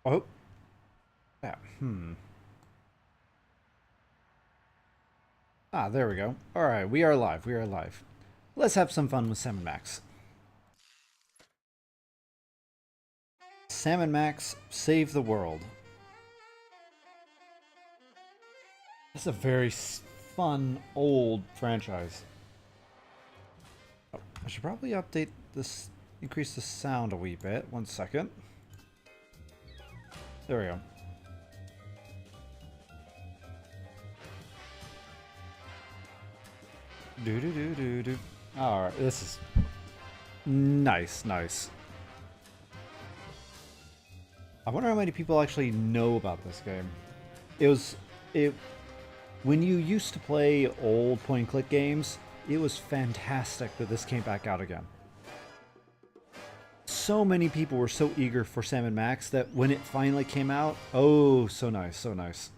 Oh, yeah. Ah, there we go. All right, we are live. We are live. Let's have some fun with Salmon Max. Salmon Max, save the world. It's a very fun old franchise. Oh, I should probably update this, increase the sound a wee bit. 1 second. There we go. Do do do do do. All right, this is nice, nice. I wonder how many people actually know about this game. It when you used to play old point and click games, it was fantastic that this came back out again. So many people were so eager for Sam & Max that when it finally came out, oh, so nice, so nice.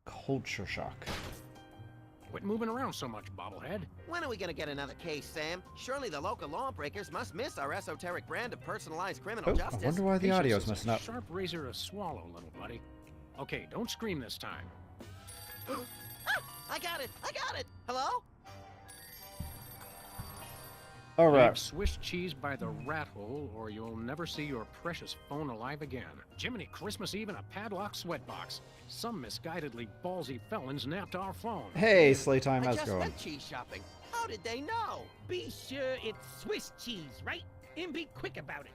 Culture shock. Quit moving around so much, bobblehead. When are we gonna get another case, Sam? Surely the local lawbreakers must miss our esoteric brand of personalized criminal Oh, justice. I wonder why the Patience audio's is messing a up. sharp razor to swallow, little buddy. Okay, don't scream this time. Ah, I got it! I got it! Hello? All Leave right. Swiss cheese by the rat hole, or you'll never see your precious phone alive again. Jiminy Christmas Eve in a padlocked sweatbox. Some misguidedly ballsy felons napped our phone. Hey, Slaytime, I how's it just going? went cheese shopping. How did they know? Be sure it's Swiss cheese, right? And be quick about it.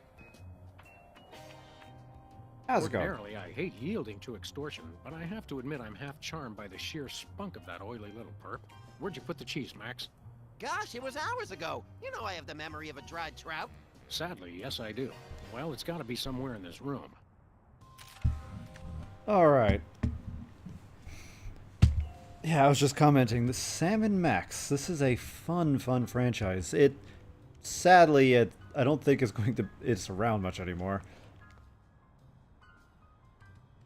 How's it going? Ordinarily, I hate yielding to extortion, but I have to admit I'm half charmed by the sheer spunk of that oily little perp. Where'd you put the cheese, Max? Gosh, it was hours ago. You know I have the memory of a dried trout. Sadly, yes I do. Well, it's gotta be somewhere in this room. All right. Yeah, I was just commenting. The Salmon Max. This is a fun franchise. Sadly, I don't think it's around much anymore.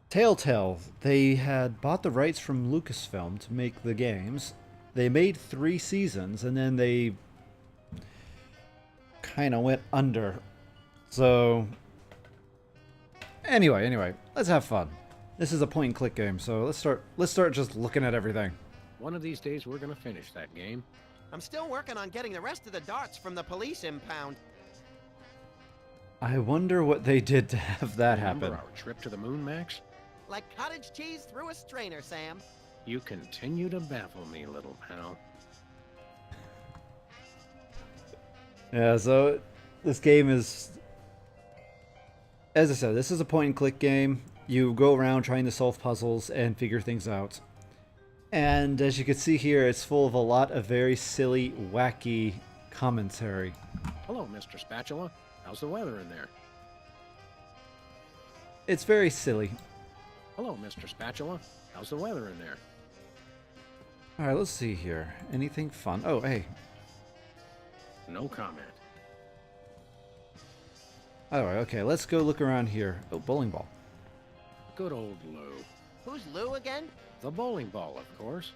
Telltale, they had bought the rights from Lucasfilm to make the games. They made 3 seasons, and then they kind of went under. So, anyway, let's have fun. This is a point and click game, so let's start just looking at everything. One of these days we're gonna finish that game. I'm still working on getting the rest of the darts from the police impound. I wonder what they did to have that happen. Remember our trip to the moon, Max? Like cottage cheese through a strainer, Sam. You continue to baffle me, little pal. Yeah, so this game is, as I said, this is a point and click game. You go around trying to solve puzzles and figure things out. And as you can see here, it's full of a lot of very silly, wacky commentary. Hello, Mr. Spatula. How's the weather in there? It's very silly. Hello, Mr. Spatula. How's the weather in there? Alright, let's see here. Anything fun? Oh, hey. No comment. Alright, okay, let's go look around here. Oh, bowling ball. Good old Lou. Who's Lou again? The bowling ball, of course.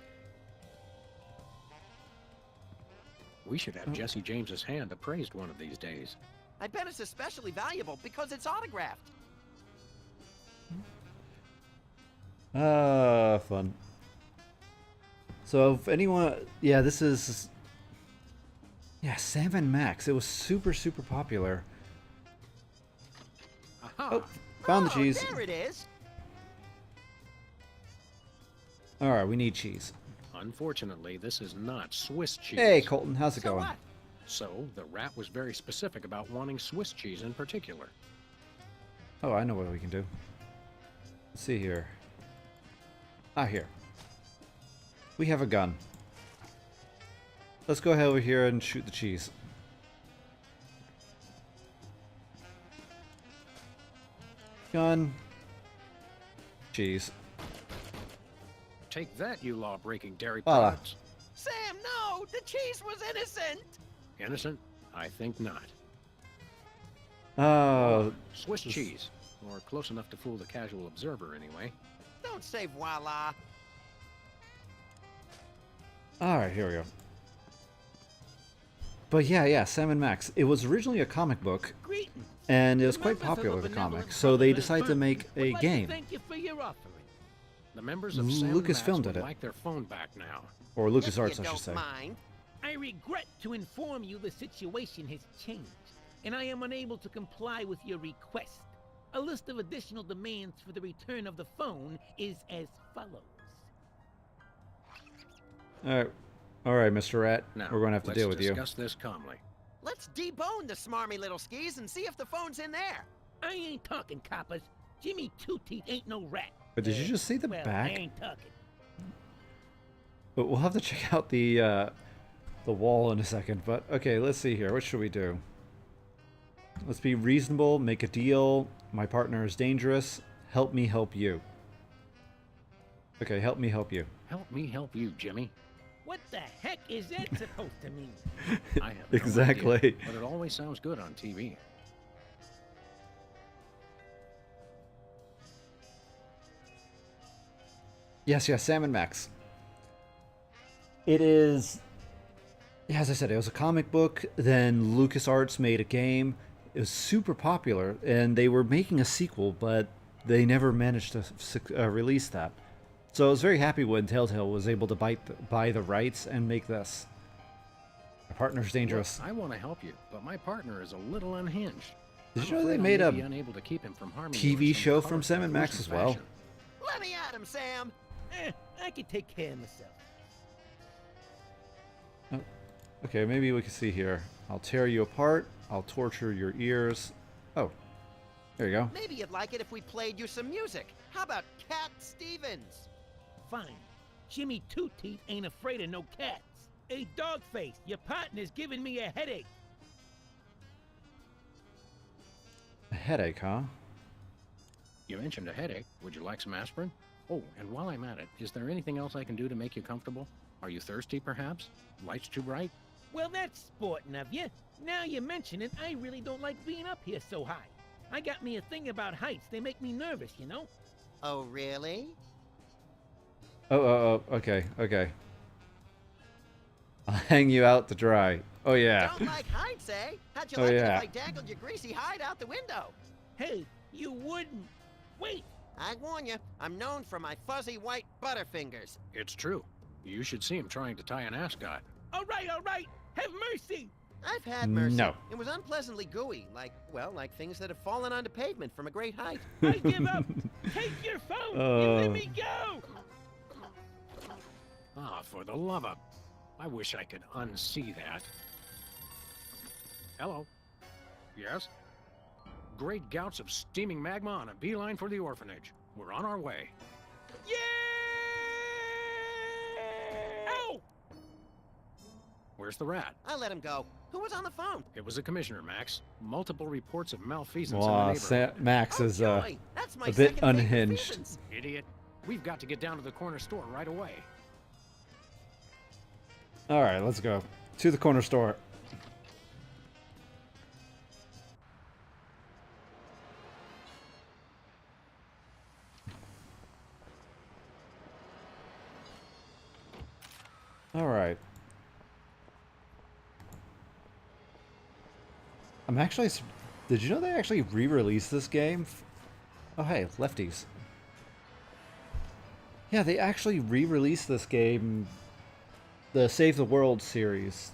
We should have Jesse James's hand appraised one of these days. I bet it's especially valuable because it's autographed. Fun. So if anyone, yeah, this is, yeah, Sam & Max. It was super popular. Aha! Oh, found the cheese. There it is. Alright, we need cheese. Unfortunately, this is not Swiss cheese. Hey, Colton, how's it So going? what? So, the rat was very specific about wanting Swiss cheese in particular. Oh, I know what we can do. Let's see here. Ah, here. We have a gun. Let's go ahead over here and shoot the cheese. Gun. Cheese. Take that, you law-breaking dairy Voila. products. Sam, no! The cheese was innocent! Innocent? I think not. Oh, Swiss cheese. Or close enough to fool the casual observer, anyway. Don't say voila. alright, here we go. But yeah, Sam and Max. It was originally a comic book, Greetings. and it was The quite members of popular, the benevolent comic. So they Brotherhood decided to Fund make would a like game. To thank you for your offering. The members of Sam and Lucasfilm Max did would it. like their phone back now. Or If LucasArts, you I should don't say. mind. I regret to inform you the situation has changed, and I am unable to comply with your request. A list of additional demands for the return of the phone is as follows. All right, Mr. Rat. Now, We're going to have to deal with let's you. discuss this calmly. Let's debone the smarmy little skis and see if the phone's in there. I ain't talking, coppers. Jimmy Two-Teeth ain't no rat. But did you just see the well, back? I ain't talking. But we'll have to check out the wall in a second. But okay, let's see here. What should we do? Let's be reasonable. Make a deal. My partner is dangerous. Help me help you. Okay, help me help you. Help me help you, Jimmy. What the heck is that supposed to mean? I have no Exactly. idea, but it always sounds good on TV. Yes, Sam and Max. It is, yeah, as I said, it was a comic book. Then LucasArts made a game. It was super popular, and they were making a sequel, but they never managed to release that. So I was very happy when Telltale was able to buy the rights and make this. My partner's dangerous. Look, I want to help you, but my partner is a little unhinged. Did you I'm know they afraid made I a may be unable to keep him from harming you in TV some show from colorful, Sam and Max gruesome as well? fashion. Let me at him, Sam. I can take care of myself. Okay, maybe we can see here. I'll tear you apart. I'll torture your ears. Oh, there you go. Maybe you'd like it if we played you some music. How about Cat Stevens? Fine. Jimmy Two-Teeth ain't afraid of no cats. Hey, Dogface, your partner's giving me a headache. A headache, huh? You mentioned a headache. Would you like some aspirin? Oh, and while I'm at it, is there anything else I can do to make you comfortable? Are you thirsty, perhaps? Lights too bright? Well, that's sporting of you. Now you mention it, I really don't like being up here so high. I got me a thing about heights. They make me nervous, you know? Oh, really? Oh, okay. I'll hang you out to dry. Oh, yeah. Don't like heights, eh? How'd you Oh, like it yeah. if I dangled your greasy hide out the window? Hey, you wouldn't. Wait, I warn you, I'm known for my fuzzy white butterfingers. It's true. You should see him trying to tie an ascot. all right. Have mercy. I've had mercy. No. It was unpleasantly gooey, like things that have fallen onto pavement from a great height. I give up. Take your phone and let me go. Ah, for the love of... I wish I could unsee that. Hello? Yes? Great gouts of steaming magma on a beeline for the orphanage. We're on our way. Yeah! Ow! Where's the rat? I let him go. Who was on the phone? It was the commissioner, Max. Multiple reports of malfeasance Aw, in the neighborhood. Max Oh, is joy. That's my a bit second favorite unhinged. Stevens. Idiot. We've got to get down to the corner store right away. All right, let's go to the corner store. All right. I'm actually. Did you know they actually re-released this game? Oh, hey, lefties. Yeah, they actually re-released this game. The Save the World series.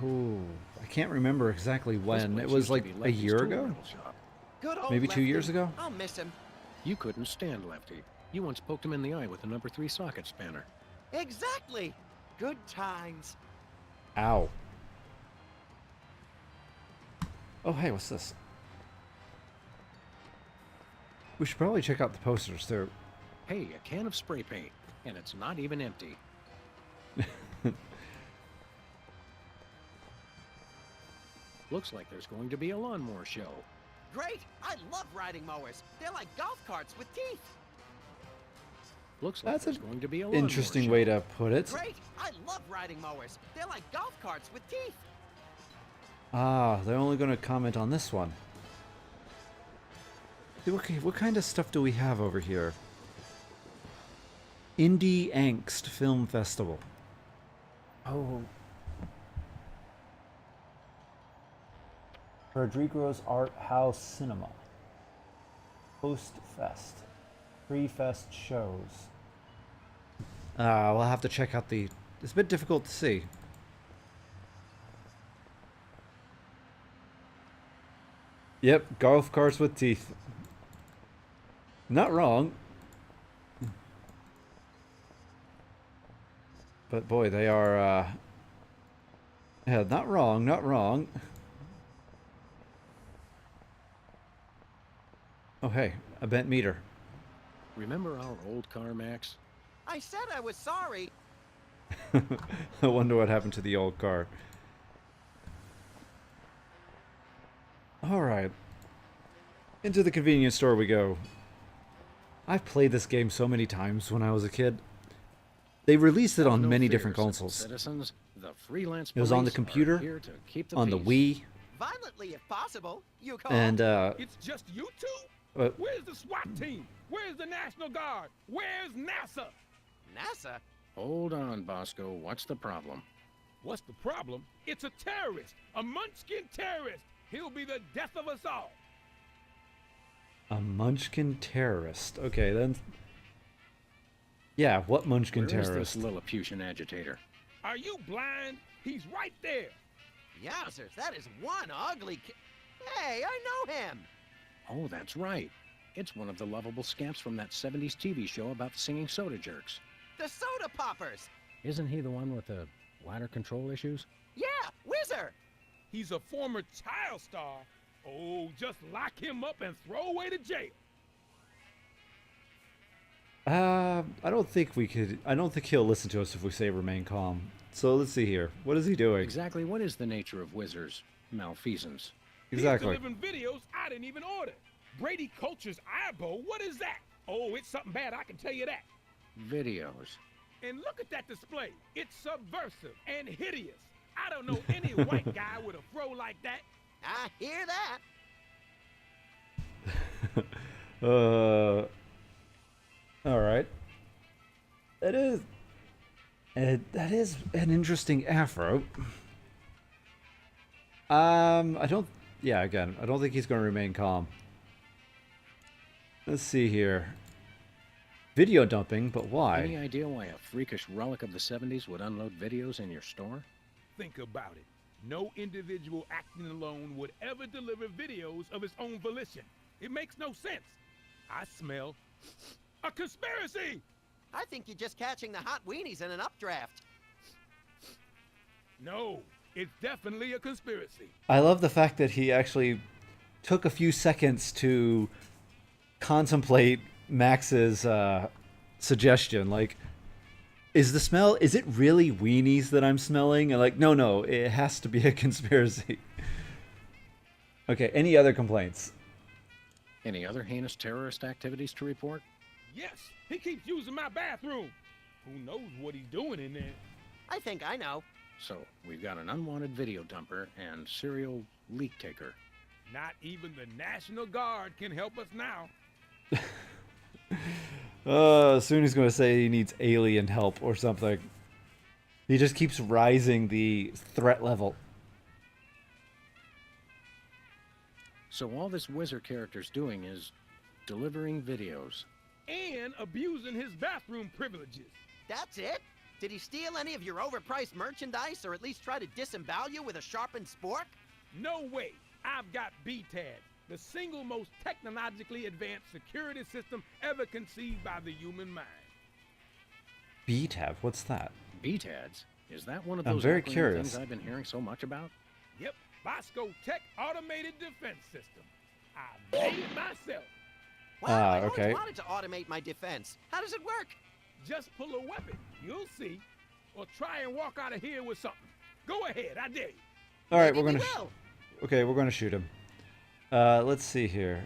Oh, I can't remember exactly This when. place It was used to like be a Lefty's year tool ago? rental shop. Good old Maybe 2 years Lefty. ago? I'll miss him. You couldn't stand Lefty. You once poked him in the eye with a number 3 socket spanner. Exactly. Good times. Ow. Oh, hey, what's this? We should probably check out the posters, too. Hey, a can of spray paint. And it's not even empty. Looks like there's going to be a lawnmower show. Great. I love riding mowers. They're like golf carts with teeth. Looks like That's there's an going to be a lawnmower interesting show. way to put it. Great. I love riding mowers. They're like golf carts with teeth. Ah, they're only going to comment on this one. Okay, what kind of stuff do we have over here? Indie Angst Film Festival. Oh. Rodrigo's Art House Cinema. Post Fest. Pre-fest shows. We'll have to check out the... It's a bit difficult to see. Yep, golf carts with teeth. Not wrong. But boy, they are, yeah, not wrong, not wrong. Oh, hey, a bent meter. Remember our old car, Max? I said I was sorry. I wonder what happened to the old car. Alright. Into the convenience store we go. I've played this game so many times when I was a kid. They released it on many different consoles. Citizens, the freelance It was on the police are computer, here to keep the on the peace. Wii, Violently, if possible. You call. and It's just you two? Where's the SWAT team? Where's the National Guard? Where's NASA? NASA? Hold on, Bosco. What's the problem? What's the problem? It's a terrorist, a Munchkin terrorist. He'll be the death of us all. a Munchkin terrorist. Okay, then. Yeah, what Munchkin Where is terrorist? this Lilliputian agitator? Are you blind? He's right there. Yowzers, that is one ugly Hey, I know him. Oh, that's right. It's one of the lovable scamps from that 70s TV show about the singing soda jerks. The soda poppers. Isn't he the one with the bladder control issues? Yeah, Whizzer. He's a former child star. Oh, just lock him up and throw away to jail. I don't think we could. I don't think he'll listen to us if we say remain calm. So let's see here. What is he doing? Exactly what is the nature of Whizzer's malfeasance? Exactly. He's delivering videos I didn't even order. Brady Culture's eyeball, what is that? Oh, it's something bad, I can tell you that. Videos. And look at that display. It's subversive and hideous. I don't know any white guy with a fro like that. I hear that. All right. That is an interesting afro. I don't. Yeah, again, I don't think he's going to remain calm. Let's see here. Video dumping, but why? Any idea why a freakish relic of the 70s would unload videos in your store? Think about it. No individual acting alone would ever deliver videos of his own volition. It makes no sense. I smell a conspiracy. I think you're just catching the hot weenies in an updraft. No, it's definitely a conspiracy. I love the fact that he actually took a few seconds to contemplate Max's suggestion. Like, is it really weenies that I'm smelling? And like, no, it has to be a conspiracy. Okay, any other complaints? Any other heinous terrorist activities to report? Yes, he keeps using my bathroom. Who knows what he's doing in there? I think I know. So, we've got an unwanted video dumper and serial leak taker. Not even the National Guard can help us now. Soon he's going to say he needs alien help or something. He just keeps rising the threat level. So all this Whizzer character's doing is delivering videos. And abusing his bathroom privileges. That's it? Did he steal any of your overpriced merchandise or at least try to disembowel you with a sharpened spork? No way. I've got BTAD, the single most technologically advanced security system ever conceived by the human mind. BTAB, what's that? BTADs? Is that one of I'm those very acronym curious. things I've been hearing so much about? Yep, Bosco Tech Automated Defense System. I made it myself. Wow, I okay. always wanted to automate my defense. How does it work? Just pull a weapon, you'll see. Or try and walk out of here with something. Go ahead, I dare you. All right, Maybe we're we gonna. will. Okay, we're gonna shoot him. Let's see here.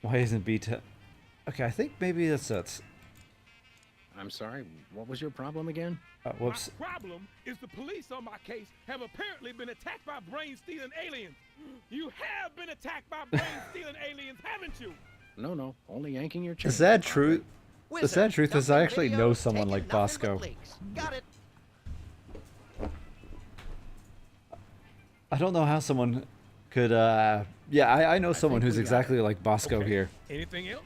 Why isn't BTAB? Okay, I think maybe that's it. I'm sorry, what was your problem again? Whoops. My problem is the police on my case have apparently been attacked by brain-stealing aliens. You have been attacked by brain-stealing aliens, haven't you? No, only yanking your chain. The sad truth. The Whizzer, sad truth is I dumping actually videos, know someone taking like nothing but Bosco. leaks. Got it. I don't know how someone could. Yeah, I know someone think who's we got exactly it. like Bosco Okay. here. Anything else?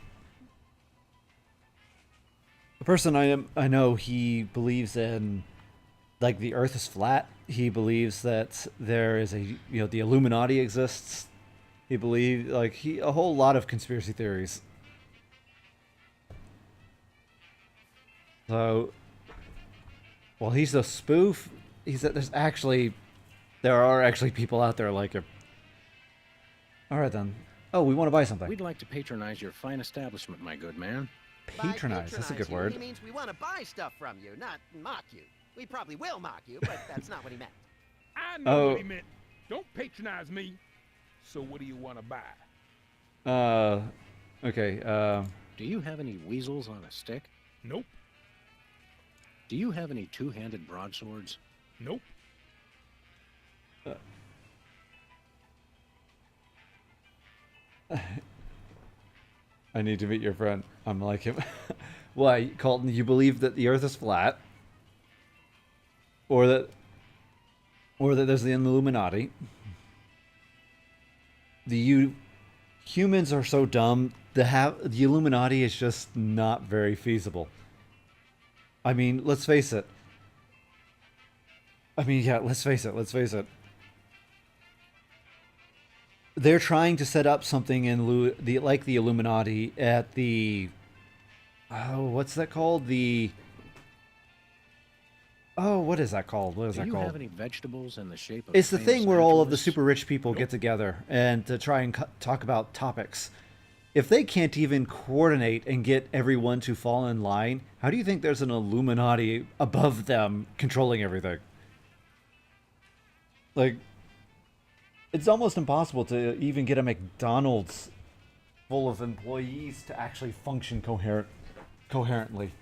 The person I know, he believes in like the Earth is flat. He believes that there is the Illuminati exists. He believes a whole lot of conspiracy theories. So, well, he's a spoof. He's that there are actually people out there like him. All right then. Oh, we want to buy something. We'd like to patronize your fine establishment, my good man. By Patronize. That's a good you, word. He means we want to buy stuff from you, not mock you. We probably will mock you, but that's not what he meant. I know what he meant. Don't patronize me. So what do you want to buy? Okay. Do you have any weasels on a stick? Nope. Do you have any two-handed broadswords? Nope. I need to meet your friend. I'm like him. Why, Colton? You believe that the Earth is flat, or that there's the Illuminati? Humans are so dumb. The Illuminati is just not very feasible. I mean, let's face it. Let's face it. Let's face it. They're trying to set up something in the Illuminati at the what's that called? What is that called? What is Do that you called? have any vegetables in the shape of It's the famous thing where all of the naturalists? super rich people get together and to try and talk about topics. If they can't even coordinate and get everyone to fall in line, how do you think there's an Illuminati above them controlling everything? Like, it's almost impossible to even get a McDonald's full of employees to actually function coherently.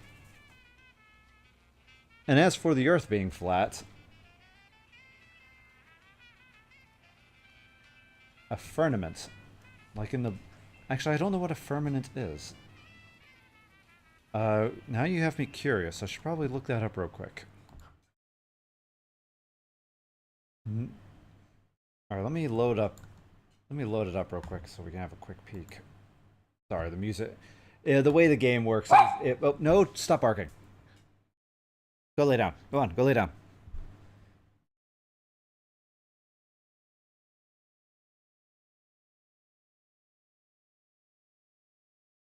And as for the Earth being flat, a firmament, like in the... Actually, I don't know what a firmament is. Now you have me curious. I should probably look that up real quick. All right, let me load it up real quick so we can have a quick peek. Sorry, the music. The way the game works is... oh, no, stop barking. Go lay down. Go on, go lay down.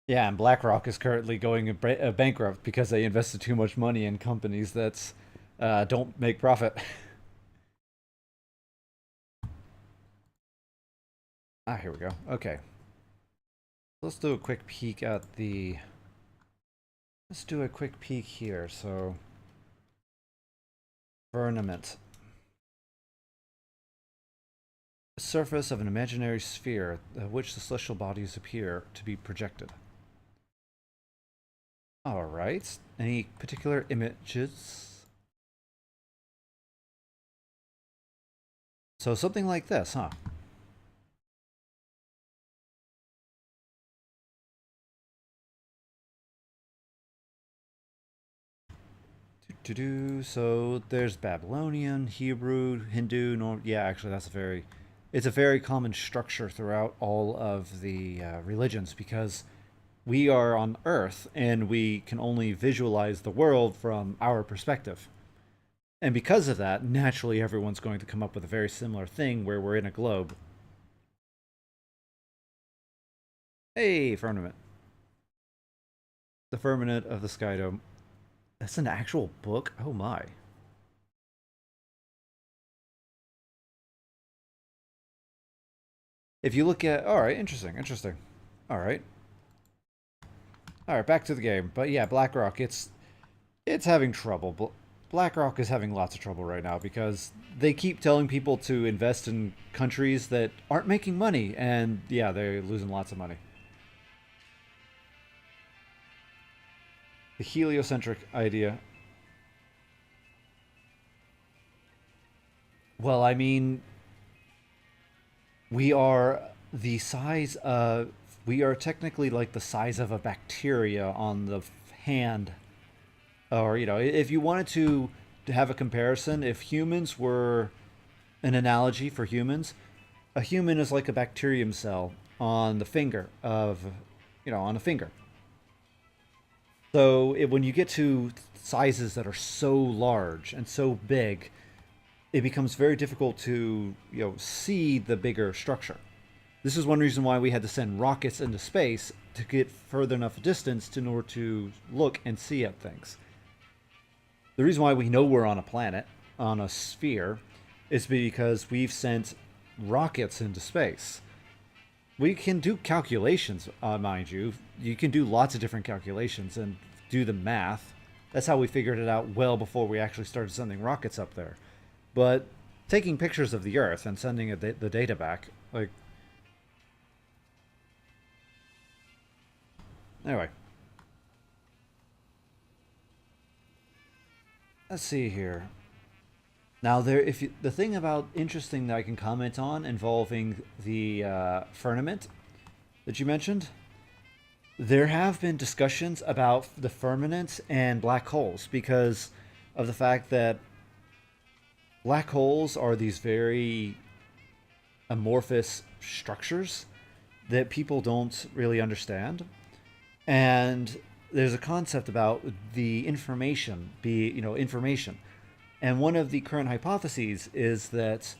Yeah, and BlackRock is currently going bankrupt because they invested too much money in companies that don't make profit. Here we go. Okay. Let's do a quick peek at the... Let's do a quick peek here. So, firmament. The surface of an imaginary sphere at which the celestial bodies appear to be projected. Alright. Any particular images? So something like this, huh? So there's Babylonian, Hebrew, Hindu, yeah, actually it's a very common structure throughout all of the religions because we are on Earth and we can only visualize the world from our perspective. And because of that, naturally everyone's going to come up with a very similar thing where we're in a globe. Hey, firmament. The firmament of the sky dome. That's an actual book? Oh my. If you look at... Alright, interesting. Alright. Alright, back to the game. But yeah, BlackRock, it's having trouble. BlackRock is having lots of trouble right now because they keep telling people to invest in countries that aren't making money. And yeah, they're losing lots of money. The heliocentric idea. Well, I mean, we are technically like the size of a bacteria on the hand. Or, if you wanted to have a comparison, if humans were an analogy for humans, a human is like a bacterium cell on the finger of, on a finger. So when you get to sizes that are so large and so big, it becomes very difficult to, see the bigger structure. This is one reason why we had to send rockets into space to get further enough distance in order to look and see at things. The reason why we know we're on a planet, on a sphere, is because we've sent rockets into space. We can do calculations, mind you. You can do lots of different calculations and do the math. That's how we figured it out well before we actually started sending rockets up there. But taking pictures of the Earth and sending the data back, like... Anyway. Let's see here. Now, the thing about interesting that I can comment on involving the firmament that you mentioned, there have been discussions about the firmament and black holes because of the fact that black holes are these very amorphous structures that people don't really understand. And there's a concept about the information, information. And one of the current hypotheses is that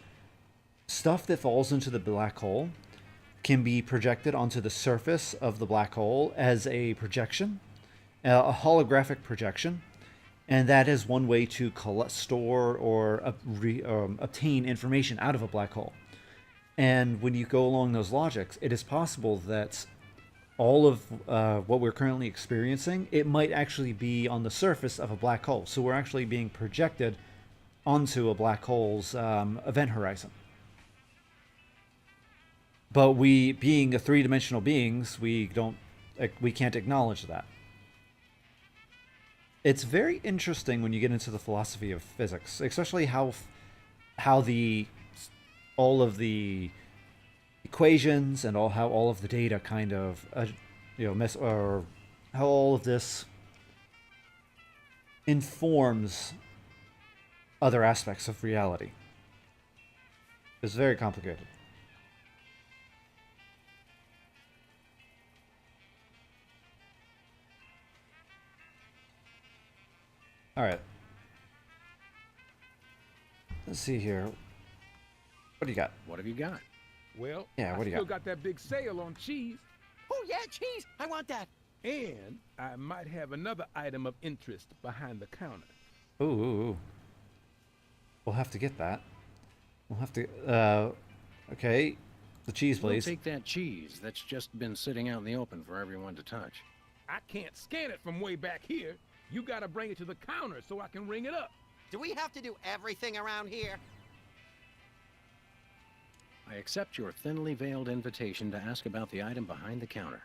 stuff that falls into the black hole can be projected onto the surface of the black hole as a projection, a holographic projection. And that is one way to store or obtain information out of a black hole. And when you go along those logics, it is possible that all of what we're currently experiencing, it might actually be on the surface of a black hole. So we're actually being projected onto a black hole's event horizon. But we, being a three-dimensional beings, we can't acknowledge that. It's very interesting when you get into the philosophy of physics, especially how all of the equations and how all of the data kind of or how all of this informs other aspects of reality. It's very complicated. All right. Let's see here. What do you got? What have you got? Well, Yeah, what do you I still got? got that big sale on cheese, Oh, yeah, cheese. I want that. and I might have another item of interest behind the counter. Ooh. We'll have to get that. We'll have to. Okay. The cheese, We'll please. take that cheese that's just been sitting out in the open for everyone to touch. I can't scan it from way back here. You gotta bring it to the counter so I can ring it up. Do we have to do everything around here? I accept your thinly veiled invitation to ask about the item behind the counter.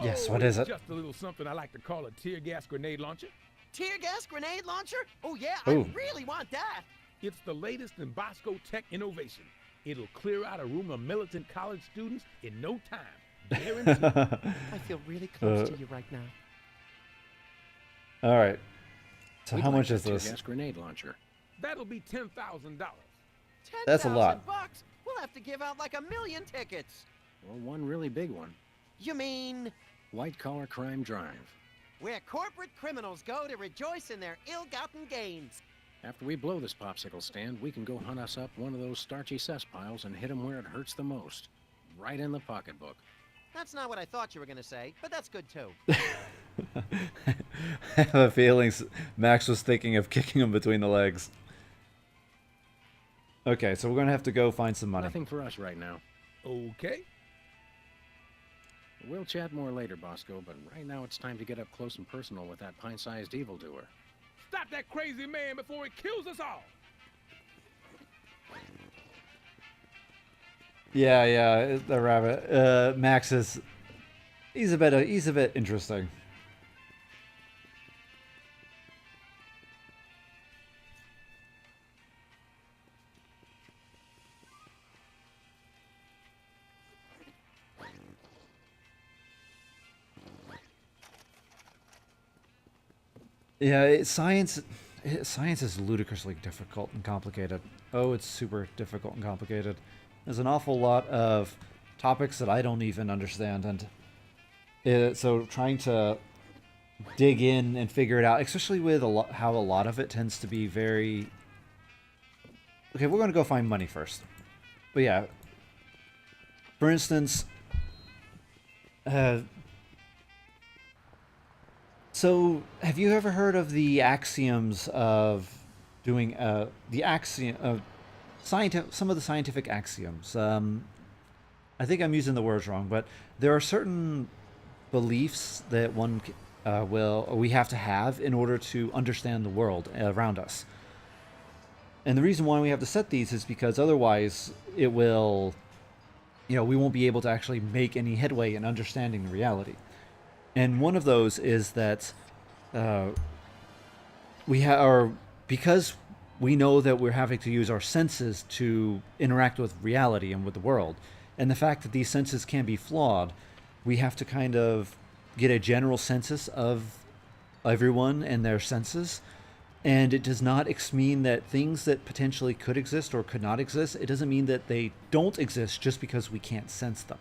Yes, Oh, what is it's it? Just a little something I like to call a tear gas grenade launcher. Tear gas grenade launcher? Oh, yeah, Ooh. I really want that. It's the latest in Bosco Tech innovation. It'll clear out a room of militant college students in no time. Guaranteed. I feel really close to you right now. All right. So We'd how like much that is this? tear-gas grenade launcher. That'll be $10,000. That's a lot. $10,000. We'll have to give out like 1 million tickets. Or one really big one. You mean White Collar Crime Drive. where corporate criminals go to rejoice in their ill-gotten gains? After we blow this popsicle stand, we can go hunt us up one of those starchy cesspiles and hit 'em where it hurts the most. Right in the pocketbook. That's not what I thought you were going to say, but that's good too. I have a feeling Max was thinking of kicking him between the legs. Okay, so we're gonna have to go find some money. Nothing for us right now. Okay. We'll chat more later, Bosco, but right now it's time to get up close and personal with that pint-sized evildoer. Stop that crazy man before he kills us all. Yeah, the rabbit. Max is. He's a bit interesting. Yeah, science. Science is ludicrously difficult and complicated. Oh, it's super difficult and complicated. There's an awful lot of topics that I don't even understand, and so trying to dig in and figure it out, especially with how a lot of it tends to be very... Okay, we're going to go find money first. But yeah, for instance, so have you ever heard of the axioms of doing the axiom of some of the scientific axioms? I think I'm using the words wrong, but there are certain beliefs that we have to have in order to understand the world around us. And the reason why we have to set these is because otherwise it will, we won't be able to actually make any headway in understanding the reality. And one of those is that because we know that we're having to use our senses to interact with reality and with the world, and the fact that these senses can be flawed, we have to kind of get a general census of everyone and their senses. And it does not mean that things that potentially could exist or could not exist, it doesn't mean that they don't exist just because we can't sense them.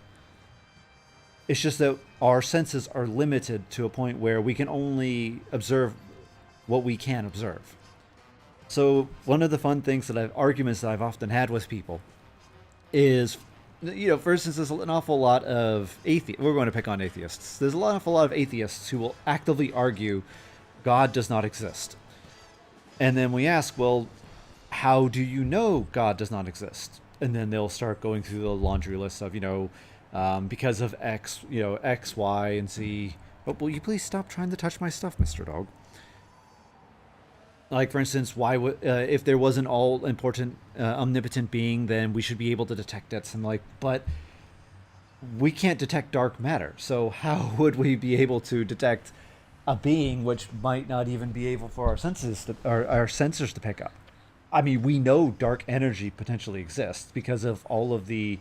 It's just that our senses are limited to a point where we can only observe what we can observe. So one of the fun things arguments that I've often had with people is, for instance, there's an awful lot of atheists. We're going to pick on atheists. There's an awful lot of atheists who will actively argue God does not exist. And then we ask, well, how do you know God does not exist? And then they'll start going through the laundry list of, because of X, X, Y, and Z. But will you please stop trying to touch my stuff, Mr. Dog? Like, for instance, why would if there was an all-important, omnipotent being, then we should be able to detect it. And but we can't detect dark matter. So how would we be able to detect a being which might not even be able for our sensors to pick up? I mean, we know dark energy potentially exists because of all of the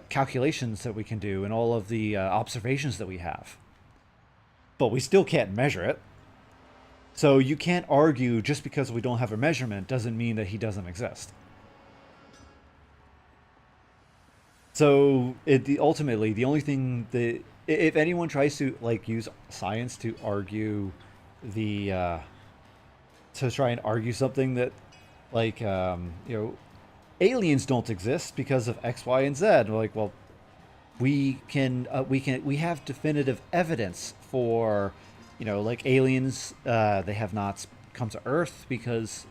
calculations that we can do and all of the observations that we have. But we still can't measure it. So you can't argue just because we don't have a measurement doesn't mean that he doesn't exist. So ultimately, the only thing that, if anyone tries to use science to argue to try and argue something that aliens don't exist because of X, Y, and Z, well, we have definitive evidence for aliens. They have not come to Earth because,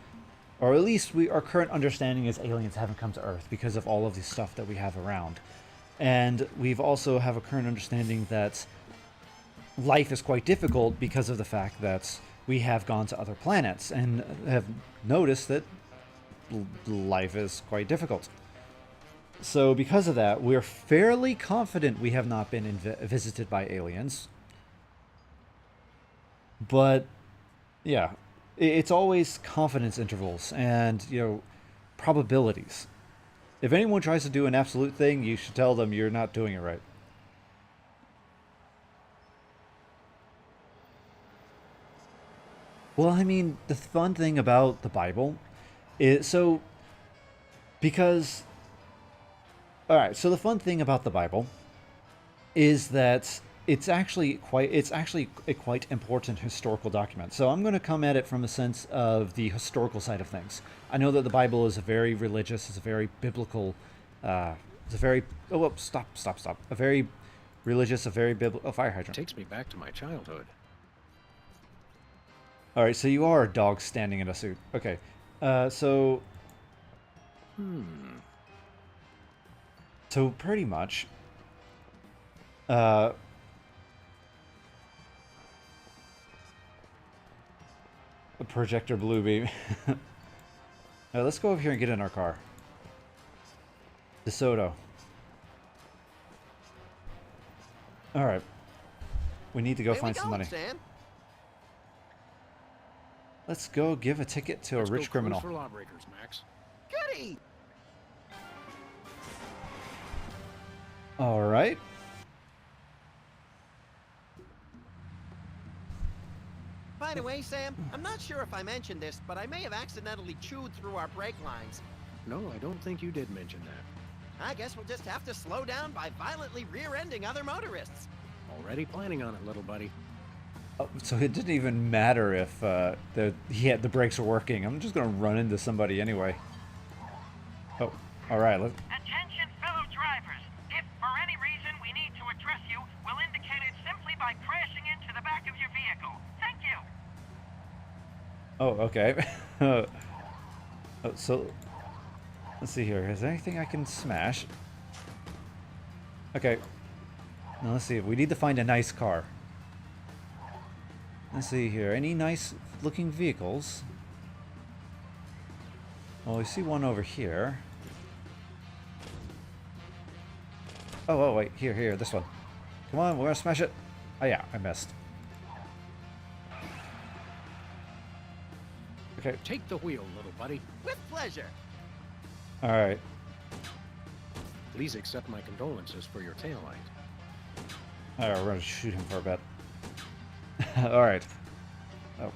or at least our current understanding is aliens haven't come to Earth because of all of the stuff that we have around. And we've also have a current understanding that life is quite difficult because of the fact that we have gone to other planets and have noticed that life is quite difficult. So because of that, we're fairly confident we have not been visited by aliens. But yeah, it's always confidence intervals and probabilities. If anyone tries to do an absolute thing, you should tell them you're not doing it right. Well, I mean, the fun thing about the Bible is because the fun thing about the Bible is that it's actually a quite important historical document. So I'm going to come at it from a sense of the historical side of things. I know that the Bible is a very religious, it's a very biblical, a very religious, a very biblical fire hydrant. Takes me back to my childhood. All right, so you are a dog standing in a suit. Okay, so pretty much, a projector blue beam. Now let's go over here and get in our car. DeSoto. All right, we need to go find some money. Sam? Let's go give a ticket to a rich criminal. For lawbreakers, Max. Goody! All right. By the way, Sam, I'm not sure if I mentioned this, but I may have accidentally chewed through our brake lines. No, I don't think you did mention that. I guess we'll just have to slow down by violently rear-ending other motorists. Already planning on it, little buddy. Oh, so it didn't even matter if the brakes were working. I'm just gonna run into somebody anyway. Oh, all right. Attention, fellow drivers. If for any reason we need to address you, we'll indicate it simply by crashing into the back of your vehicle. Thank you. Oh, okay. So let's see here. Is there anything I can smash? Okay. Now let's see. We need to find a nice car. Let's see here. Any nice looking vehicles? Well, we see one over here. Oh, wait. Here. This one. Come on, we're gonna smash it. Oh, yeah, I missed. Okay. Take the wheel, little buddy. With pleasure. All right. Please accept my condolences for your taillight. All right, we're gonna shoot him for a bit. All right. Oh.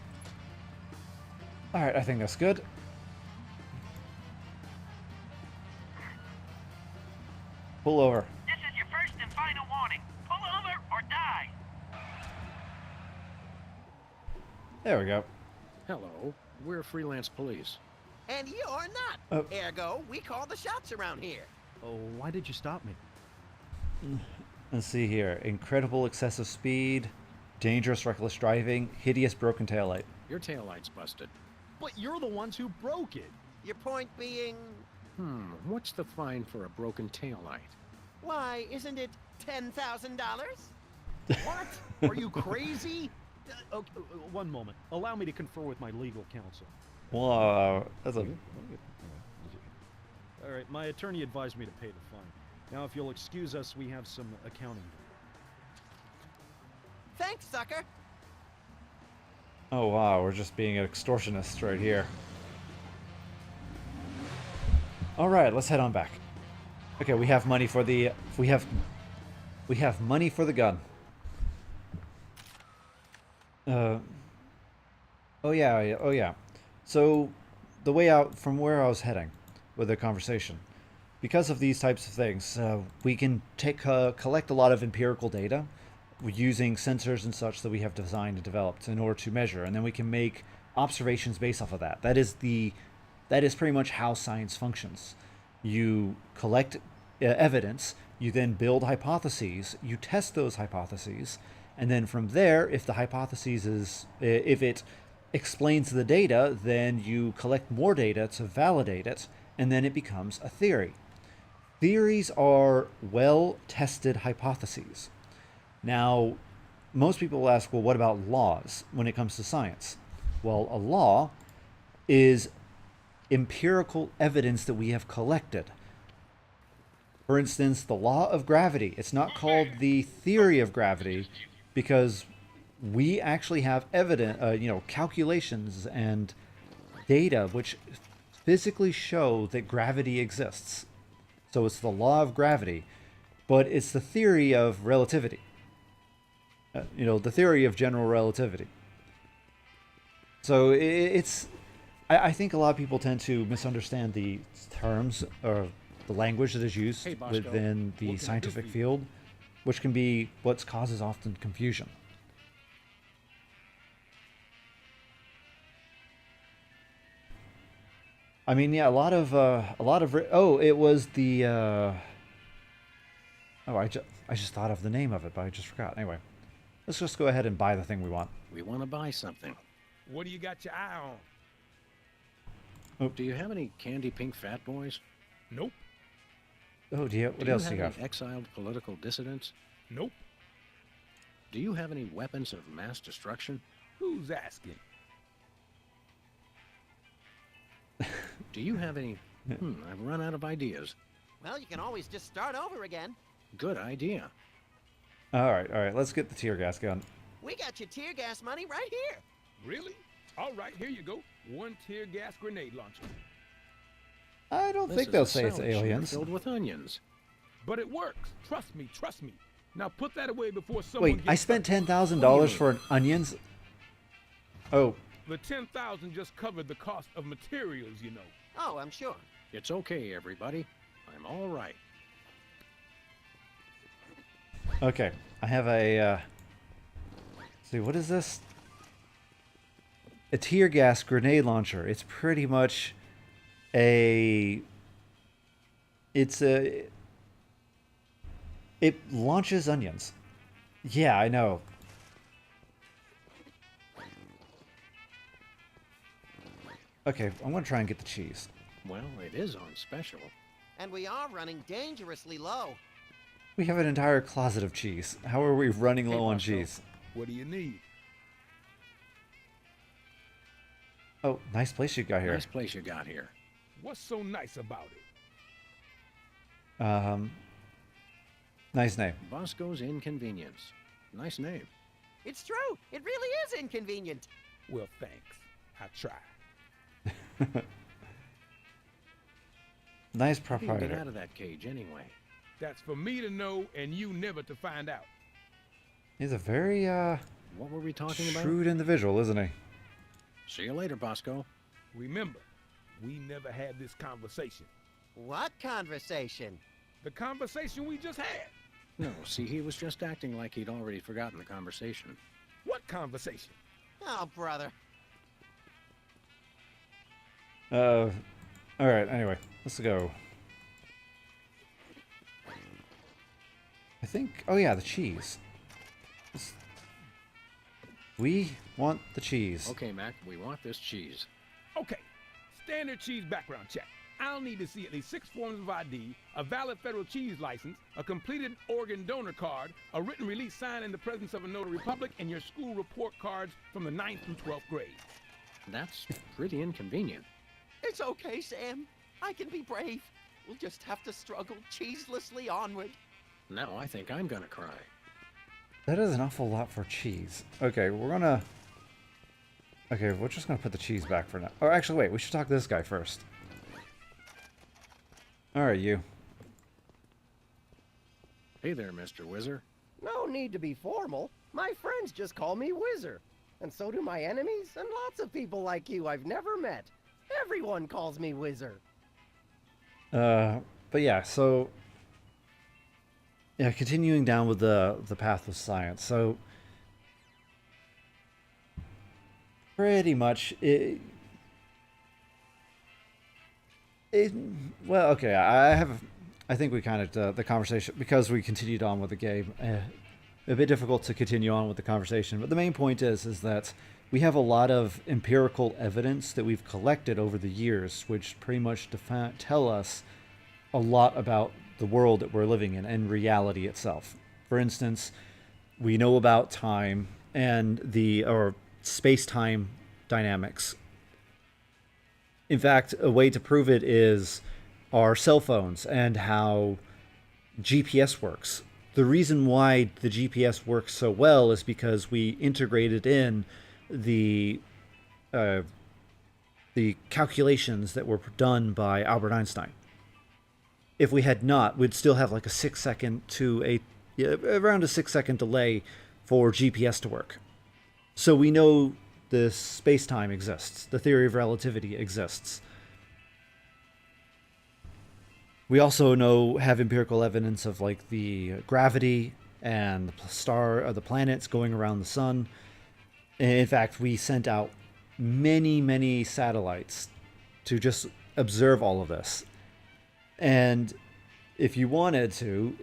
All right, I think that's good. Pull over. This is your first and final warning. Pull over or die. There we go. Hello, we're freelance police. And you're not. Oh. Ergo, we call the shots around here. Oh, why did you stop me? Let's see here. Incredible excessive speed, dangerous reckless driving, hideous broken taillight. Your taillight's busted. But you're the ones who broke it. Your point being, What's the fine for a broken taillight? why, isn't it $10,000? What? Are you crazy? Okay, one moment. Allow me to confer with my legal counsel. Wow, that's a... All right, my attorney advised me to pay the fine. Now, if you'll excuse us, we have some accounting. Thanks, sucker. Oh wow, we're just being extortionists right here. All right, let's head on back. Okay, we have money for the we have money for the gun. Oh yeah. So the way out from where I was heading with the conversation, because of these types of things, we can collect a lot of empirical data using sensors and such that we have designed and developed in order to measure, and then we can make observations based off of that. That is pretty much how science functions. You collect evidence, you then build hypotheses, you test those hypotheses, and then from there, if the hypothesis is, if it explains the data, then you collect more data to validate it, and then it becomes a theory. Theories are well-tested hypotheses. Now, most people will ask, well, what about laws when it comes to science? Well, a law is empirical evidence that we have collected. For instance, the law of gravity. It's not called the theory of gravity because we actually have calculations and data which physically show that gravity exists. So it's the law of gravity, but it's the theory of relativity. The theory of general relativity. So I think a lot of people tend to misunderstand the terms or the language that is used Hey, Bosco, within what the can I do scientific for you? field, which can be what causes often confusion. I mean, yeah, it was the, I just thought of the name of it, but I just forgot. Anyway, let's just go ahead and buy the thing we want. We want to buy something. What do you got your eye on? Do you have any candy pink fat boys? Nope. Oh, what else do you have? Any exiled political dissidents? Nope. Do you have any weapons of mass destruction? Who's asking? Do you have any... I've run out of ideas. Well, you can always just start over again. Good idea. All right, let's get the tear gas gun. We got your tear gas money right here. Really? All right, here you go. One tear gas grenade launcher. I don't This think is they'll a say it's salad share aliens. filled with onions. But it works. Trust me. Now put that away before someone Wait, gets I spent hurt. $10,000 for onions? Oh, The 10,000 just covered the cost of materials, you know. Oh, I'm sure. It's okay, everybody. I'm all right. okay. I have a, let's see, what is this? A tear gas grenade launcher. It's pretty much a... It's a... It launches onions. Yeah, I know. Okay, I'm gonna try and get the cheese. Well, it is on special. And we are running dangerously low. We have an entire closet of cheese. How are we running Hey, low on Bosco, cheese? What do you need? Oh, nice place you got here. Nice place you got here. What's so nice about it? Nice name. Bosco's Inconvenience. Nice name. It's true. It really is inconvenient. Well, thanks. I try. Nice How do you get proprietor. out of that cage anyway? That's for me to know and you never to find out. He's a very What were we talking about? shrewd individual, isn't he? See you later, Bosco. Remember, we never had this conversation. What conversation? The conversation we just had. No, see, he was just acting like he'd already forgotten the conversation. What conversation? Oh, brother. Alright, anyway, let's go. I think, oh yeah, the cheese. We want the cheese. Okay, Mac, we want this cheese. Okay, standard cheese background check. I'll need to see at least 6 forms of ID, a valid federal cheese license, a completed organ donor card, a written release signed in the presence of a notary public, and your school report cards from the 9th through 12th grade. That's pretty inconvenient. It's okay, Sam. I can be brave. We'll just have to struggle cheeselessly onward. Now I think I'm gonna cry. That is an awful lot for cheese. Okay, we're gonna... Okay, we're just gonna put the cheese back for now. Or actually, wait, we should talk to this guy first. Alright, you. Hey there, Mr. Whizzer. No need to be formal. My friends just call me Whizzer. And so do my enemies, and lots of people like you I've never met. Everyone calls me Whizzer. But yeah, so... Yeah, continuing down with the path of science. So... Pretty much, well, okay, I think we kind of, the conversation, because we continued on with the game, a bit difficult to continue on with the conversation, but the main point is that we have a lot of empirical evidence that we've collected over the years, which pretty much tell us a lot about the world that we're living in and reality itself. For instance, we know about time and or space-time dynamics. In fact, a way to prove it is our cell phones and how GPS works. The reason why the GPS works so well is because we integrated in the calculations that were done by Albert Einstein. If we had not, we'd still have like a 6 second to around a 6 second delay for GPS to work. So we know this space-time exists. The theory of relativity exists. We also have empirical evidence of like the gravity and the planets going around the sun. In fact, we sent out many satellites to just observe all of this. And if you wanted to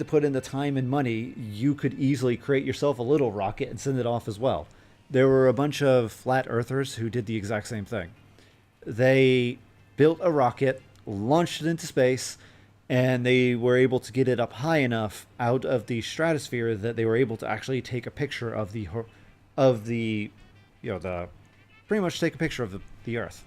put in the time and money, you could easily create yourself a little rocket and send it off as well. There were a bunch of flat earthers who did the exact same thing. They built a rocket, launched it into space, and they were able to get it up high enough out of the stratosphere that they were able to actually take a picture of the pretty much take a picture of the Earth.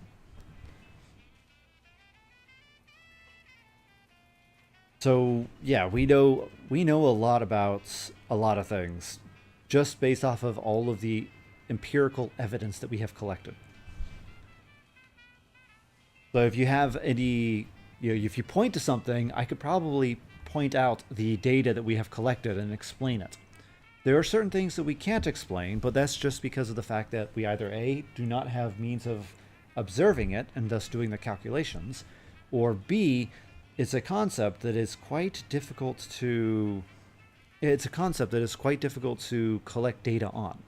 So yeah, we know a lot about a lot of things, just based off of all of the empirical evidence that we have collected. So if you have any, if you point to something, I could probably point out the data that we have collected and explain it. There are certain things that we can't explain, but that's just because of the fact that we either A, do not have means of observing it and thus doing the calculations, or B, it's a concept that is quite difficult to collect data on.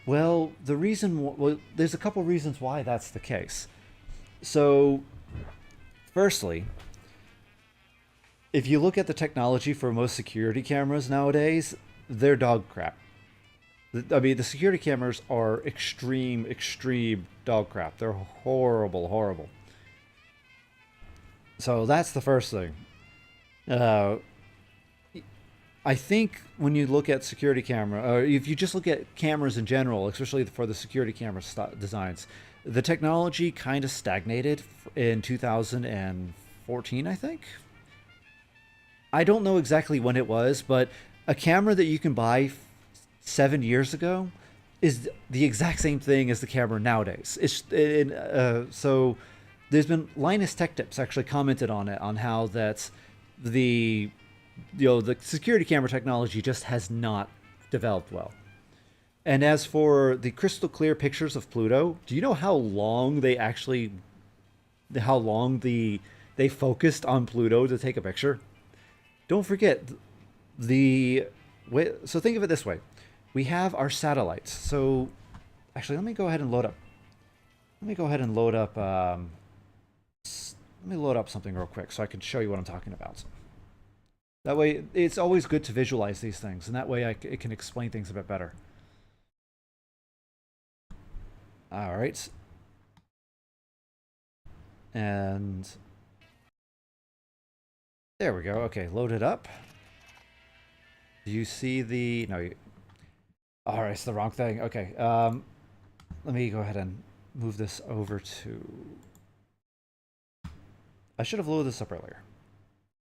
Well, there's a couple reasons why that's the case. So, firstly, if you look at the technology for most security cameras nowadays, they're dog crap. I mean, the security cameras are extreme dog crap. They're horrible. So that's the first thing. I think when you look at security camera, or if you just look at cameras in general, especially for the security camera designs, the technology kind of stagnated in 2014, I think. I don't know exactly when it was, but a camera that you can buy 7 years ago is the exact same thing as the camera nowadays. So there's been Linus Tech Tips actually commented on it, on how that the security camera technology just has not developed well. And as for the crystal clear pictures of Pluto, do you know how long they focused on Pluto to take a picture? Don't forget so think of it this way. We have our satellites. So actually, let me go ahead and load up something real quick so I can show you what I'm talking about. That way, it's always good to visualize these things, and that way it can explain things a bit better. All right. And there we go. Okay, load it up. Do you see the... No, all right, it's the wrong thing. Okay, let me go ahead and move this over to... I should have loaded this up earlier.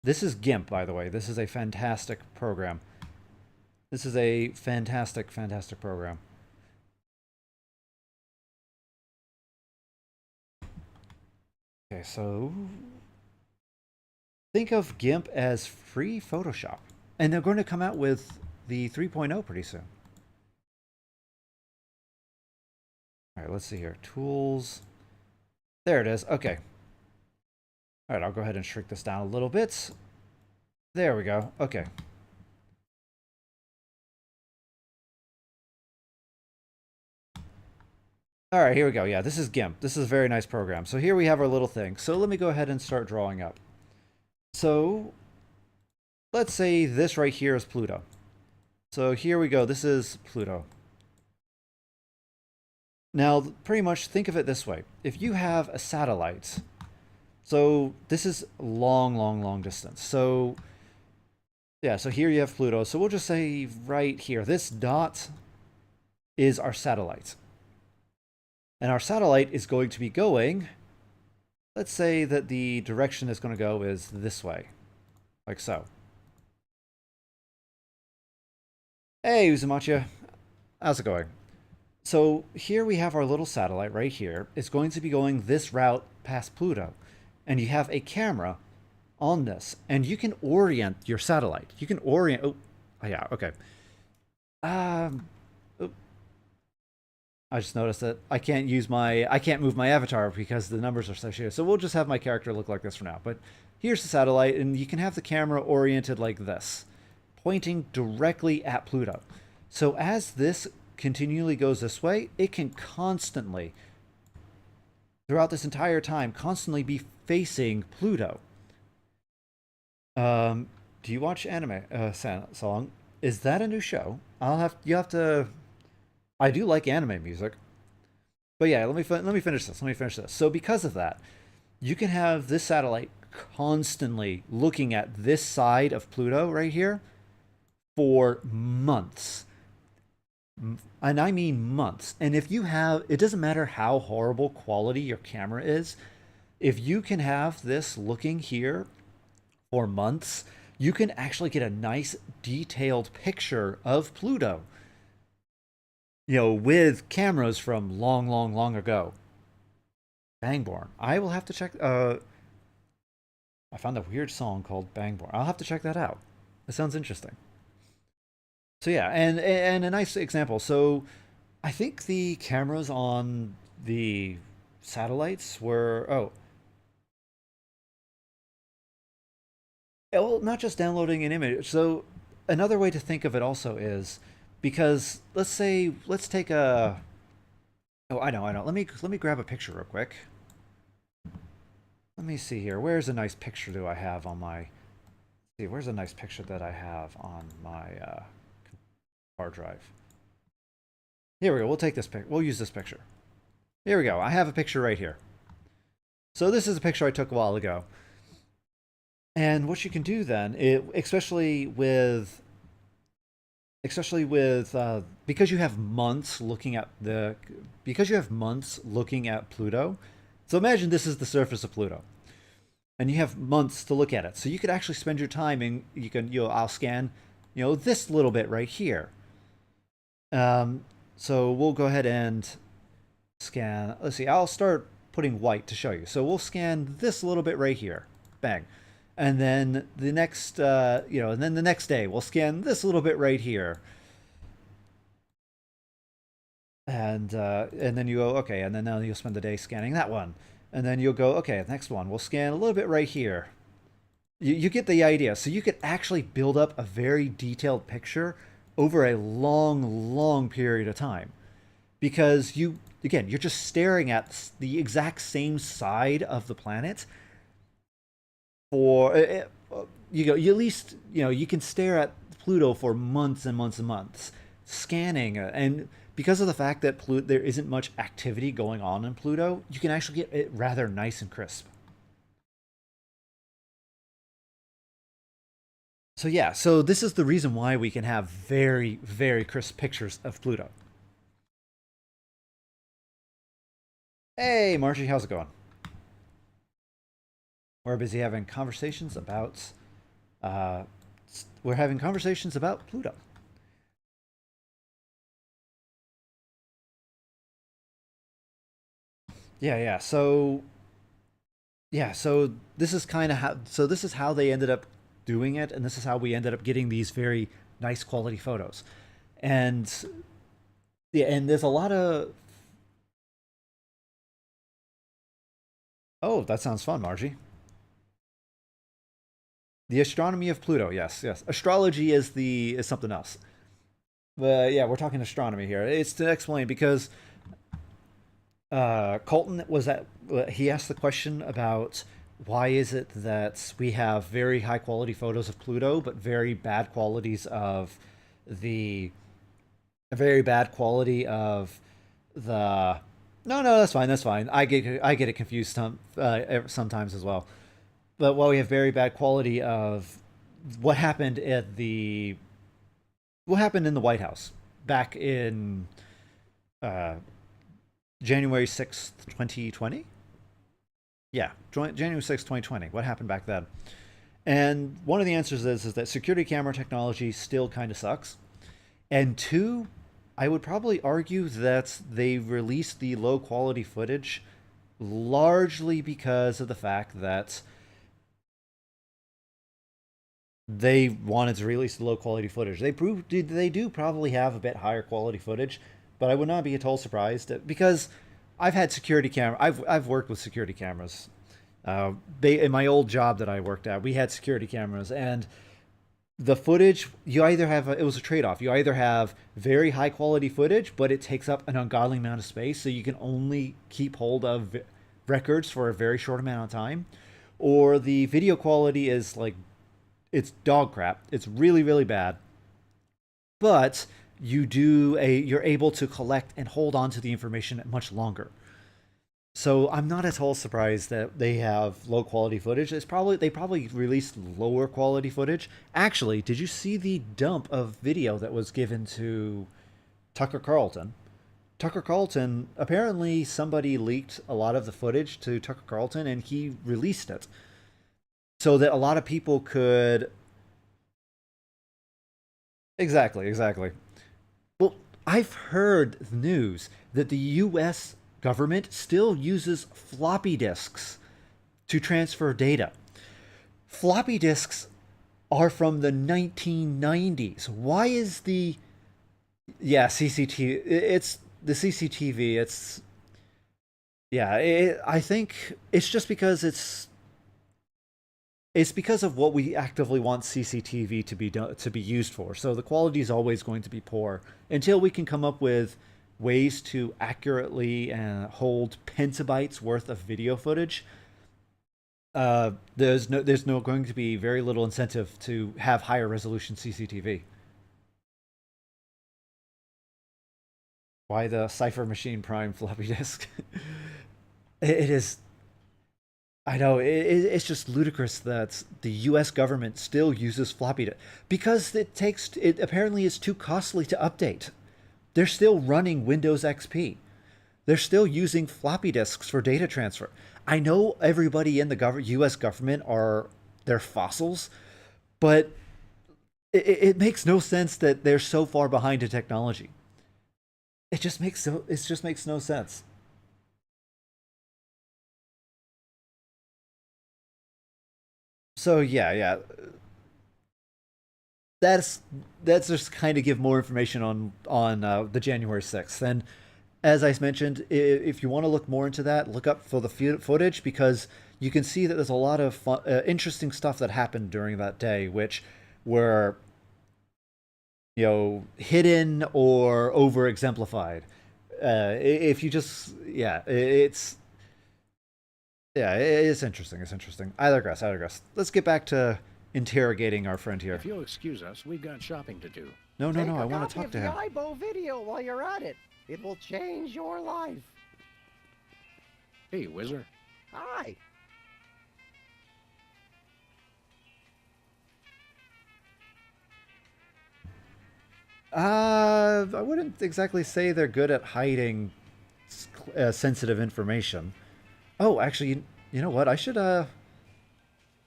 This is GIMP, by the way. This is a fantastic program. This is a fantastic program. Okay, so think of GIMP as free Photoshop. And they're going to come out with the 3.0 pretty soon. All right, let's see here. Tools. There it is. Okay. All right, I'll go ahead and shrink this down a little bit. There we go. Okay. All right, here we go. Yeah, this is GIMP. This is a very nice program. So here we have our little thing. So let me go ahead and start drawing up. So let's say this right here is Pluto. So here we go. This is Pluto. Now, pretty much think of it this way. If you have a satellite, so this is long distance. So yeah, so here you have Pluto. So we'll just say right here, this dot is our satellite. And our satellite is going to be going, let's say that the direction it's going to go is this way, like so. Hey, Uzumachia. How's it going? So here we have our little satellite right here. It's going to be going this route past Pluto. And you have a camera on this. And you can orient your satellite. You can orient... Oh, yeah, okay. I just noticed that I can't move my avatar because the numbers are associated. So we'll just have my character look like this for now. But here's the satellite, and you can have the camera oriented like this, pointing directly at Pluto. So as this continually goes this way, it can constantly, throughout this entire time, constantly be facing Pluto. Do you watch anime, Song? Is that a new show? You have to... I do like anime music. But yeah, let me finish this. So because of that, you can have this satellite constantly looking at this side of Pluto right here for months. And I mean months. And if you have, it doesn't matter how horrible quality your camera is, if you can have this looking here for months, you can actually get a nice detailed picture of Pluto. You know, with cameras from long ago. Bangborn. I will have to check. I found a weird song called Bangborn. I'll have to check that out. It sounds interesting. So yeah, and a nice example. So I think the cameras on the satellites were well, not just downloading an image. So another way to think of it also is because let's take a I know. Let me grab a picture real quick. Let me see here. Where's a nice picture do I have on my see? Where's a nice picture that I have on my hard drive? Here we go. We'll take this pic. We'll use this picture. Here we go. I have a picture right here. So this is a picture I took a while ago. And what you can do then, especially with because you have months looking at Pluto. So imagine this is the surface of Pluto, and you have months to look at it. So you could actually spend your time and I'll scan, this little bit right here. So we'll go ahead and scan. Let's see. I'll start putting white to show you. So we'll scan this little bit right here. Bang. And then the next, and then the next day we'll scan this little bit right here. And then you go, okay, and then now you'll spend the day scanning that one. And then you'll go, okay, next one, we'll scan a little bit right here. You get the idea. So you could actually build up a very detailed picture over a long, long period of time. Because you're just staring at the exact same side of the planet for you at least you can stare at Pluto for months and months and months scanning, and because of the fact that there isn't much activity going on in Pluto, you can actually get it rather nice and crisp. So yeah, so this is the reason why we can have very, very crisp pictures of Pluto. Hey Margie, how's it going? We're busy having conversations about Pluto. Yeah. So this is kind of how they ended up doing it, and this is how we ended up getting these very nice quality photos. And yeah, and there's a lot of oh, that sounds fun, Margie. The astronomy of Pluto, yes. Astrology is something else. But yeah, we're talking astronomy here. It's to explain because Colton he asked the question about why is it that we have very high quality photos of Pluto, but very bad qualities of the very bad quality of the. No, that's fine. I get it confused sometimes as well. But while we have very bad quality of what happened what happened in the White House back in uh, January 6th, 2020? Yeah, January 6th, 2020. What happened back then? And one of the answers is that security camera technology still kind of sucks. And two, I would probably argue that they released the low quality footage largely because of the fact that they wanted to release the low quality footage. They do probably have a bit higher quality footage, but I would not be at all surprised because I've had security camera. I've worked with security cameras. In my old job that I worked at, we had security cameras, and the footage you either have it was a trade-off. You either have very high quality footage, but it takes up an ungodly amount of space, so you can only keep hold of records for a very short amount of time, or the video quality is like it's dog crap. It's really, really bad. But you're able to collect and hold on to the information much longer. So I'm not at all surprised that they have low quality footage. They probably released lower quality footage. Actually, did you see the dump of video that was given to Tucker Carlton? Tucker Carlton, apparently somebody leaked a lot of the footage to Tucker Carlton and he released it so that a lot of people could. Exactly. Well, I've heard news that the U.S. government still uses floppy disks to transfer data. Floppy disks are from the 1990s. Why is the CCTV? It's the CCTV. I think it's just because it's because of what we actively want CCTV to be used for. So the quality is always going to be poor until we can come up with ways to accurately hold petabytes worth of video footage. There's no going to be very little incentive to have higher resolution CCTV. Why the Cipher Machine Prime floppy disk? It is. I know it's just ludicrous that the U.S. government still uses floppy disk because it apparently is too costly to update. They're still running Windows XP. They're still using floppy disks for data transfer. I know everybody in the U.S. government they're fossils, but it makes no sense that they're so far behind in technology. It just makes no sense. So yeah. That's just kind of give more information on the January 6th. And as I mentioned, if you want to look more into that, look up for the footage because you can see that there's a lot of interesting stuff that happened during that day, which were hidden or over exemplified. If you just it's interesting. It's interesting. I digress. Let's get back to interrogating our friend here. If you'll excuse us, we've got shopping to do. No. I want to talk to him. Take a copy of the Ibo video while you're at it. It will change your life. Hey, Whizzer. Hi. I wouldn't exactly say they're good at hiding sensitive information. Oh, actually, you know what? I should, Oh,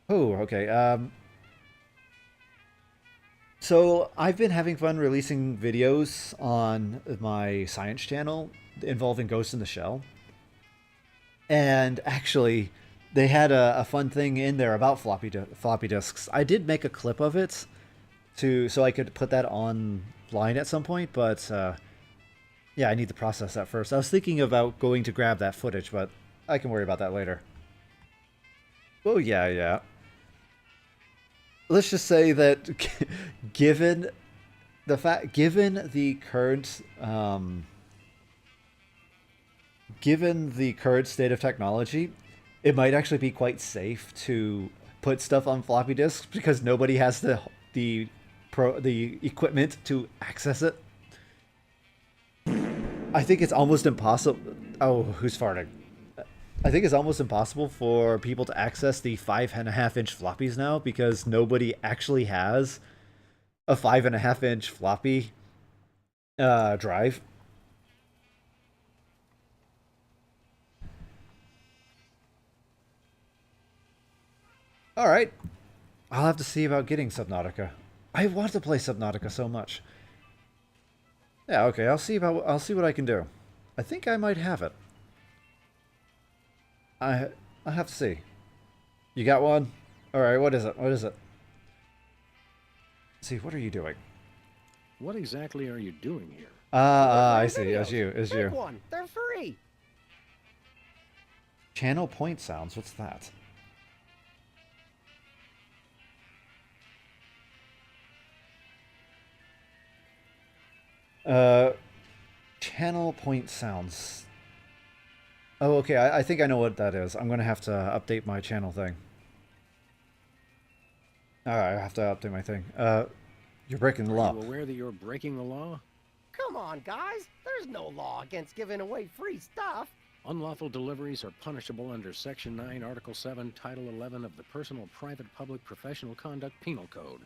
okay. So I've been having fun releasing videos on my science channel involving Ghost in the Shell. And actually, they had a fun thing in there about floppy disks. I did make a clip of it so I could put that online at some point, but I need to process that first. I was thinking about going to grab that footage, but I can worry about that later. Oh yeah. Let's just say that given the current state of technology, it might actually be quite safe to put stuff on floppy disks because nobody has the equipment to access it. I think it's almost impossible. Oh, who's farting? I think it's almost impossible for people to access the 5.5-inch floppies now because nobody actually has a 5.5-inch floppy drive. All right, I'll have to see about getting Subnautica. I want to play Subnautica so much. Yeah, okay, I'll see what I can do. I think I might have it. I have to see. You got one? All right, what is it? Let's see, what are you doing? What exactly are you doing here? I see. As you. Big one. They're free. Channel point sounds. What's that? Channel point sounds. Oh, okay. I think I know what that is. I'm gonna have to update my channel thing. Alright, I have to update my thing. You're breaking the law. Are you aware that you're breaking the law? Come on, guys. There's no law against giving away free stuff. Unlawful deliveries are punishable under Section 9, Article 7, Title 11 of the Personal, Private, Public, Professional Conduct Penal Code.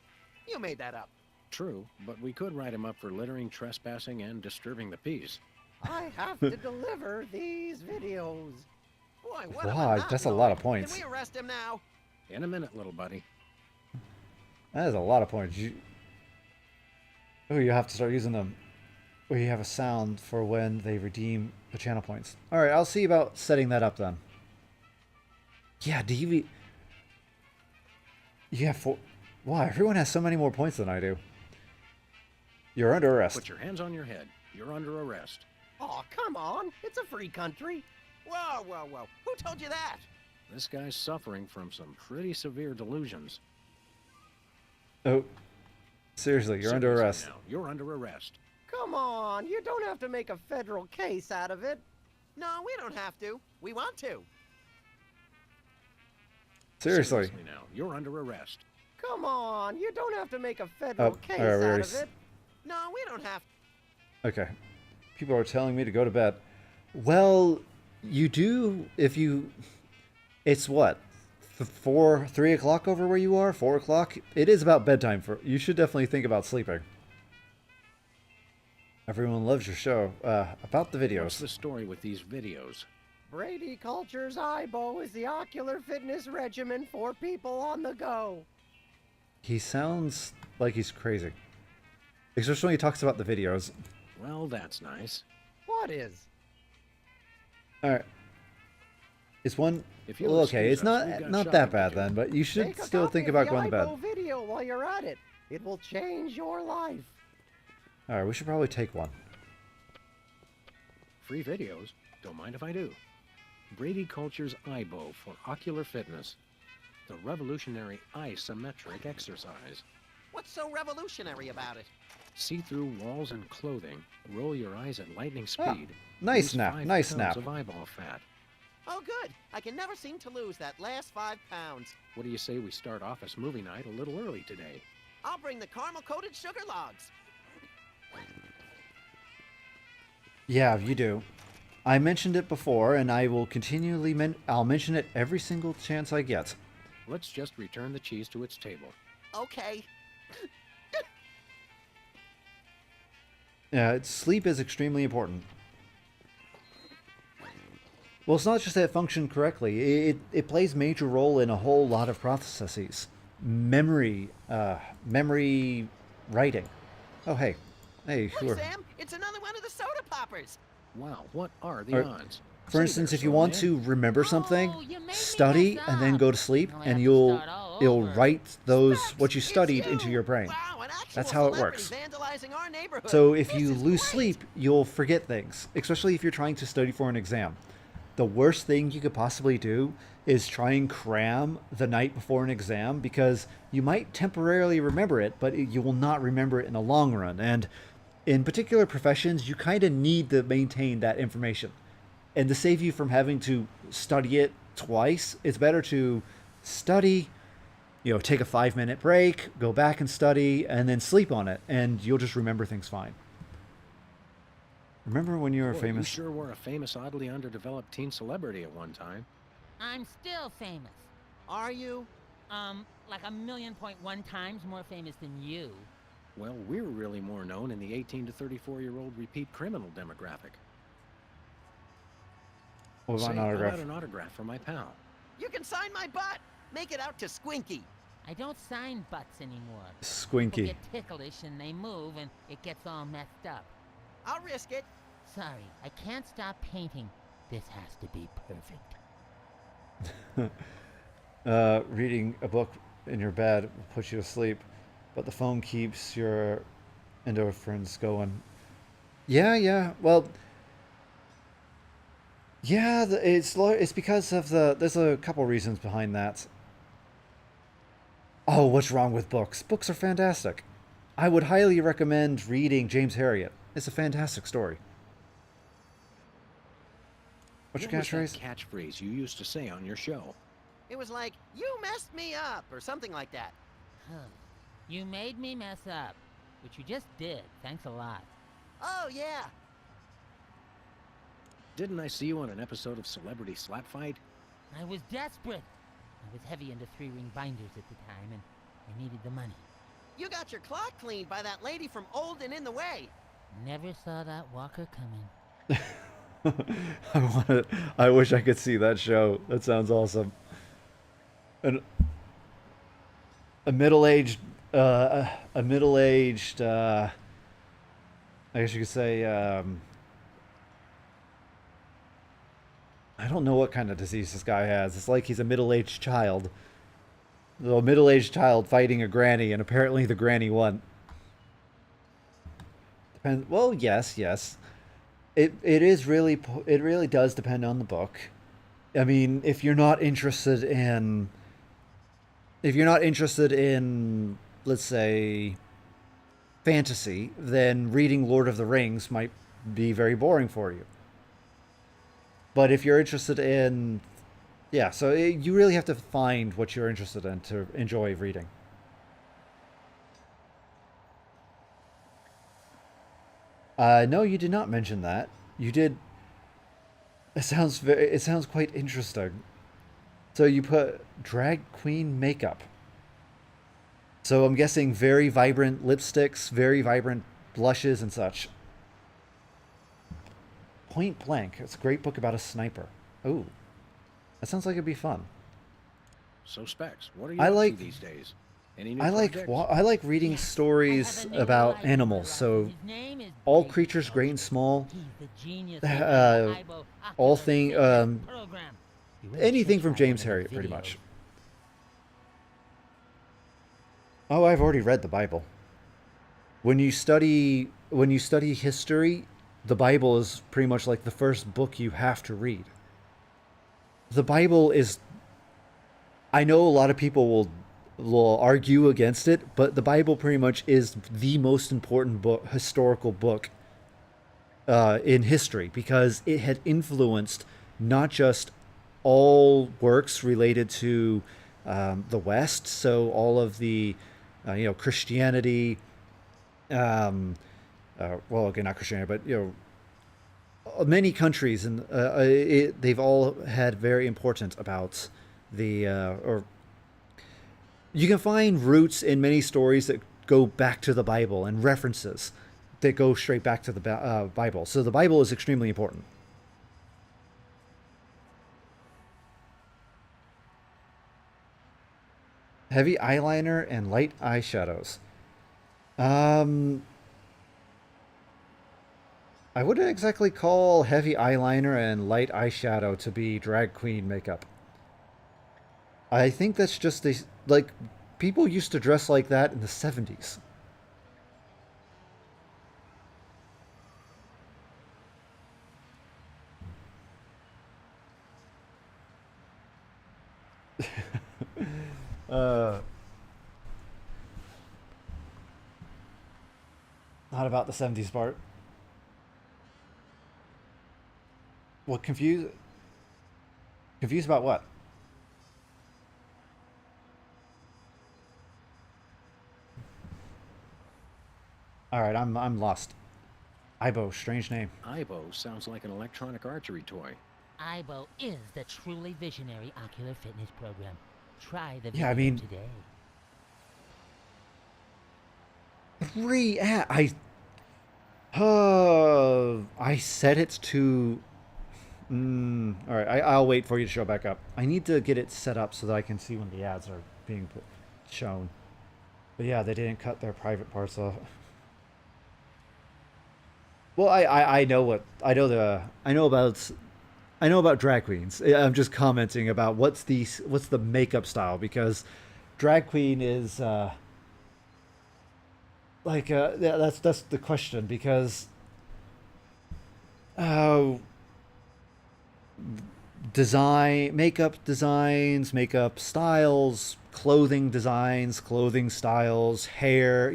You made that up. True, but we could write him up for littering, trespassing, and disturbing the peace. I have to deliver these videos. Boy, what Wow, that's a lot of points. Can we arrest him now? In a minute, little buddy. That is a lot of points. Oh, you have to start using them. We have a sound for when they redeem the channel points. All right, I'll see about setting that up then. Yeah, DV. You have 4. Wow, everyone has so many more points than I do. You're under arrest. Put your hands on your head. You're under arrest. Aw, come on. It's a free country. Whoa, whoa, whoa. Who told you that? This guy's suffering from some pretty severe delusions. Oh, seriously, you're under Seriously arrest. now, you're under arrest. Come on. You don't have to make a federal case out of it. No, we don't have to. We want to. Seriously. Now, you're under arrest. Come on. You don't have to make a federal case all right, we out already of it. No, we don't have Okay. People are telling me to go to bed. Well, you do if you... It's what? 3 o'clock over where you are? 4 o'clock? It is about bedtime. You should definitely think about sleeping. Everyone loves your show. About the What's videos. the story with these videos? Brady Culture's IBO is the ocular fitness regimen for people on the go. He sounds like he's crazy. Especially when he talks about the videos. Well, that's nice. What is? Alright. It's one... If you'll Well, okay, it's excuse us, we've not got that shopping bad to do. then, but you should Make a still copy think of about the going to bed. IBO video while you're at it. It will change your life. Alright, we should probably take one. Free videos? Don't mind if I do. Brady Culture's IBO for ocular fitness. The revolutionary isometric exercise. What's so revolutionary about it? See through walls and clothing. Roll your eyes at lightning speed. Nice Lose snap, 5 nice pounds snap. of eyeball fat. Oh, good. I can never seem to lose that last 5 pounds. What do you say we start office movie night a little early today? I'll bring the caramel-coated sugar logs. Yeah, you do. I mentioned it before, and I will continually I'll mention it every single chance I get. Let's just return the cheese to its table. Okay. Yeah, sleep is extremely important. Well, it's not just that it functioned correctly. It plays a major role in a whole lot of processes. Memory writing. Oh, hey. Hey, who Look, are... Sam, it's another one of the soda poppers. Wow, what are the odds? For instance, if you want to remember something, Oh, you made me study mess and then up. go to sleep, I'll and have to you'll start all it'll over. write those what you It's studied you. into your brain. Wow, an actual That's how it celebrity works. vandalizing our neighborhood. So if This you is lose great. sleep, you'll forget things, especially if you're trying to study for an exam. The worst thing you could possibly do is try and cram the night before an exam, because you might temporarily remember it, but you will not remember it in the long run. And in particular professions, you kind of need to maintain that information. And to save you from having to study it twice, it's better to study, take a 5-minute break, go back and study, and then sleep on it, and you'll just remember things fine. Remember when you were Boy, famous? You sure were a famous, oddly underdeveloped teen celebrity at one time. I'm still famous. Are you? Like 1,000,000.1 times more famous than you. Well, we're really more known in the 18 to 34-year-old repeat criminal demographic. What about Say, an how autograph? about an autograph for my pal? You can sign my butt. Make it out to Squinky. I don't sign butts anymore. People Squinky. get ticklish and they move and it gets all messed up. I'll risk it. Sorry, I can't stop painting. This has to be perfect. Reading a book in your bed will put you to sleep, but the phone keeps your endorphins going. Yeah. Well, yeah, it's because of there's a couple reasons behind that. Oh, what's wrong with books? Books are fantastic. I would highly recommend reading James Herriot. It's a fantastic story. What's your What was catchphrase? that catchphrase you used to say on your show? It was like, you messed me up, or something like that. Huh. You made me mess up, which you just did. Thanks a lot. Oh, yeah. Didn't I see you on an episode of Celebrity Slap Fight? I was desperate. I was heavy into 3-ring binders at the time, and I needed the money. You got your clock cleaned by that lady from Old and In the Way. Never saw that walker coming. I wish I could see that show. That sounds awesome. And a middle-aged I guess you could say, I don't know what kind of disease this guy has. It's like he's a middle-aged child. A middle-aged child fighting a granny, and apparently the granny won. Depends. Well, yes, yes. It really does depend on the book. I mean, if you're not interested in, let's say, fantasy, then reading Lord of the Rings might be very boring for you. But if you're interested in, yeah, so you really have to find what you're interested in to enjoy reading. No, you did not mention that. You did. It sounds quite interesting. So you put drag queen makeup. So I'm guessing very vibrant lipsticks, very vibrant blushes and such. Point Blank. It's a great book about a sniper. Ooh, that sounds like it'd be fun. So, Specs, what are you I up like. to these days? Any new I like projects? I like reading stories about animals. So all creatures, great and small, all thing, anything from James Herriot, pretty much. Oh, I've already read the Bible. When you study history, the Bible is pretty much like the first book you have to read. The Bible is. I know a lot of people will argue against it, but the Bible pretty much is the most important book, historical book in history, because it had influenced not just all works related to the West, so all of the Christianity, well, again, not Christianity, but many countries, and they've all had very important about the or you can find roots in many stories that go back to the Bible and references that go straight back to the Bible. So the Bible is extremely important. Heavy eyeliner and light eyeshadows. Um, I wouldn't exactly call heavy eyeliner and light eyeshadow to be drag queen makeup. I think that's just like people used to dress like that in the 70s. uh, not about the 70s part. What confused about what? All right, I'm lost. Ibo, strange name. Ibo sounds like an electronic archery toy. IBO is the truly visionary ocular fitness program. Try the Yeah, I video mean, today. I set it to. All right, I'll wait for you to show back up. I need to get it set up so that I can see when the ads are being shown. But yeah, they didn't cut their private parts off. Well, I know what I know about drag queens. I'm just commenting about what's the makeup style, because drag queen is that's the question, because uh makeup designs, makeup styles, clothing designs, clothing styles, hair,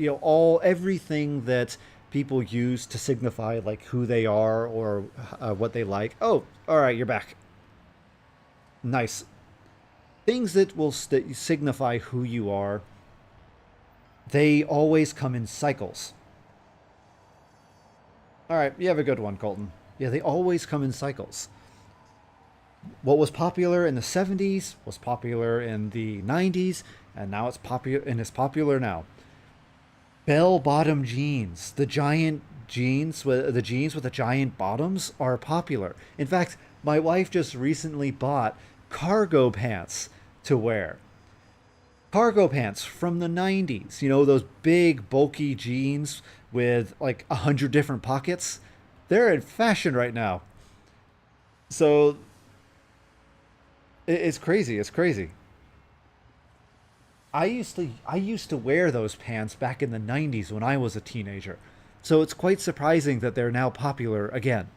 everything that people use to signify like who they are or what they like. Oh, all right, you're back. Nice. Things that will signify who you are, they always come in cycles. All right, you have a good one, Colton. Yeah, they always come in cycles. What was popular in the 70s was popular in the 90s, and now it's popular now. Bell-bottom jeans, the jeans with the giant bottoms are popular. In fact, my wife just recently bought cargo pants to wear. Cargo pants from the 90s, those big bulky jeans with like 100 different pockets. They're in fashion right now. So it's crazy. It's crazy. I used to wear those pants back in the 90s when I was a teenager. So it's quite surprising that they're now popular again.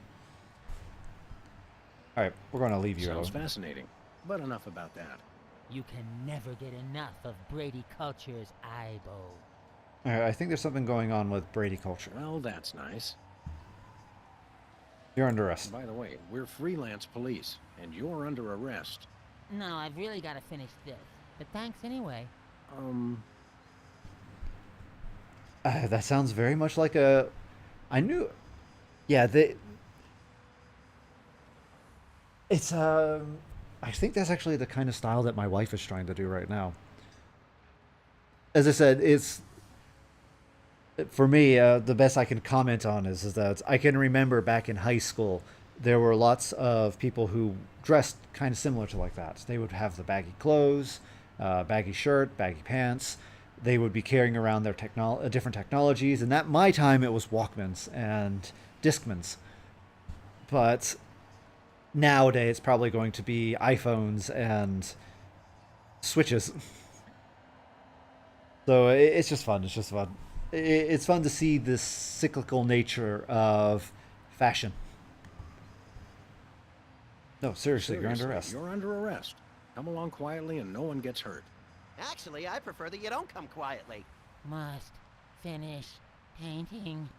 All right, we're going to leave you Sounds alone. fascinating, but enough about that. You can never get enough of Brady Culture's eyeball. All right, I think there's something going on with Brady culture. Well, that's nice. You're under arrest. By the way, we're freelance police, and you're under arrest. No, I've really got to finish this. But thanks anyway. That sounds very much like a... I knew... Yeah, it's, I think that's actually the kind of style that my wife is trying to do right now. As I said, it's... For me, the best I can comment on is that I can remember back in high school, there were lots of people who dressed kind of similar to like that. They would have the baggy clothes, baggy shirt, baggy pants. They would be carrying around their different technologies. And at my time, it was Walkmans and Discmans. But nowadays, it's probably going to be iPhones and Switches. So it's just fun. It's just fun. It's fun to see this cyclical nature of fashion. No, seriously, you're under arrest. You're under arrest. Come along quietly and no one gets hurt. Actually, I prefer that you don't come quietly. Must finish painting.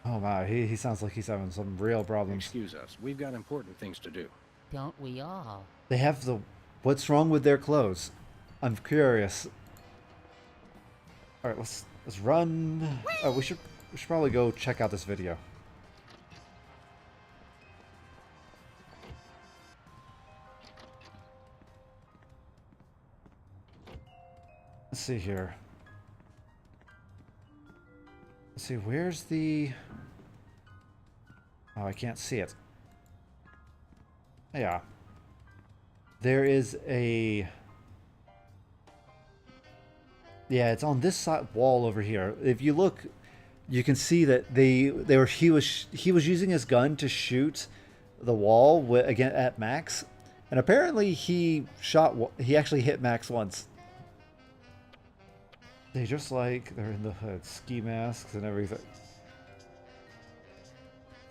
Oh my, he sounds like he's having some real problems. Excuse us. We've got important things to do. Don't we all? They have the... What's wrong with their clothes? I'm curious. Alright, let's run. Oh, we should probably go check out this video. Let's see here. Let's see, where's the... Oh, I can't see it. Yeah. There is a... Yeah, it's on this side wall over here. If you look, you can see that he was using his gun to shoot the wall again at Max, and apparently he actually hit Max once. They're in the hood, ski masks and everything.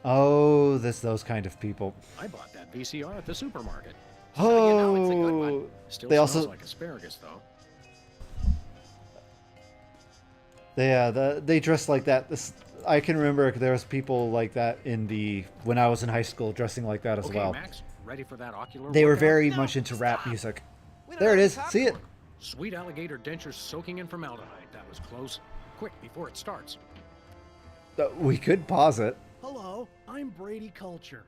Oh, those kind of people. I bought that VCR at the supermarket. Oh, So you know it's a good one. Still They smells also- like asparagus, though. They dress like that. I can remember there was people like that when I was in high school, dressing like that as Okay, well. Max, ready for that ocular They were workout? very No, much into rap stop. music. We don't There it have is. time See it? for it. Sweet alligator dentures soaking in formaldehyde. That was close. Quick, before it starts. We could pause it. Hello, I'm Brady Culture.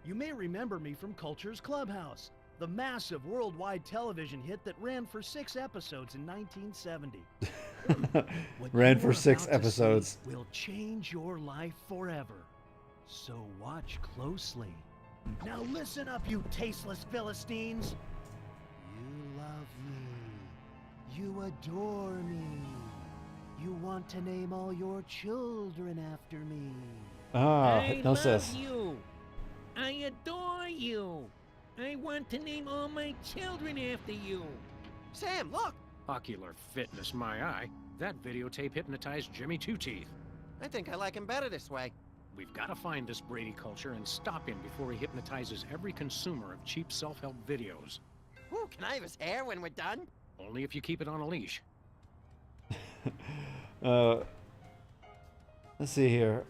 You may remember me from Culture's Clubhouse, the massive worldwide television hit that ran for 6 episodes in 1970. What Ran you for are 6 about to see episodes. will change your life forever. So watch closely. Now listen up, you tasteless Philistines. You love me. You adore me. You want to name all your children after me. Ah, I hypnosis. love you. I adore you. I want to name all my children after you. Sam, look! Ocular fitness, my eye. That videotape hypnotized Jimmy Two Teeth. I think I like him better this way. We've got to find this Brady Culture and stop him before he hypnotizes every consumer of cheap self-help videos. Whew, can I have his hair when we're done? Only if you keep it on a leash. Let's see here.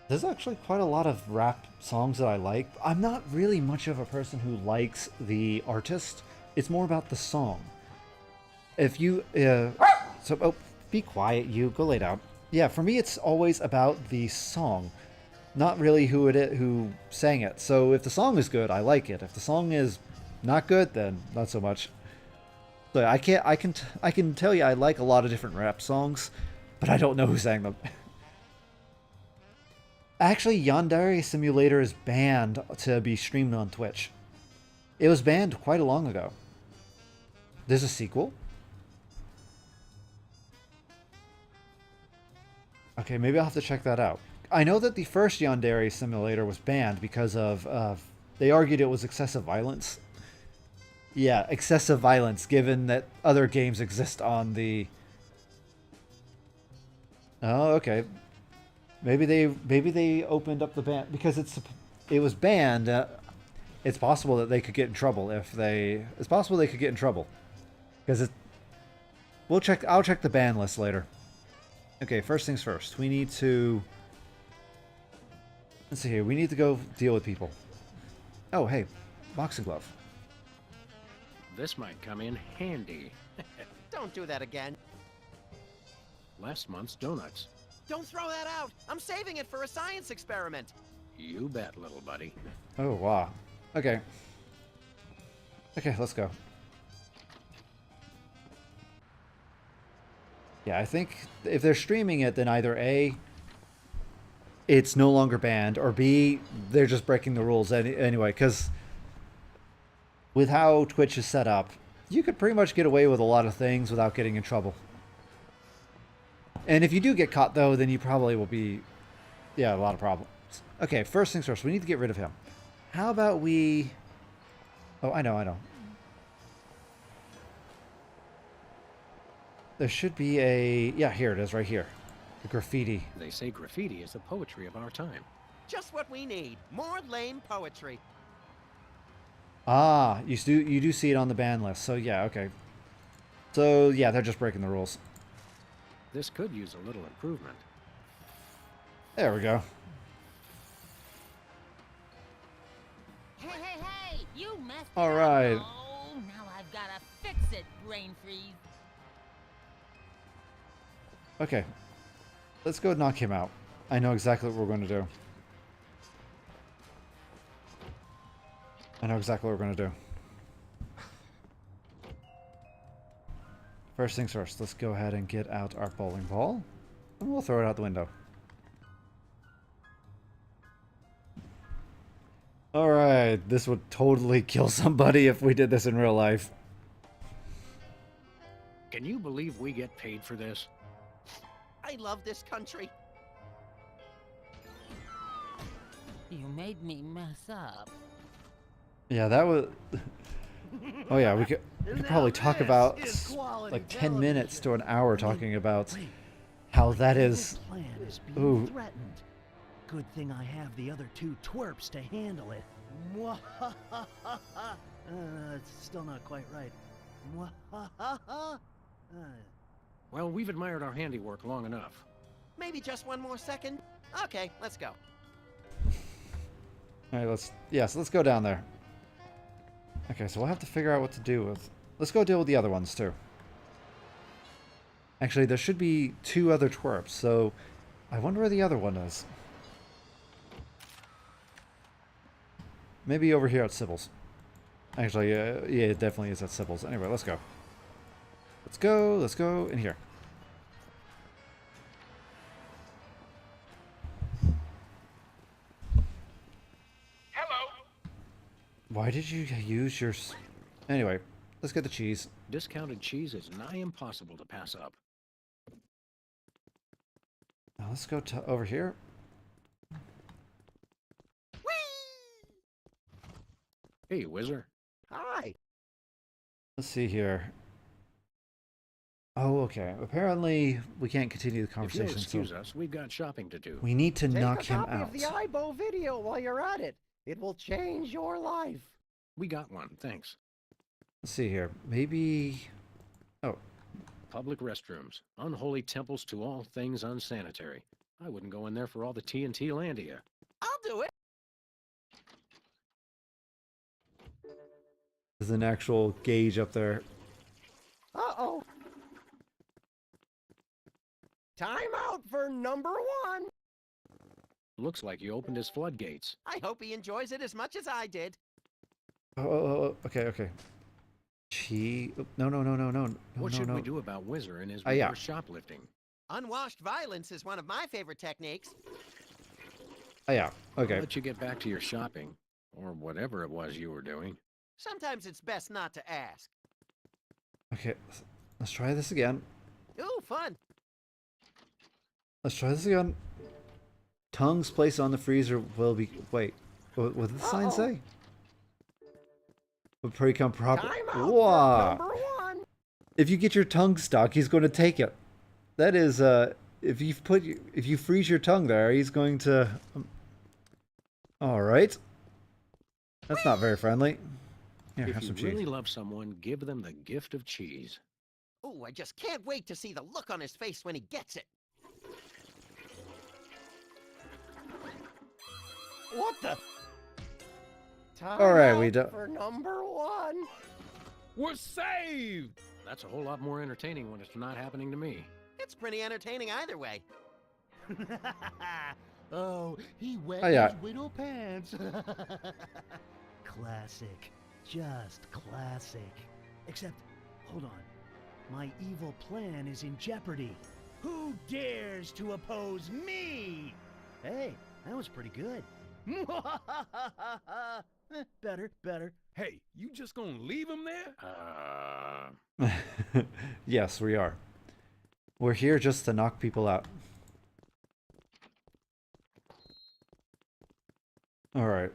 There's actually quite a lot of rap songs that I like. I'm not really much of a person who likes the artist. It's more about the song. If you, be quiet, you. Go lay down. Yeah, for me, it's always about the song, not really who sang it. So if the song is good, I like it. If the song is not good, then not so much. So I can tell you I like a lot of different rap songs, but I don't know who sang them. Actually, Yandere Simulator is banned to be streamed on Twitch. It was banned quite a long ago. There's a sequel? Okay, maybe I'll have to check that out. I know that the first Yandere simulator was banned because of, they argued it was excessive violence. Yeah, excessive violence, given that other games exist on the... Oh, okay. Maybe they opened up the ban because it was banned. It's possible that they could get in trouble if they. It's possible they could get in trouble because it. We'll check. I'll check the ban list later. Okay, first things first. We need to. Let's see here. We need to go deal with people. Oh, hey, boxing glove. This might come in handy. Don't do that again. Last month's donuts. Don't throw that out. I'm saving it for a science experiment. You bet, little buddy. Oh wow. Okay. Okay, let's go. Yeah, I think if they're streaming it, then either A, it's no longer banned, or B, they're just breaking the rules anyway, because with how Twitch is set up, you could pretty much get away with a lot of things without getting in trouble. And if you do get caught, though, then you probably will be, yeah, a lot of problems. Okay, first things first, we need to get rid of him. How about we... Oh, I know. There should be a... Yeah, here it is, right here. The graffiti. They say graffiti is the poetry of our time. Just what we need. More lame poetry. Ah, you do see it on the ban list, so yeah, okay. So, yeah, they're just breaking the rules. This could use a little improvement. There we go. Hey, you messed it All up. right. Oh, now I've gotta fix it, brain freeze. Okay. Let's go knock him out. I know exactly what we're going to do. First things first, let's go ahead and get out our bowling ball. And we'll throw it out the window. Alright, this would totally kill somebody if we did this in real life. Can you believe we get paid for this? I love this country. You made me mess up. Yeah, that was... Oh yeah, we could probably talk about like 10 minutes to an hour talking about how that is... Plan is being threatened. Good thing I have the other two twerps to handle it. It's still not quite right. Well, we've admired our handiwork long enough. Maybe just one more second? Okay, let's go. Alright, let's go down there. Okay, so we'll have to figure out what to do with... Let's go deal with the other ones, too. Actually, there should be 2 other twerps, so... I wonder where the other one is. Maybe over here at Sybil's. Actually, yeah, it definitely is at Sybil's. Anyway, let's go. Let's go in here. Why did you use your... Anyway, let's get the cheese. Discounted cheese is nigh impossible to pass up. Now let's go to over here. Hey, Whizzer. Hi. Let's see here. Oh, okay. Apparently, we can't continue the If conversation. you'll excuse so us, we've got shopping to do. we need to Take knock a him copy out. of the Ibo video while you're at it. It will change your life. We got one, thanks. Let's see here. Maybe... Oh. Public restrooms. Unholy temples to all things unsanitary. I wouldn't go in there for all the TNT Landia. I'll do it. There's an actual gauge up there. Uh-oh. Time out for number 1. Looks like you opened his floodgates. I hope he enjoys it as much as I did. Okay. No. What should we do about Whizzer and his Yeah. reverse shoplifting? Unwashed violence is one of my favorite techniques. Yeah, okay. I'll let you get back to your shopping, or whatever it was you were doing. Sometimes it's best not to ask. Okay, let's try this again. Ooh, fun. Let's try this again. Tongues placed on the freezer will be... Wait. What did the sign say? Will become proper... Time out Wow. for number one. If you get your tongue stuck, he's going to take it. That is, if you freeze your tongue there, he's going to... All right. That's not very friendly. Here, If have you some really cheese. love someone, give them the gift of cheese. Ooh, I just can't wait to see the look on his face when he gets it. What the? Time All right, out we don't... for number one. We're saved! That's a whole lot more entertaining when it's not happening to me. It's pretty entertaining either way. Oh, he wet Oh, yeah. his widow pants. Classic. Just classic. Except, hold on. My evil plan is in jeopardy. Who dares to oppose me? Hey, that was pretty good. Better. Hey, you just gonna leave him there? Yes, we are. We're here just to knock people out. All right.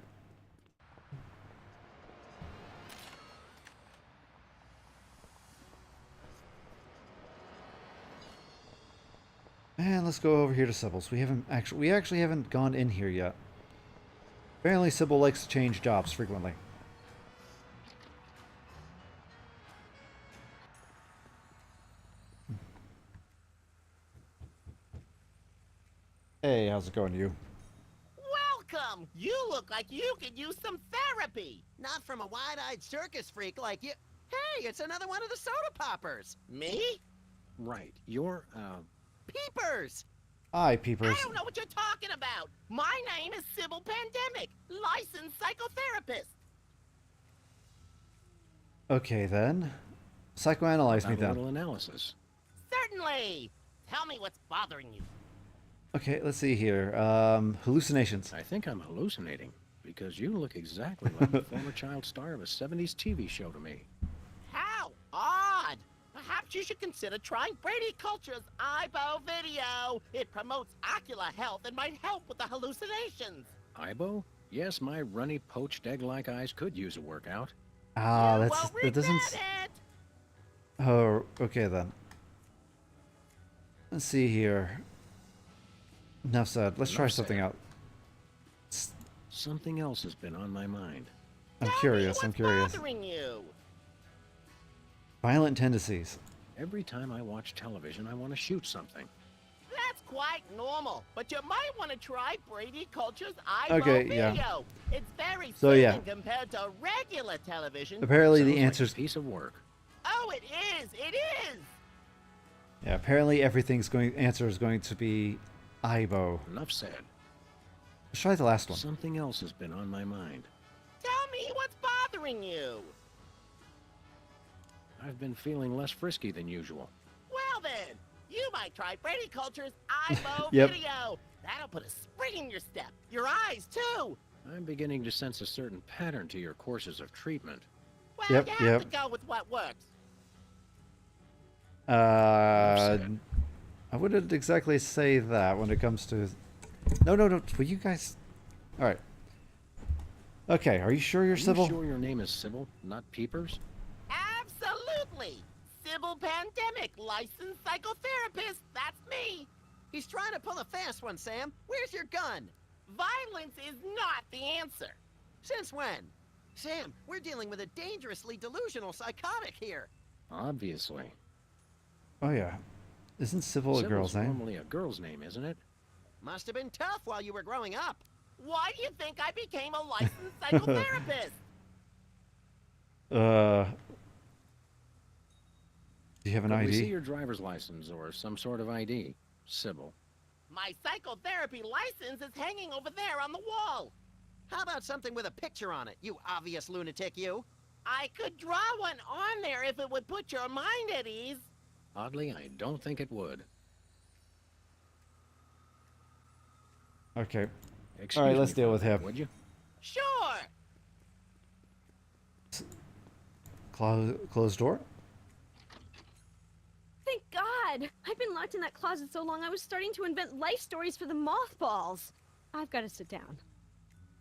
And let's go over here to Sybil's. We actually haven't gone in here yet. Apparently Sybil likes to change jobs frequently. Hey, how's it going, you? Welcome! You look like you could use some therapy. Not from a wide-eyed circus freak like you. Hey, it's another one of the soda poppers. Me? Right. You're, Peepers! Hi, peepers. I don't know what you're talking about. My name is Sybil Pandemic, licensed psychotherapist. Okay, then. Psychoanalyze me have a then. little analysis. Certainly. Tell me what's bothering you. Okay, let's see here. Hallucinations. I think I'm hallucinating, because you look exactly like the former child star of a 70s TV show to me. How odd! Perhaps you should consider trying Brady Culture's IBO video. It promotes ocular health and might help with the hallucinations. Ibo? Yes, my runny, poached egg-like eyes could use a workout. Ah, You that won't doesn't. regret it. Oh, okay then. Let's see here. Enough said. Let's try Enough something said. out. Something else has been on my mind. I'm Tell me curious. I'm what's curious. bothering you? Violent tendencies. Every time I watch television, I want to shoot something. That's quite normal, but you might want to try Brady Culture's IBO Okay, video. yeah. It's very So, yeah. soothing compared to regular television. Apparently Sounds the like a answers. piece of work. Oh, it is! It is! Yeah, apparently answer is going to be Ibo. Enough said. Let's try the last one. Something else has been on my mind. Tell me what's bothering you. I've been feeling less frisky than usual. Well then, you might try Brady Culture's IBO Yep. video. That'll put a spring in your step. Your eyes, too. I'm beginning to sense a certain pattern to your courses of treatment. Well, Yep, you have yep. to go with what works. I wouldn't exactly say that when it comes to. No. Will you guys? All right. Okay. Are you sure you're Are Sybil? you sure your name is Sybil, not Peepers? Absolutely. Sybil Pandemic, licensed psychotherapist. That's me. He's trying to pull a fast one, Sam. Where's your gun? Violence is not the answer. Since when? Sam, we're dealing with a dangerously delusional psychotic here. Obviously. Oh yeah. Isn't Sybil a Sybil's girl's name? normally a girl's name, isn't it? Must have been tough while you were growing up. Why do you think I became a licensed psychotherapist? Do you have an Could we see ID? your driver's license or some sort of ID, Sybil? My psychotherapy license is hanging over there on the wall. How about something with a picture on it, you obvious lunatic, you? I could draw one on there if it would put your mind at ease. Oddly, I don't think it would. Okay. Excuse All right, let's me deal for with a minute, him. Would you? Sure. Closed door. Thank God! God! I've been locked in that closet so long I was starting to invent life stories for the mothballs. I've got to sit down.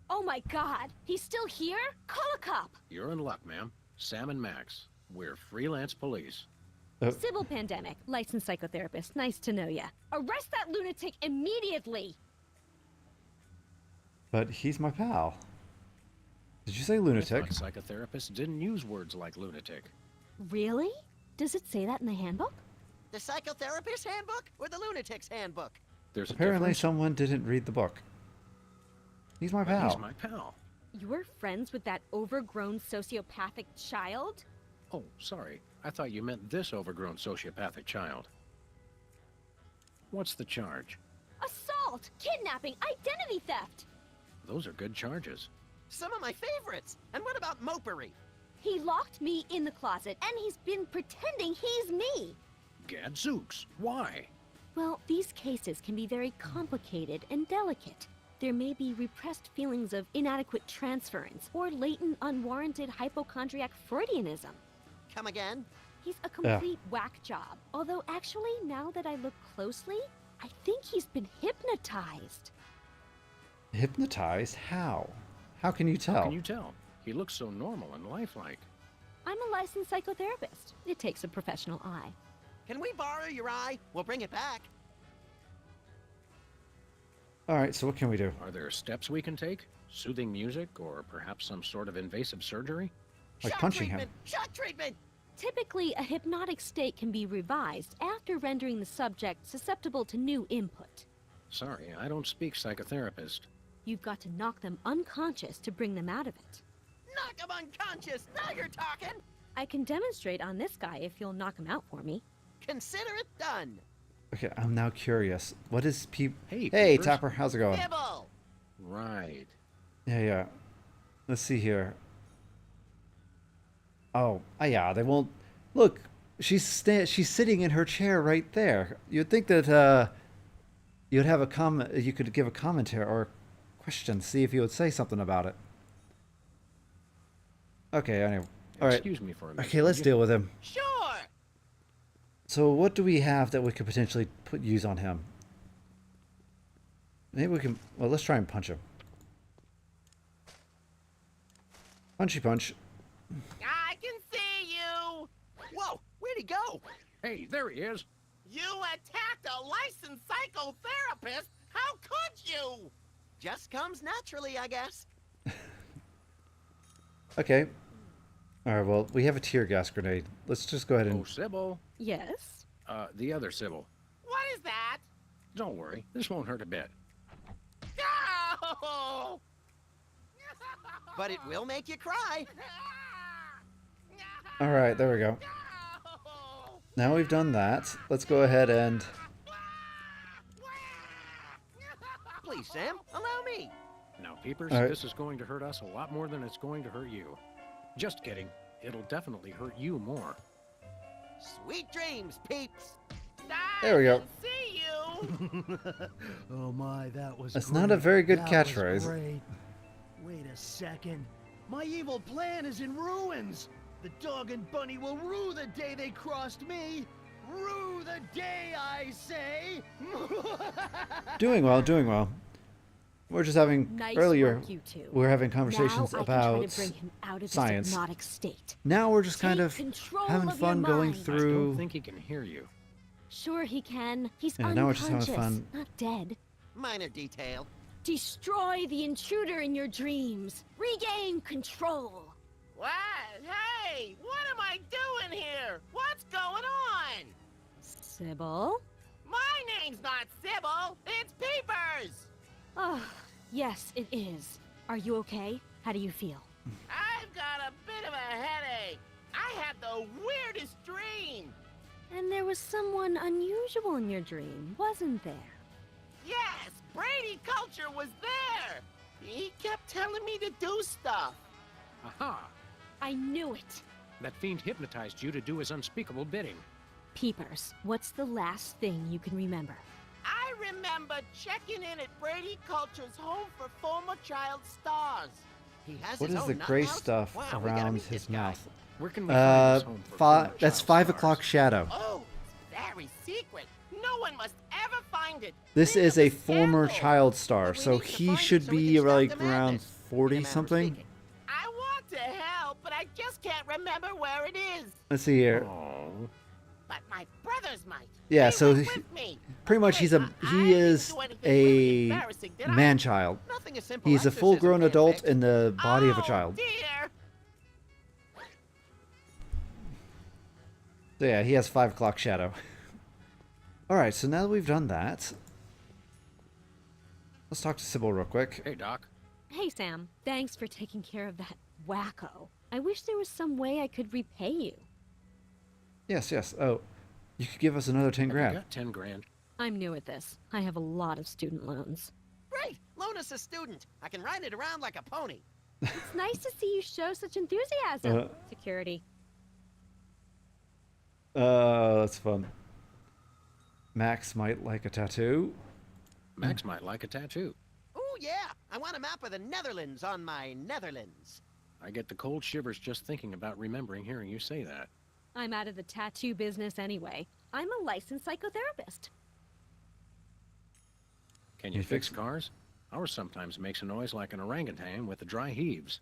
Oh my God! He's still here? Call a cop! You're in luck, ma'am. Sam and Max. We're freelance police. Sybil Pandemic, licensed psychotherapist. Nice to know ya. Arrest that lunatic immediately! But he's my pal. Did you say I lunatic? thought psychotherapists didn't use words like lunatic. Really? Does it say that in the handbook? The psychotherapist handbook or the lunatic's handbook? There's a Apparently difference. someone didn't read the book. He's my pal. He's my pal. You're friends with that overgrown sociopathic child? Oh, sorry. I thought you meant this overgrown sociopathic child. What's the charge? Assault! Kidnapping! Identity theft! Those are good charges. Some of my favorites. And what about mopery? He locked me in the closet, and he's been pretending he's me! Gadzooks, why? Well, these cases can be very complicated and delicate. There may be repressed feelings of inadequate transference or latent unwarranted hypochondriac Freudianism. Come again? He's a complete whack job. Although actually, now that I look closely, I think he's been hypnotized. Hypnotized? How? How can you tell? How can you tell? He looks so normal and lifelike. I'm a licensed psychotherapist. It takes a professional eye. Can we borrow your eye? We'll bring it back. Alright, so what can we do? Are there steps we can take? Soothing music, or perhaps some sort of invasive surgery? Like Shock punching treatment! him. Shock treatment! Typically, a hypnotic state can be revised after rendering the subject susceptible to new input. Sorry, I don't speak psychotherapist. You've got to knock them unconscious to bring them out of it. Knock him unconscious! Now you're talking! I can demonstrate on this guy if you'll knock him out for me. Consider it done. Okay, I'm now curious. What is Hey, Hey, Peepers. Tapper, how's it going? Nibble! Right. Yeah. Let's see here. Oh, yeah, they won't... Look, she's sitting in her chair right there. You'd think that, you'd have you could give a commentary or a question, see if you would say something about it. Okay, anyway. Alright. Excuse me for a minute. Okay, let's deal with him. Sure! So what do we have that we could potentially use on him? Maybe we can... Well, let's try and punch him. Punchy punch. I can see you! Whoa, where'd he go? Hey, there he is. You attacked a licensed psychotherapist? How could you? Just comes naturally, I guess. Okay. Alright, well, we have a tear gas grenade. Let's just go ahead and... Oh, Sybil. Yes? The other Sybil. What is that? Don't worry, this won't hurt a bit. No! But it will make you cry. Alright, there we go. Now we've done that, let's go ahead and... Please, Sam, allow me. Now, Peepers, All right. this is going to hurt us a lot more than it's going to hurt you. Just kidding. It'll definitely hurt you more. Sweet dreams, peeps. There we go. I can see you. Oh my, that was That's great. not a very good That catchphrase. was great. Wait a second. My evil plan is in ruins. The dog and bunny will rue the day they crossed me. Rue the day, I say. Doing well, doing well. We're just having... Nice earlier, work, you two. we were having conversations now I about can try to bring him out of science. his hypnotic state. Now we're just kind Take of control having of fun your going mind. I through... don't think he can hear you. Sure he can. He's Yeah, now we're unconscious, just having fun. not dead. Minor detail. Destroy the intruder in your dreams. Regain control. What? Hey, what am I doing here? What's going on? Sybil? My name's not Sybil. It's Peepers. Oh, yes, it is. Are you okay? How do you feel? I've got a bit of a headache. I had the weirdest dream. And there was someone unusual in your dream, wasn't there? Yes, Brady Culture was there. He kept telling me to do stuff. Aha! I knew it. That fiend hypnotized you to do his unspeakable bidding. Peepers, what's the last thing you can remember? I remember checking in at Brady Culture's home for former child stars. He has What his is own the nut gray house? stuff Wow, we gotta around meet this his guy. mouth? Where can we find his home for former That's child 5 stars? o'clock shadow. Oh, very secret. No one must ever find it. This Think is of a the former scandal. child star, But we so need to he find it should so we be can stop like the around madness, in a 40 manner of something. speaking. I want to help, but I just can't remember where it is. Let's see here. Oh. But my brothers might. Yeah, They so went he- with me. Pretty much Wait, he I is didn't do anything really a embarrassing, did I? man-child. Nothing a simple He's a exorcism full-grown can't adult fix. in the body of a Oh, child. dear. So yeah, he has 5 o'clock shadow. Alright, so now that we've done that, let's talk to Sybil real quick. Hey, Doc. Hey, Sam. Thanks for taking care of that wacko. I wish there was some way I could repay you. Yes, yes. Oh, you could give us another 10 Have you grand. got 10 grand. I'm new at this. I have a lot of student loans. Great. Loan us a student. I can ride it around like a pony. It's nice to see you show such enthusiasm. Security. That's fun. Max might like a tattoo. Max might like a tattoo. Oh, yeah. I want a map of the Netherlands on my Netherlands. I get the cold shivers just thinking about remembering hearing you say that. I'm out of the tattoo business anyway. I'm a licensed psychotherapist. Can you You fix fix- cars? Ours sometimes makes a noise like an orangutan with the dry heaves.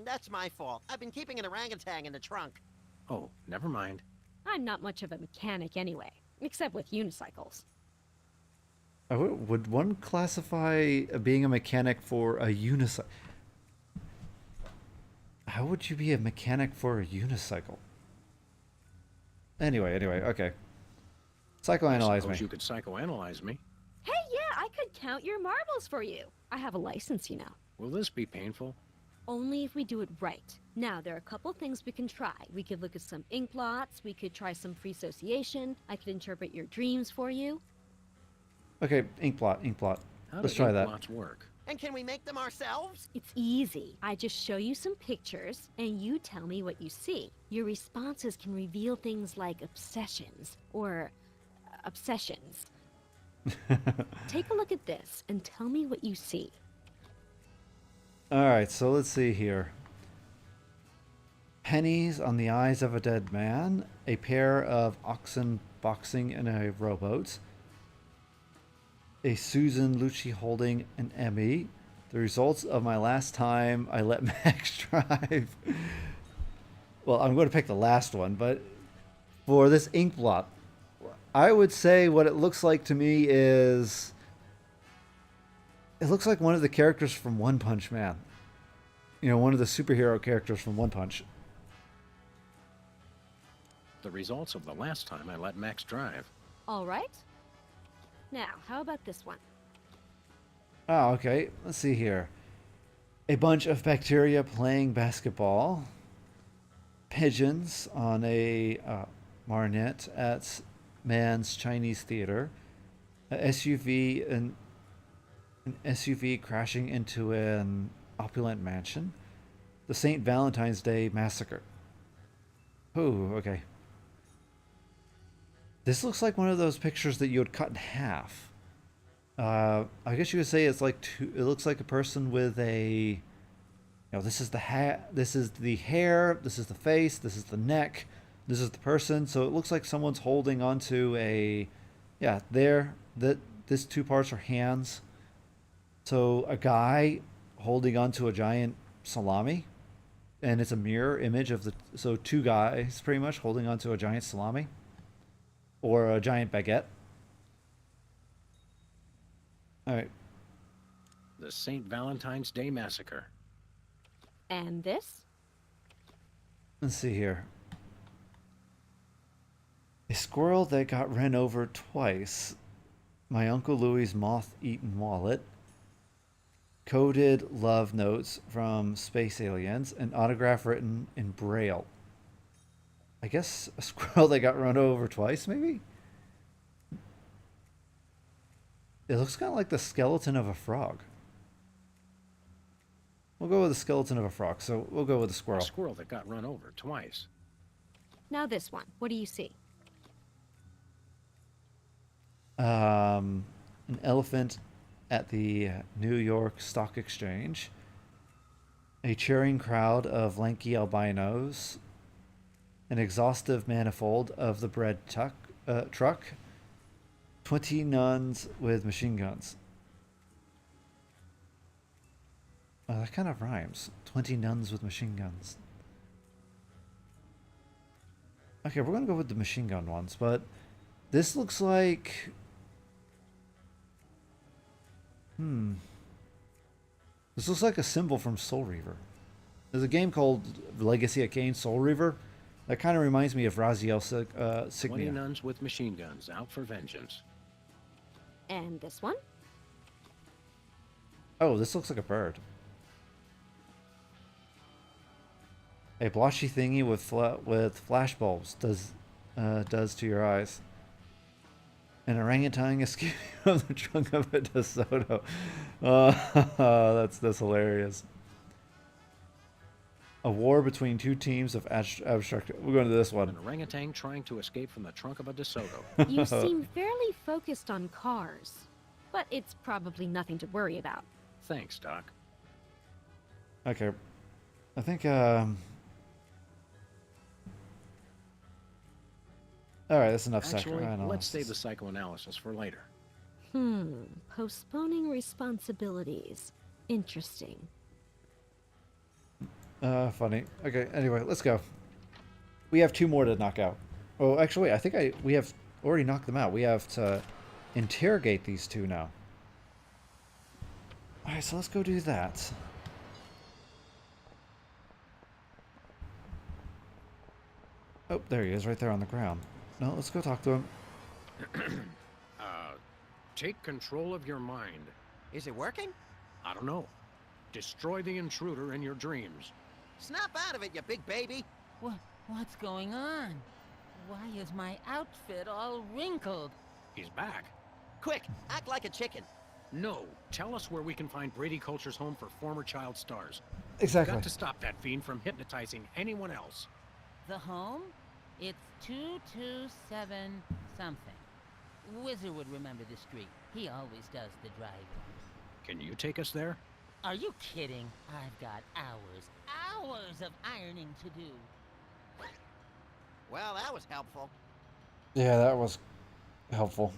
That's my fault. I've been keeping an orangutan in the trunk. Oh, never mind. I'm not much of a mechanic anyway, except with unicycles. Would one classify being a mechanic for a unicycle? How would you be a mechanic for a unicycle? Anyway, okay. Psychoanalyze Suppose me. you could psychoanalyze me. Hey, yeah, I could count your marbles for you. I have a license, you know. Will this be painful? Only if we do it right. Now, there are a couple things we can try. We could look at some ink blots, we could try some free association, I could interpret your dreams for you. Okay, ink blot. How Let's do try ink that. blots work? And can we make them ourselves? It's easy. I just show you some pictures, and you tell me what you see. Your responses can reveal things like obsessions, or obsessions. Take a look at this, and tell me what you see. Alright, so let's see here. Pennies on the eyes of a dead man, a pair of oxen boxing in a rowboat, a Susan Lucci holding an Emmy, the results of my last time I let Max drive. Well, I'm going to pick the last one, but for this ink blot, I would say what it looks like to me is... It looks like one of the characters from One Punch Man. You know, one of the superhero characters from One Punch. The results of the last time I let Max drive. All right? Now, how about this one? Oh, okay. Let's see here. A bunch of bacteria playing basketball. Pigeons on a marionette at Man's Chinese Theater. An SUV crashing into an opulent mansion. The St. Valentine's Day Massacre. Oh, okay. This looks like one of those pictures that you would cut in half. I guess you could say it's like it looks like a person with a... You know, this is the this is the hair, this is the face, this is the neck, this is the person. So it looks like someone's holding onto a... Yeah, this two parts are hands. So a guy holding onto a giant salami, and it's a mirror image of the... So two guys pretty much holding onto a giant salami. Or a giant baguette. Alright. The St. Valentine's Day Massacre. And this? Let's see here. A squirrel that got ran over twice. My Uncle Louie's moth-eaten wallet. Coded love notes from space aliens. An autograph written in Braille. I guess a squirrel that got run over twice, maybe? It looks kind of like the skeleton of a frog. We'll go with the skeleton of a frog, so we'll go with the A squirrel. squirrel that got run over twice. Now this one. What do you see? An elephant at the New York Stock Exchange. A cheering crowd of lanky albinos. An exhaustive manifold of the bread truck. 20 nuns with machine guns. Oh, that kind of rhymes. 20 nuns with machine guns. Okay, we're gonna go with the machine gun ones, but this looks like... This looks like a symbol from Soul Reaver. There's a game called Legacy of Kain Soul Reaver. That kind of reminds me of Raziel 20 Signia. nuns with machine guns out for vengeance. And this one? Oh, this looks like a bird. A blotchy thingy with flash bulbs does to your eyes. An orangutan escaping from the trunk of a DeSoto. That's hilarious. A war between two teams of abstract. We're going to this one. An orangutan trying to escape from the trunk of a DeSoto. You seem fairly focused on cars, but it's probably nothing to worry about. Thanks, Doc. Okay, I think. All right, that's enough. Actually, let's psychoanalysis. save the psychoanalysis for later. Postponing responsibilities. Interesting. Funny. Okay, anyway, let's go. We have 2 more to knock out. Oh, actually, I think we have already knocked them out. We have to interrogate these 2 now. Alright, so let's go do that. Oh, there he is, right there on the ground. No, let's go talk to him. Take control of your mind. Is it working? I don't know. Destroy the intruder in your dreams. Snap out of it, you big baby. What's going on? Why is my outfit all wrinkled? He's back. Quick, act like a chicken. No, tell us where we can find Brady Culture's home for former child stars. Exactly. Got to stop that fiend from hypnotizing anyone else. The home? It's 227 something. Whizzer would remember the street. He always does the driving. Can you take us there? Are you kidding? I've got hours of ironing to do. Well, that was helpful. Yeah, that was helpful.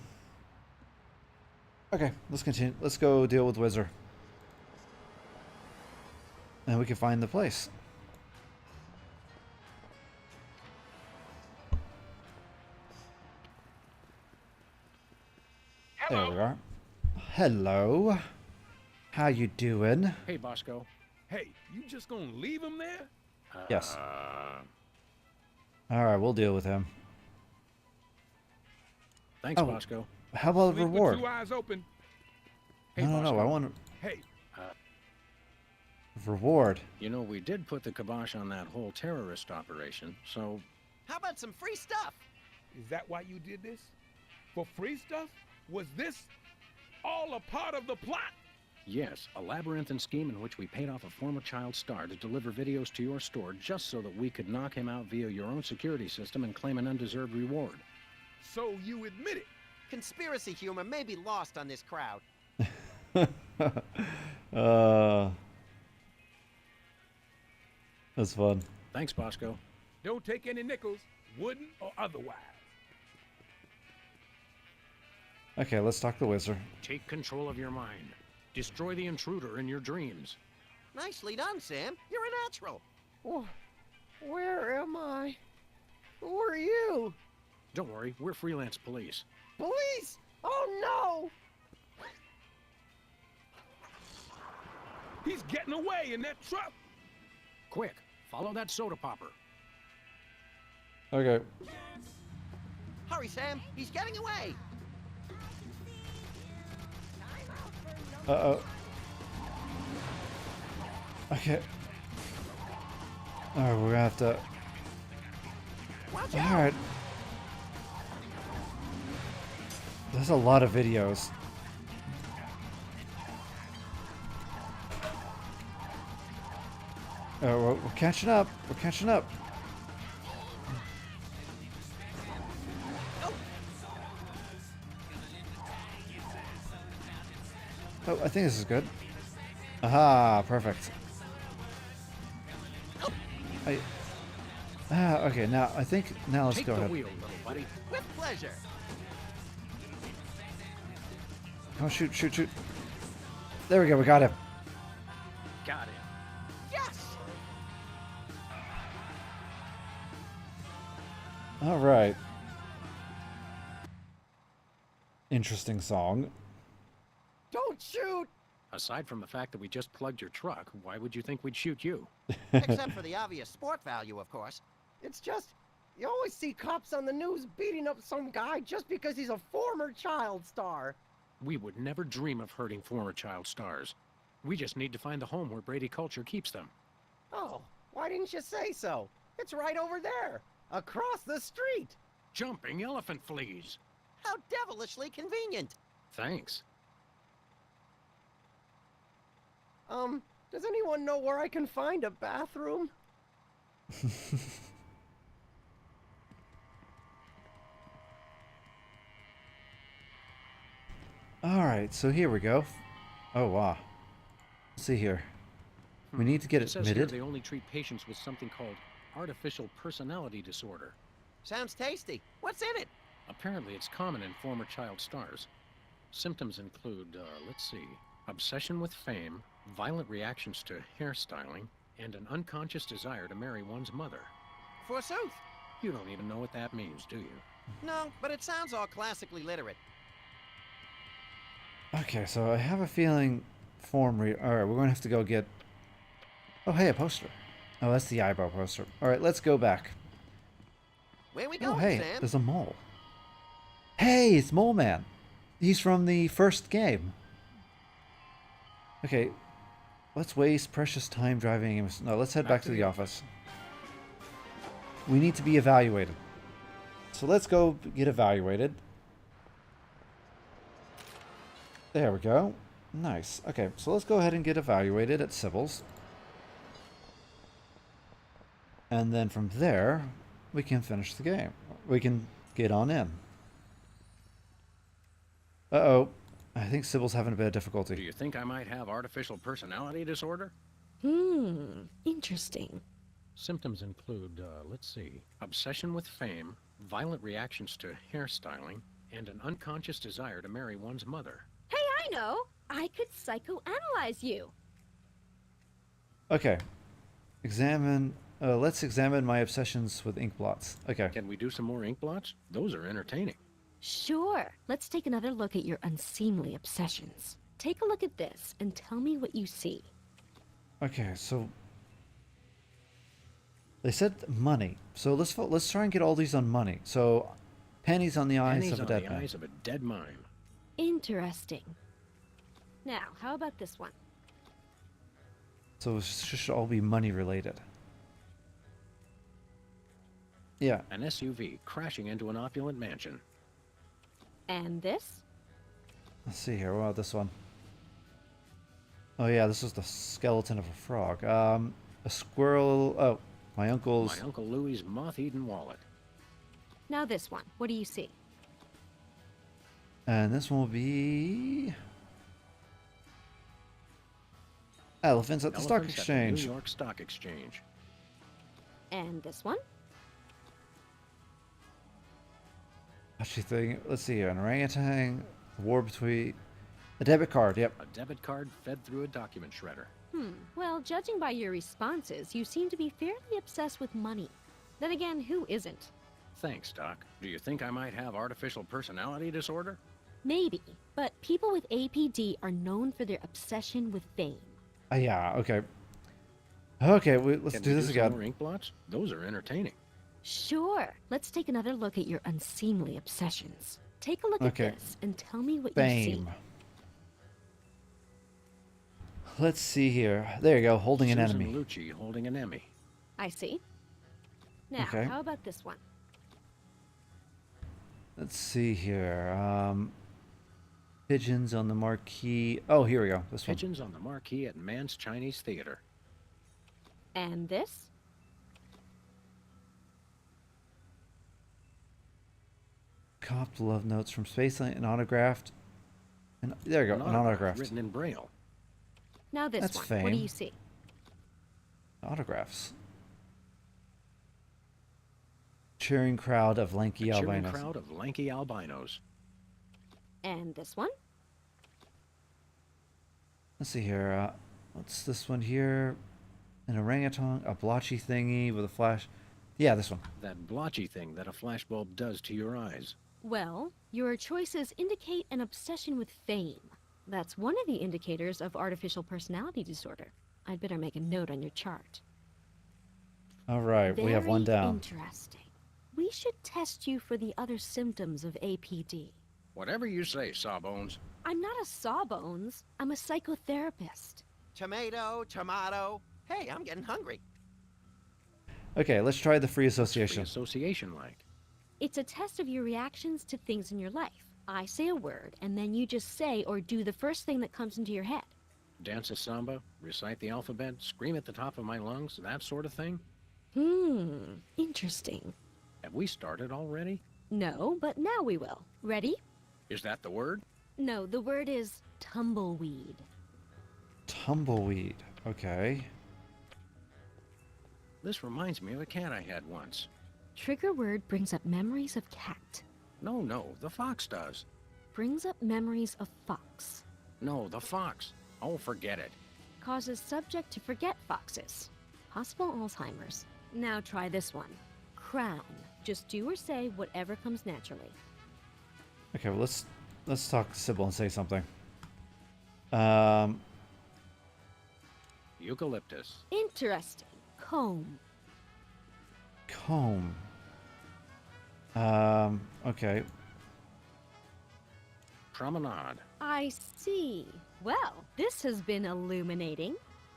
Okay, let's continue. Let's go deal with Whizzer. And we can find the place. There we are. Hello. How you doing? Hey, Bosco. Hey, you just gonna leave him there? Yes. All right, we'll deal with him. Thanks, Oh. Bosco. How about a Sleep reward? with 2 eyes open. Hey, No, Bosco. I want Hey, a reward. You know, we did put the kibosh on that whole terrorist operation, so How about some free stuff? is that why you did this? For free stuff? Was this all a part of the plot? yes, a labyrinthine scheme in which we paid off a former child star to deliver videos to your store just so that we could knock him out via your own security system and claim an undeserved reward. So you admit it. Conspiracy humor may be lost on this crowd. That's fun. Thanks, Bosco. Don't take any nickels, wooden or otherwise. Okay, let's talk to Whizzer. Take control of your mind. Destroy the intruder in your dreams. Nicely done, Sam. You're a natural. Where am I? Who are you? Don't worry, we're freelance police. Police! Oh He's getting away in that truck. Quick, follow that soda popper. Okay. no! Hurry, Sam. He's getting away. Uh-oh. Okay. Alright, we're gonna have to... Watch out. Alright. There's a lot of videos. Oh, we're catching up. We're catching up. Oh, I think this is good. Aha, perfect. Okay, now I think let's Take go the ahead. wheel, little buddy. With pleasure. Oh, shoot, shoot, shoot. There we go, we got him. Got him. Yes! All right. Interesting song. Don't shoot! Aside from the fact that we just plugged your truck, why would you think we'd shoot you? Except for the obvious sport value, of course. It's just, you always see cops on the news beating up some guy just because he's a former child star. We would never dream of hurting former child stars. We just need to find the home where Brady Culture keeps them. Oh, why didn't you say so? It's right over there, across the street. Jumping elephant fleas. How devilishly convenient. Thanks. Does anyone know where I can find a bathroom? Alright, so here we go. Oh, wow. Let's see here. We need to get It says here admitted. they only treat patients with something called artificial personality disorder. Sounds tasty. What's in it? Apparently it's common in former child stars. Symptoms include, let's see, obsession with fame, violent reactions to hairstyling, and an unconscious desire to marry one's mother. Forsooth. You don't even know what that means, do you? No, but it sounds all classically literate. Okay, so I have a feeling Alright, we're going to have to go get... Oh, hey, a poster. Oh, that's the eyebrow poster. Alright, let's go back. Where we Oh, going, hey, Sam? there's a mole. Hey, it's Mole Man. He's from the first game. Okay, let's waste precious time driving him. No, let's head back to the office. We need to be evaluated. So let's go get evaluated. There we go. Nice. Okay, so let's go ahead and get evaluated at Sybil's. And then from there, we can finish the game. We can get on in. Uh-oh. I think Sybil's having a bit of Do difficulty. you think I might have artificial personality disorder? Interesting. Symptoms include, let's see, obsession with fame, violent reactions to hairstyling, and an unconscious desire to marry one's mother. Hey, I know! I could psychoanalyze you. Okay. Let's examine my obsessions with ink blots. Okay. Can we do some more ink blots? Those are entertaining. Sure. Let's take another look at your unseemly obsessions. Take a look at this and tell me what you see. Okay, so... They said money. So let's try and get all these on money. So, pennies on the eyes Pennies of a on dead the man. eyes of a dead mime. Interesting. Now, how about this one? So it should all be money related. Yeah. An SUV crashing into an opulent mansion. And this? Let's see here. What about this one? Oh yeah, this is the skeleton of a frog. A squirrel. Oh, my uncle's. My Uncle Louie's moth-eaten wallet. Now this one. What do you see? And this one will be elephants at the stock Elephants at exchange. the New York Stock Exchange. And this one? Actually, let's see here. An orangutan. The war between a debit card. Yep. A debit card fed through a document shredder. Well, judging by your responses, you seem to be fairly obsessed with money. Then again, who isn't? Thanks, Doc. Do you think I might have artificial personality disorder? Maybe, but people with APD are known for their obsession with fame. Yeah. Okay. Okay. Let's Can do we this some again. more ink blots? Those are entertaining. Sure. Let's take another look at your unseemly obsessions. Take a look Okay. at this and tell me what you see. Fame. Let's see here. There you go. Holding an Susan enemy. Lucci holding an Emmy. I see. Now, Okay. how about this one? Let's see here. Pigeons on the marquee. Oh, here we go. This one. Pigeons on the marquee at Mann's Chinese Theater. And this? Copped love notes from space and autographed. And there you go. An autographed. Written in Braille. Now this That's one. What do fame. you see? Autographs. cheering crowd of lanky A cheering albinos. crowd of lanky albinos. And this one? Let's see here. What's this one here? An orangutan, a blotchy thingy with a flash. Yeah, this one. That blotchy thing that a flashbulb does to your eyes. Well, your choices indicate an obsession with fame. That's one of the indicators of artificial personality disorder. I'd better make a note on your chart. All right, we have one Very down. Interesting. We should test you for the other symptoms of APD. Whatever you say, Sawbones. I'm not a sawbones. I'm a psychotherapist. Tomato, tomato. Hey, I'm getting hungry. Okay, let's try the free Free association. association like. It's a test of your reactions to things in your life. I say a word, and then you just say or do the first thing that comes into your head. Dance a samba, recite the alphabet, scream at the top of my lungs, that sort of thing. Interesting. Have we started already? No, but now we will. Ready? Is that the word? No, the word is tumbleweed. Tumbleweed. Okay. This reminds me of a cat I had once. Trigger word brings up memories of cat. No, the fox does. Brings up memories of fox. No, the fox. Oh, forget it. Causes subject to forget foxes. Possible Alzheimer's. Now try this one. Crown. Just do or say whatever comes naturally. Okay, well, let's talk to Sybil and say something. Eucalyptus. Interesting. Comb. Comb. Okay. Promenade. I see. Well, this has been illuminating.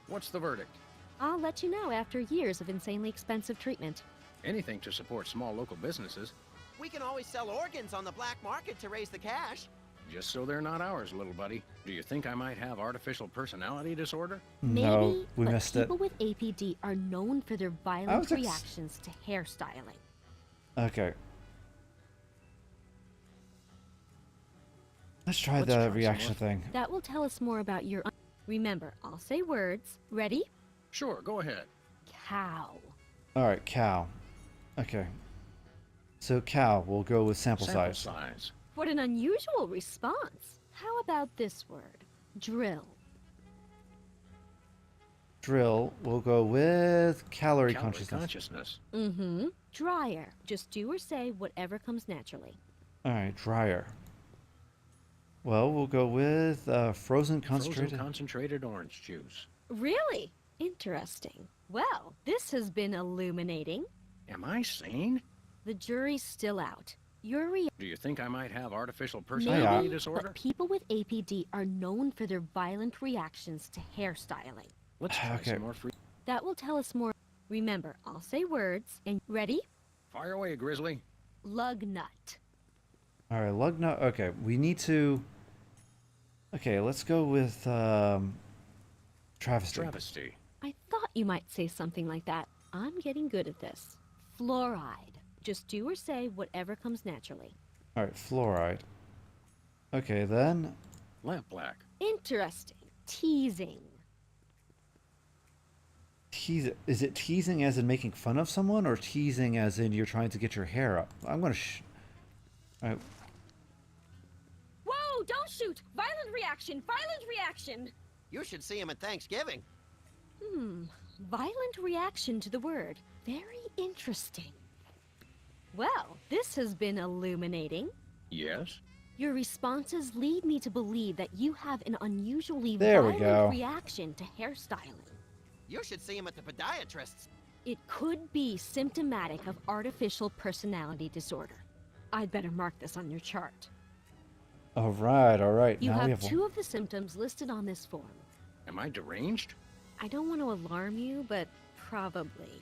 What's the verdict? I'll let you know after years of insanely expensive treatment. Anything to support small local businesses, We can always sell organs on the black market to raise the cash. just so they're not ours, little buddy. Do you think I might have artificial personality disorder? No, Maybe, we but missed it. people with APD are known for their violent was reactions to hairstyling. Okay. Let's try Let's try the some reaction more. thing. That will tell us more about your... Remember, I'll say words. Ready? Sure, go ahead. Cow. All right, cow. Okay. So cow, we'll go with sample Sample size. size. What an unusual response. How about this word? Drill. Drill, we'll go with calorie Calorie consciousness. consciousness. Mm-hmm. Dryer. Just do or say whatever comes naturally. All right, dryer. Well, we'll go with frozen concentrated. Frozen concentrated orange juice. Really? Interesting. Well, this has been illuminating. Am I sane? The jury's still out. Your Do you think I might have artificial Maybe, personality disorder? but people with APD are known for their violent reactions to hairstyling. Let's try Okay. some more free. That will tell us more. Remember, I'll say words, and ready? Fire away, Grizzly. Lug nut. All right, lug nut. Okay, we need to. Okay, let's go with travesty. Travesty. I thought you might say something like that. I'm getting good at this. Fluoride. Just do or say whatever comes naturally. All right, fluoride. Okay, then Lamp black. Interesting. Teasing. tease. Is it teasing as in making fun of someone, or teasing as in you're trying to get your hair up? I'm gonna. All right. Whoa, don't shoot! Violent reaction! Violent reaction! You should see him at Thanksgiving. Violent reaction to the word. Very interesting. Well, this has been illuminating. Yes. Your responses lead me to believe that you have an unusually There we violent go. reaction to hairstyling. You should see him at the podiatrist's. It could be symptomatic of artificial personality disorder. I'd better mark this on your chart. All right, all right. You now we have have two of the symptoms listed on this form. Am I deranged? I don't want to alarm you, but probably.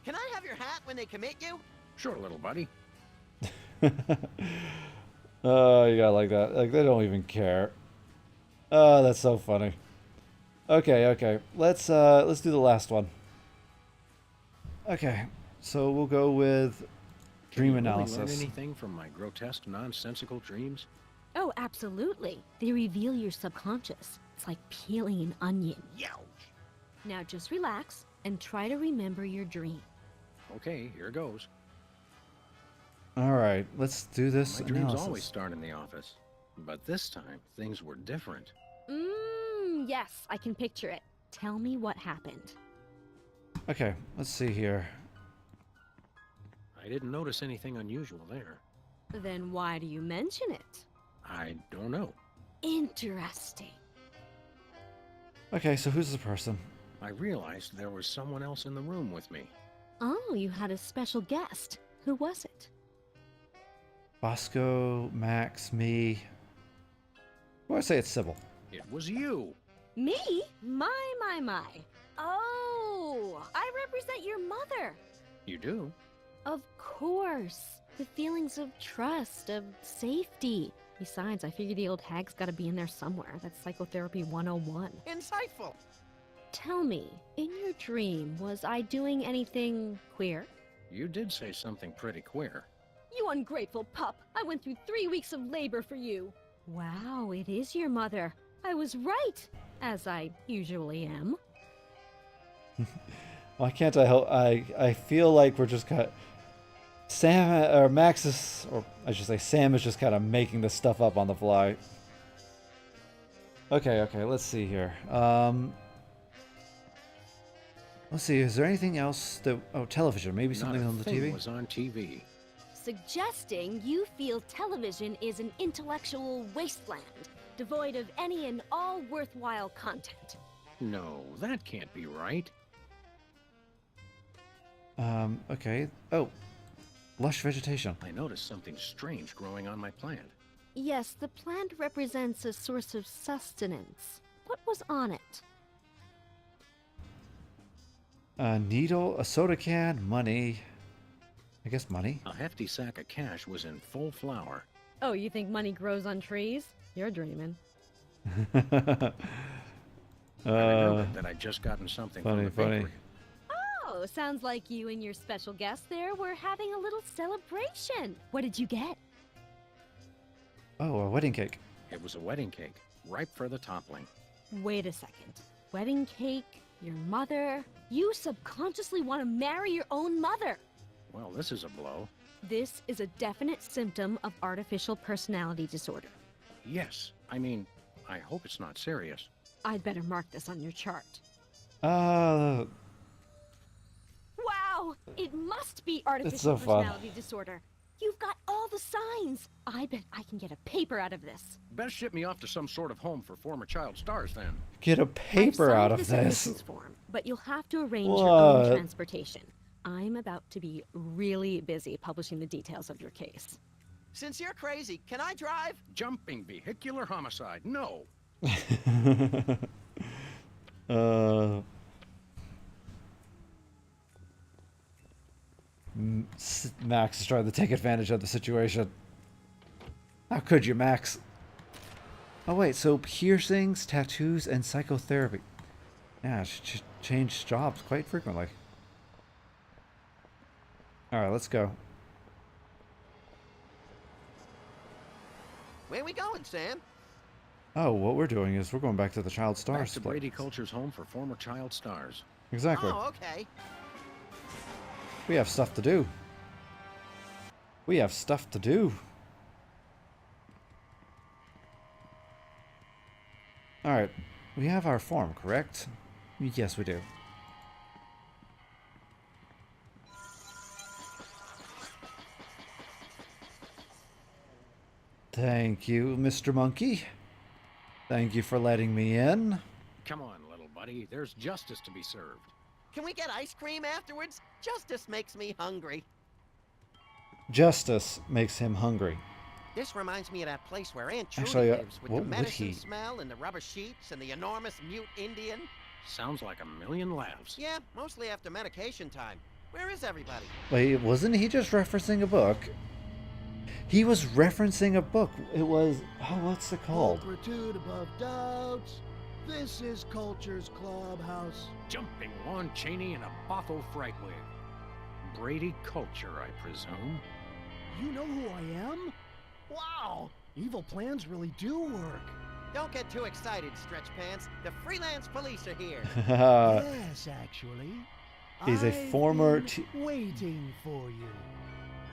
Can I have your hat when they commit you? Sure, little buddy. Oh, you got like that. Like they don't even care. Oh, that's so funny. Okay, okay. Let's do the last one. Okay, so we'll go with dream Can you really learn analysis. anything from my grotesque, nonsensical dreams? Oh, absolutely. They reveal your subconscious. It's like peeling an onion. Youch. Now just relax and try to remember your dream. Okay, here goes. All right, let's do this My dreams analysis. always start in the office, but this time things were different. Yes, I can picture it. Tell me what happened. Okay, let's see here. I didn't notice anything unusual there. Then why do you mention it? I don't know. Interesting. Okay, so who's the person? I realized there was someone else in the room with me. Oh, you had a special guest. Who was it? Bosco, Max, me. Well, I say it's Sybil. It was you. Me? My. Oh, I represent your mother. You do? Of course. The feelings of trust, of safety. Besides, I figure the old hag's gotta be in there somewhere. That's psychotherapy 101. Insightful. Tell me, in your dream, was I doing anything queer? You did say something pretty queer. You ungrateful pup! I went through 3 weeks of labor for you! Wow, it is your mother. I was right, as I usually am. Why can't I help? I feel like we're just kind of... Sam, or Max is... Or I should say Sam is just kind of making this stuff up on the fly. Okay, let's see here. Let's see, is there anything else that... Oh, television. Maybe something Not a on the thing TV? was on TV. Suggesting you feel television is an intellectual wasteland, devoid of any and all worthwhile content. No, that can't be right. Okay. Oh, lush vegetation. I noticed something strange growing on my plant. Yes, the plant represents a source of sustenance. What was on it? A needle, a soda can, money. I guess money. A hefty sack of cash was in full flower. Oh, you think money grows on trees? You're dreaming. I remembered that I'd just gotten something from the bakery. Oh, sounds like you and your special guest there were having a little celebration. What did you get? Oh, a wedding cake. It was a wedding cake, ripe for the toppling. Wait a second. Wedding cake, your mother. You subconsciously want to marry your own mother. Well, this is a blow. This is a definite symptom of artificial personality disorder. Yes, I mean, I hope it's not serious. I'd better mark this on your chart. Uh, Wow! It must be artificial so fun. personality disorder. You've got all the signs. I bet I can get a paper out of this. Best ship me off to some sort of home for former child stars, then. get a I've paper signed out the of this. submissions form, but you'll have to arrange your own What? transportation. I'm about to be really busy publishing the details of your case. Since you're crazy, can I drive? Jumping vehicular homicide. No. Max is trying to take advantage of the situation. How could you, Max? Oh wait, so piercings, tattoos, and psychotherapy. Yeah, she changed jobs quite frequently. Alright, let's go. Where we going, Sam? Oh, what we're doing is we're going back to the Child Back Stars to place. Brady Culture's home for former child stars. Exactly. Oh, okay. We have stuff to do. We have stuff to do. Alright, we have our form, correct? Yes, we do. Thank you, Mr. Monkey. Thank you for letting me in. Come on, little buddy. There's justice to be served. Can we get ice cream afterwards? Justice makes me hungry. Justice makes him hungry. This reminds me of that place where Aunt Trudy Actually, lives with what the would medicine he- smell and the rubber sheets and the enormous mute Indian. Sounds like a million laughs. Yeah, mostly after medication time. Where is everybody? Wait, wasn't he just referencing a book? He was referencing a book. It was... Oh, what's it called? Pulchritude above doubts. This is Culture's Clubhouse. Jumping Lon Chaney in a Bothell fright wig. Brady Culture, I presume. You know who I am? Wow! Evil plans really do work. Don't get too excited, Stretch Pants. The freelance police are here. Yes, actually. He's a I've former. been waiting for you.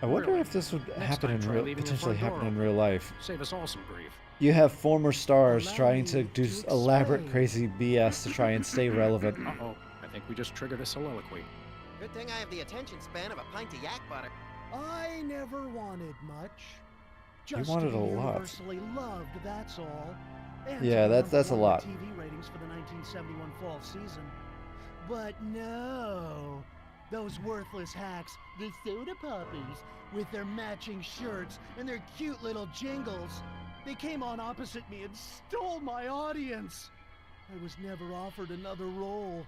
I wonder Really? if this would Next happen time, in try real, leaving your potentially front happen door in real life. Save us all some grief. You have former stars Allow trying to me do to elaborate, explain. crazy BS to try and stay relevant. Uh-oh. I think we just triggered a soliloquy. Good thing I have the attention span of a pint of yak butter. I never wanted much. Just wanted to be a lot. universally loved, that's all. And to Yeah, be that's number a one lot. in TV ratings for the 1971 fall season. But no, those worthless hacks, the soda poppies, with their matching shirts and their cute little jingles, they came on opposite me and stole my audience. I was never offered another role.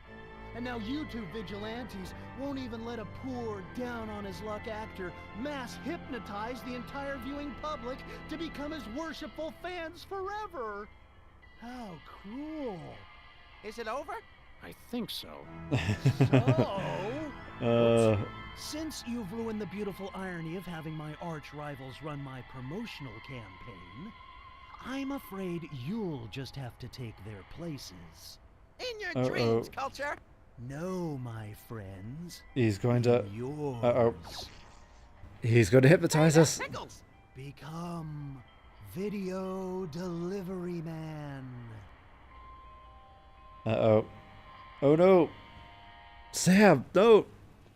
And now you two vigilantes won't even let a poor, down-on-his-luck actor mass hypnotize the entire viewing public to become his worshipful fans forever. How cruel. Is it over? I think so. So, since you've ruined the beautiful irony of having my arch rivals run my promotional campaign, I'm afraid you'll just have to take their places. In your dreams, Culture. No, my friends. He's going to. Yours. He's going to hypnotize us. Pickles. Become Video Delivery Man. Oh no. Sam, no.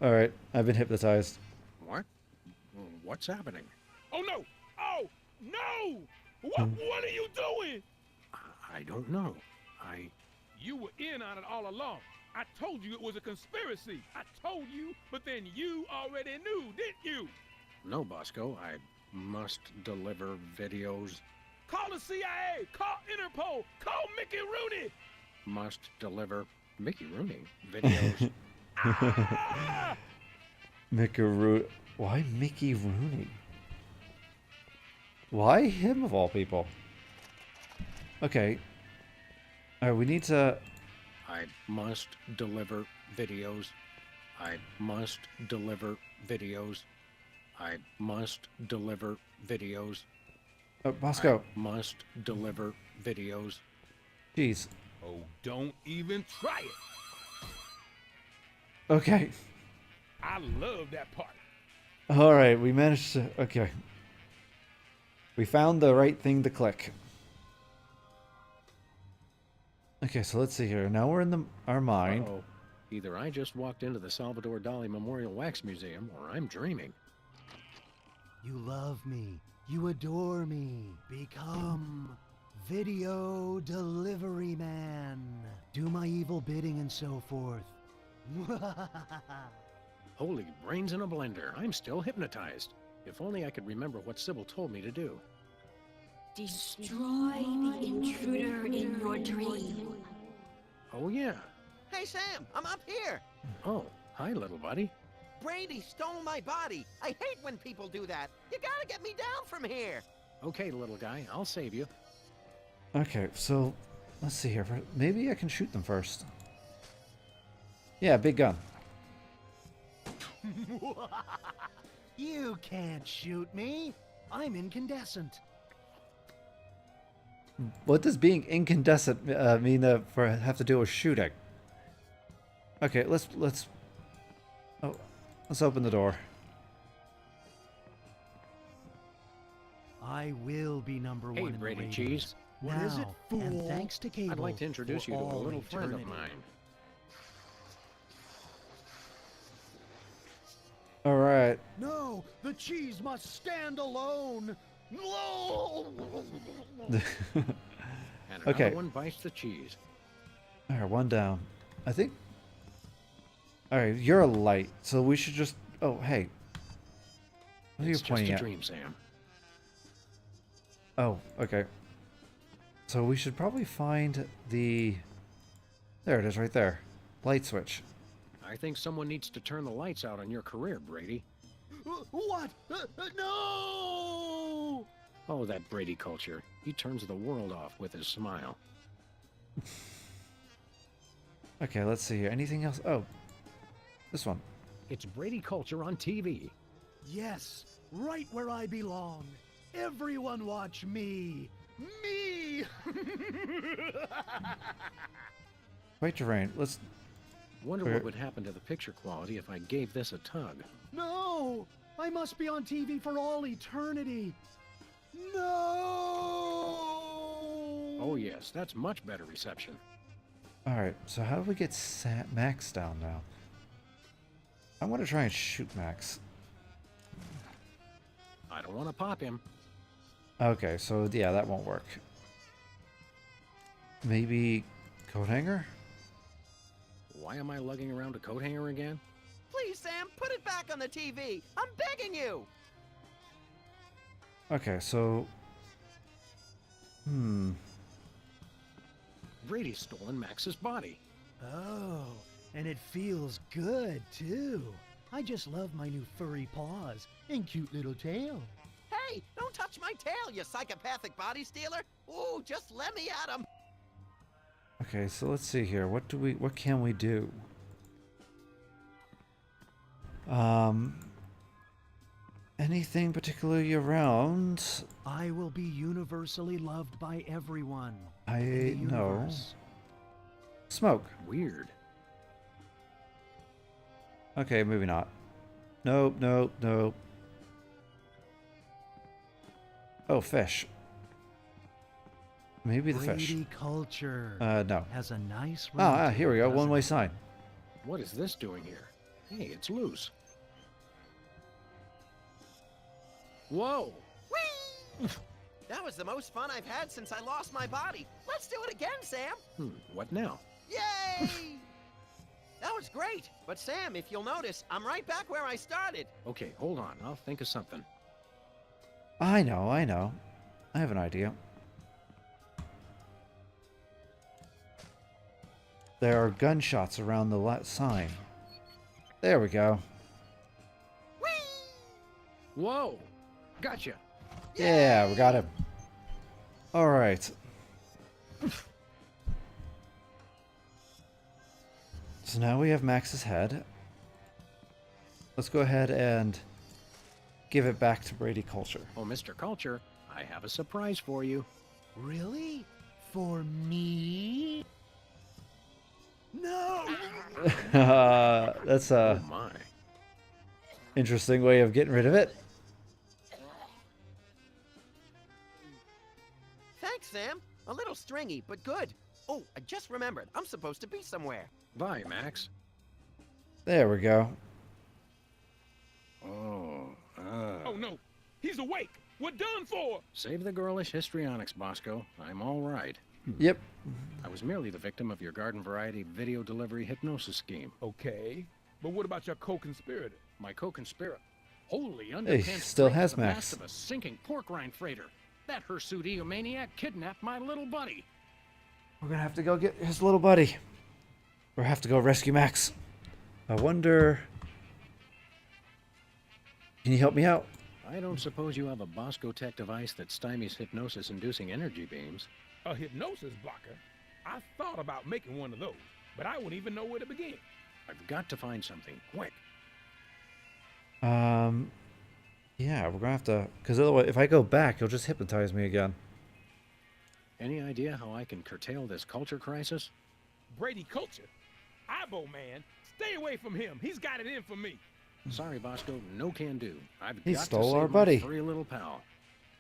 All right, I've been hypnotized. What? What's happening? Oh no! Oh no! What are you doing? I don't know. You were in on it all along. I told you it was a conspiracy. I told you, but then you already knew, didn't you? No, Bosco. I must deliver videos. Call the CIA. Call Interpol. Call Mickey Rooney. Must deliver Mickey Rooney videos. Mickey Rooney. Why Mickey Rooney? Why him of all people? Okay. All right, we need to. I must deliver videos. I must deliver videos. I must deliver videos. Bosco. I must deliver videos. Jeez. Oh, don't even try it. Okay. I love that part. All right, we managed to. Okay. We found the right thing to click. Okay, so let's see here. Now we're in our mind. Uh-oh. Either I just walked into the Salvador Dali Memorial Wax Museum, or I'm dreaming. You love me. You adore me. Become Video Delivery Man. Do my evil bidding and so forth. Holy brains in a blender. I'm still hypnotized. If only I could remember what Sybil told me to do. Destroy the intruder in your dream. Oh, yeah. Hey, Sam, I'm up here. Oh, hi, little buddy. Brady stole my body. I hate when people do that. You gotta get me down from here. Okay, little guy, I'll save you. Okay, so let's see here. Maybe I can shoot them first. Yeah, big gun. You can't shoot me. I'm incandescent. What does being incandescent mean have to do with shooting? Okay, let's open the door. I will be number Hey, one in Brady the Cheese. ratings. What is it, fool? And thanks to cable. I'd like to introduce for you to a all little friend of eternity. mine. All right. No, the cheese must stand alone. No. And another Okay. one bites the cheese. All right, one down. I think. All right, you're a light, so we should just. Oh, hey. What are you It's just pointing a at? dream, Sam. Oh, okay. So we should probably find the. There it is, right there. Light switch. I think someone needs to turn the lights out on your career, Brady. What? No! Oh, that Brady culture. He turns the world off with his smile. Okay, let's see here. Anything else? Oh, this one. It's Brady culture on TV. Yes, right where I belong. Everyone watch me. Me! Quite terrain. Let's. Wonder Where- what would happen to the picture quality if I gave this a tug. No! I must be on TV for all eternity. No! Oh yes, that's much better reception. Alright, so how do we get Max down now? I want to try and shoot Max. I don't want to pop him. Okay, so yeah, that won't work. Maybe coat hanger? Why am I lugging around a coat hanger again? Please, Sam, put it back on the TV. I'm begging you. Okay, so... Brady's stolen Max's body. Oh, and it feels good, too. I just love my new furry paws and cute little tail. Hey, don't touch my tail, you psychopathic body stealer. Ooh, just let me at him. Okay, so let's see here. What can we do? Anything particularly around? I will be universally loved by everyone. in the I know. universe. Smoke. Weird. Okay, maybe not. Nope, nope, nope. Oh, fish. Maybe the fish. Brady culture No. has a nice. ring Ah, to here it, we go. doesn't One-way it? sign. What is this doing here? Hey, it's loose. Whoa! Whee! That was the most fun I've had since I lost my body. Let's do it again, Sam. What now? Yay! That was great. But Sam, if you'll notice, I'm right back where I started. Okay, hold on. I'll think of something. I know, I know. I have an idea. There are gunshots around the sign. There we go. Whee! Whoa! Gotcha! Yeah, we got him. All right. So now we have Max's head. Let's go ahead and give it back to Brady Culture. Oh, Mr. Culture, I have a surprise for you. Really? For me? No! That's Oh a my. interesting way of getting rid of it. Thanks, Sam. A little stringy, but good. Oh, I just remembered. I'm supposed to be somewhere. Bye, Max. There we go. Oh, Oh no, he's awake. We're done for. Save the girlish histrionics, Bosco. I'm all right. Yep. I was merely the victim of your garden variety video delivery hypnosis scheme. Okay, but what about your co-conspirator? My co-conspirator. Holy He underpants still break has the Max. mast of a sinking pork rind freighter. That hirsute eomaniac kidnapped my little buddy. We're gonna have to go get his little buddy. Or have to go rescue Max. I wonder... Can you help me out? I don't suppose you have a Bosco Tech device that stymies hypnosis-inducing energy beams. A hypnosis blocker? I thought about making one of those, but I wouldn't even know where to begin. I've got to find something, quick. Yeah, we're gonna have to... Because otherwise, if I go back, he'll just hypnotize me again. Any idea how I can curtail this culture crisis? Brady Culture? Ibo man, stay away from him. He's got it in for me. Sorry, Bosco, no can do. I've He got stole to save our my buddy. furry little pal.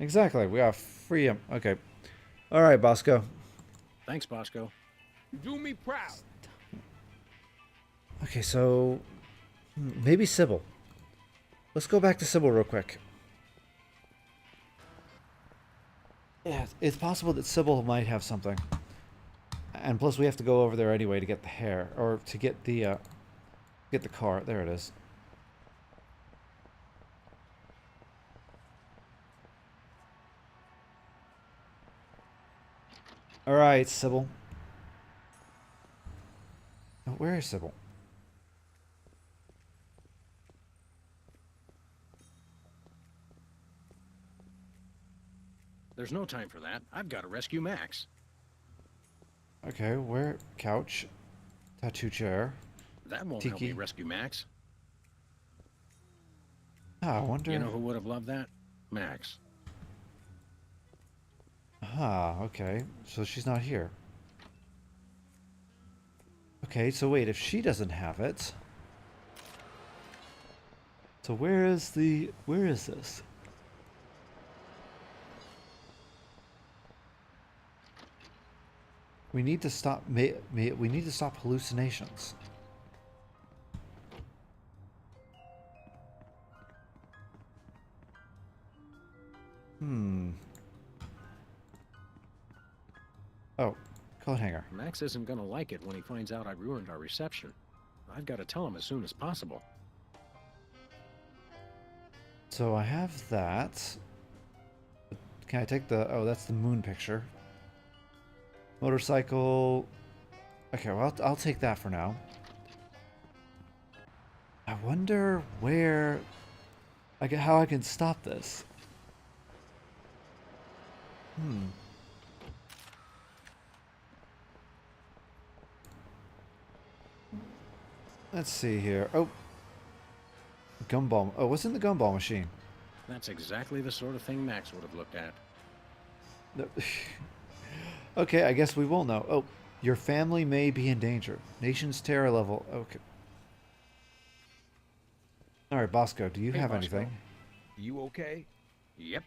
Exactly, we gotta free him. Okay. Alright, Bosco. Thanks, Bosco. You do me proud. Okay, so... maybe Sybil. Let's go back to Sybil real quick. Yeah, it's possible that Sybil might have something. And plus we have to go over there anyway to get the hair. Or to get the car. There it is. Alright, Sybil. Oh, where is Sybil? There's no time for that. I've got to rescue Max. Okay, where? Couch. Tattoo chair. That won't help me Tiki. rescue Max. Ah, I wonder... You know who would have loved that? Max. Ah, okay. So she's not here. Okay, so wait, if she doesn't have it... So where is this? We need to stop, we need to stop hallucinations. Oh, coat hanger. Max isn't gonna like it when he finds out I ruined our reception. I've got to tell him as soon as possible. So I have that. Can I take the... Oh, that's the moon picture. Motorcycle... Okay, well, I'll take that for now. I wonder where... how I can stop this. Let's see here. Oh. Gumball. Oh, what's in the gumball machine? That's exactly the sort of thing Max would have looked at. Okay, I guess we will know. Oh, your family may be in danger. Nation's terror level. Okay. All right, Bosco, do you have Bosco. anything? You okay? Yep.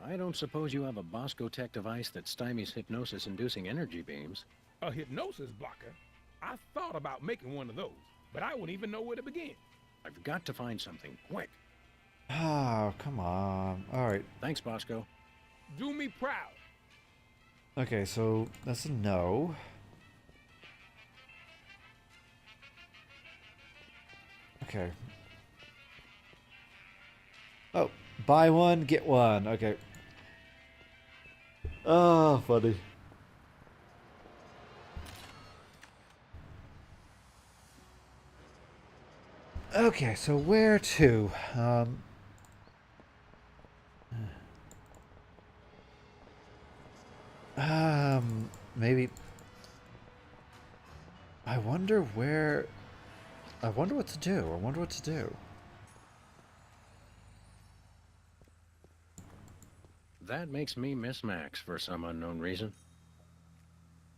I don't suppose you have a Bosco Tech device that stymies hypnosis-inducing energy beams. A hypnosis blocker? I thought about making one of those, but I wouldn't even know where to begin. I've got to find something, quick. Oh, come on. All right. Thanks, Bosco. Do me proud. Okay, so that's a no. Okay. Oh, buy one, get one. Okay. Oh, funny. Okay, so where to? Maybe. I wonder where. I wonder what to do. I wonder what to do. That makes me miss Max for some unknown reason.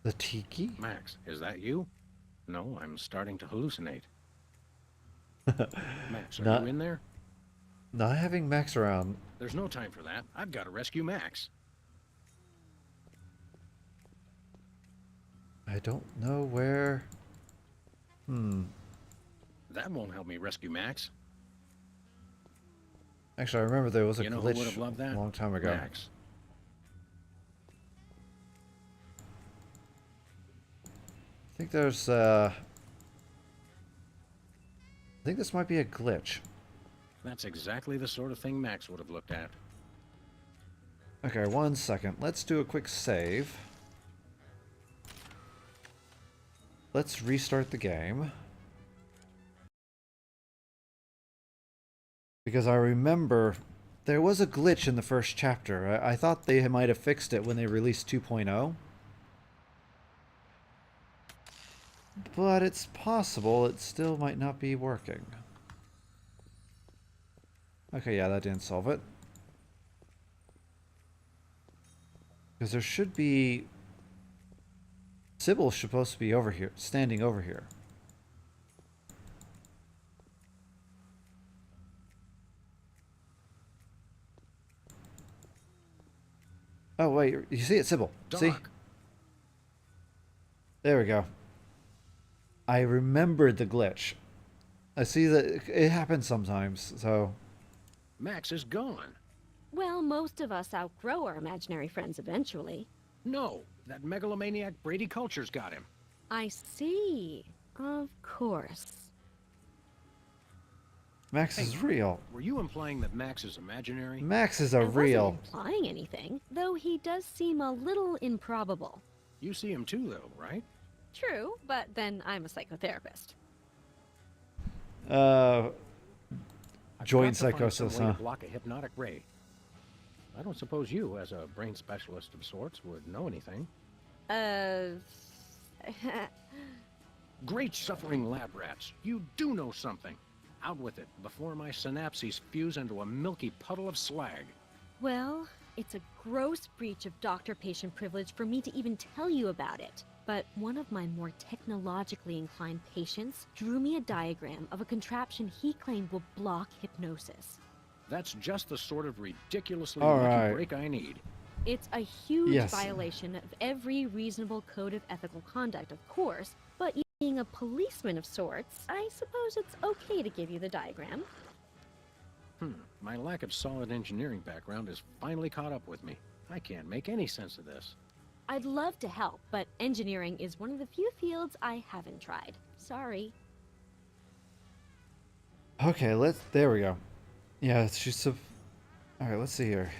The tiki? Max, is that you? No, I'm starting to hallucinate. Max, are Not- you in there? Not having Max around. There's no time for that. I've got to rescue Max. I don't know where. That won't help me rescue Max. Actually, I remember there was a You know who would have glitch loved that? a long time ago. Max. I think there's. I think this might be a glitch. That's exactly the sort of thing Max would have looked at. Okay, 1 second. Let's do a quick save. Let's restart the game. Because I remember there was a glitch in the first chapter. I thought they might have fixed it when they released 2.0. But it's possible it still might not be working. Okay, yeah, that didn't solve it. Because there should be... Sybil's supposed to be over here, standing over here. Oh, wait, you see it, Sybil. See? Doc. There we go. I remembered the glitch. I see that it happens sometimes, so... Max is gone. Well, most of us outgrow our imaginary friends eventually. No, that megalomaniac Brady Culture's got him. I see. Of course. Max Hey, is real. Were you implying that Max is imaginary? Max is a I real... wasn't implying anything, though he does seem a little improbable. You see him too, though, right? True, but then I'm a psychotherapist. I've Joint got to find psychosis, some way huh? to block a hypnotic ray. I don't suppose you, as a brain specialist of sorts, would know anything. Great suffering lab rats. You do know something. Out with it, before my synapses fuse into a milky puddle of slag. Well, it's a gross breach of doctor-patient privilege for me to even tell you about it. but one of my more technologically inclined patients drew me a diagram of a contraption he claimed will block hypnosis. That's just the sort of ridiculously All lucky right. break I need. It's a huge Yes. violation of every reasonable code of ethical conduct, of course, but being a policeman of sorts, I suppose it's okay to give you the diagram. My lack of solid engineering background has finally caught up with me. I can't make any sense of this. I'd love to help, but engineering is one of the few fields I haven't tried. Sorry. Okay, there we go. Yeah, it's just a... Alright, let's see here.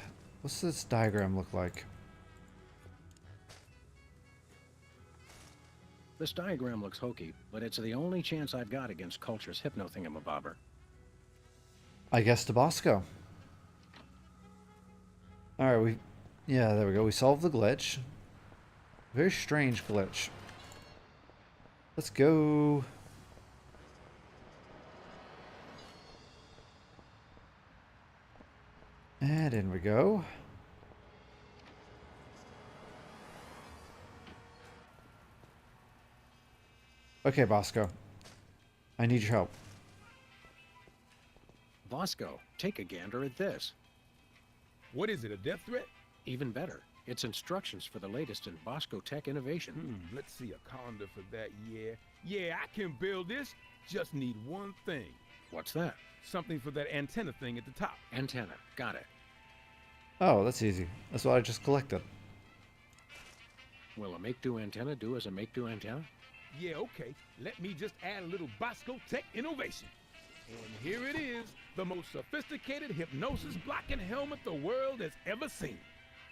What's this diagram look like? This diagram looks hokey, but it's the only chance I've got against Culture's hypno-thingamabobber. I guess Tabasco. Alright, yeah, there we go. We solved the glitch. Very strange glitch. Let's go... And in we go. Okay, Bosco. I need your help. Bosco, take a gander at this. What is it, a death threat? Even better, it's instructions for the latest in Bosco tech innovation. Let's see, a conda for that, yeah. Yeah, I can build this. Just need one thing. What's that? Something for that antenna thing at the top. Antenna, got it. Oh, that's easy. That's what I just collected. Will a make-do antenna do as a make-do antenna? Yeah, okay. Let me just add a little Bosco tech innovation. And here it is, the most sophisticated hypnosis blocking helmet the world has ever seen.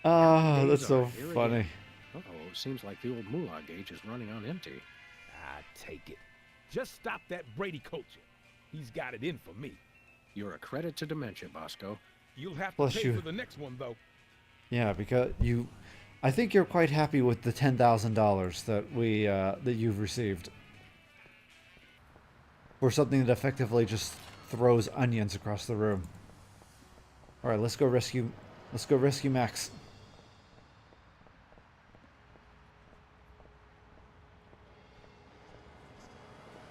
Oh, Days that's so are here funny. again. Uh-oh, seems like the old moolah gauge is running on empty. I take it. Just stop that Brady culture. He's got it in for me. You're a credit to dementia, Bosco. You'll have to Bless pay you. for the next one, though. Yeah, because I think you're quite happy with the $10,000 that you've received for something that effectively just throws onions across the room. All right, let's go rescue Max.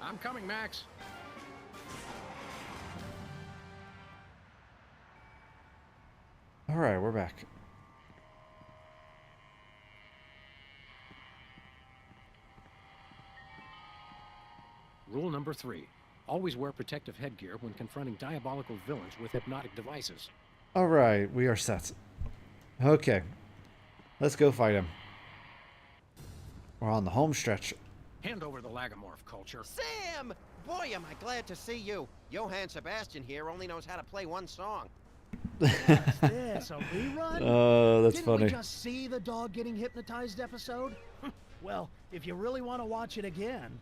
I'm coming, Max. All right, we're back. Rule number 3. Always wear protective headgear when confronting diabolical villains with hypnotic devices. All right, we are set. Okay, let's go fight him. We're on the home stretch. Hand over the lagomorph, Culture. Sam! Boy, am I glad to see you. Johann Sebastian here only knows how to play one song. What's this, a rerun? Oh, that's Didn't funny. we just see the dog getting hypnotized episode? Well, if you really want to watch it again...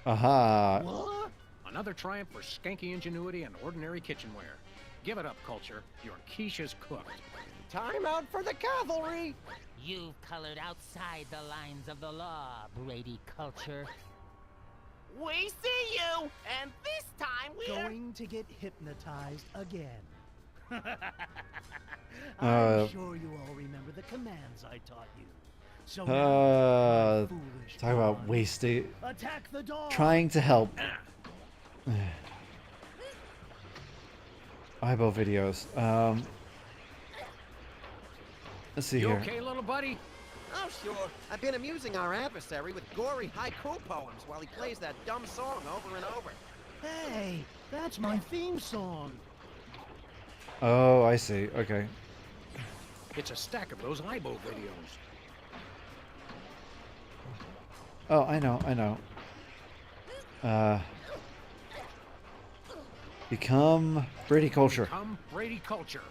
Aha. What? Another triumph for skanky ingenuity and ordinary kitchenware. Give it up, Culture. Your quiche is cooked. Time out for the cavalry! You've colored outside the lines of the law, Brady Culture. We see you! And this time we're... Going to get hypnotized again. Uh, I'm sure you all remember the commands I taught you. So now, my foolish talk about pawn, wasting, attack the dog. trying to help. Eyeball videos. Let's see You here. okay, little buddy? Oh, sure. I've been amusing our adversary with gory haiku poems while he plays that dumb song over and over. Hey, that's my theme song. Oh, I see. Okay. It's a stack of those Ibo videos. Oh, I know. Become Brady Culture. Come, Brady Culture.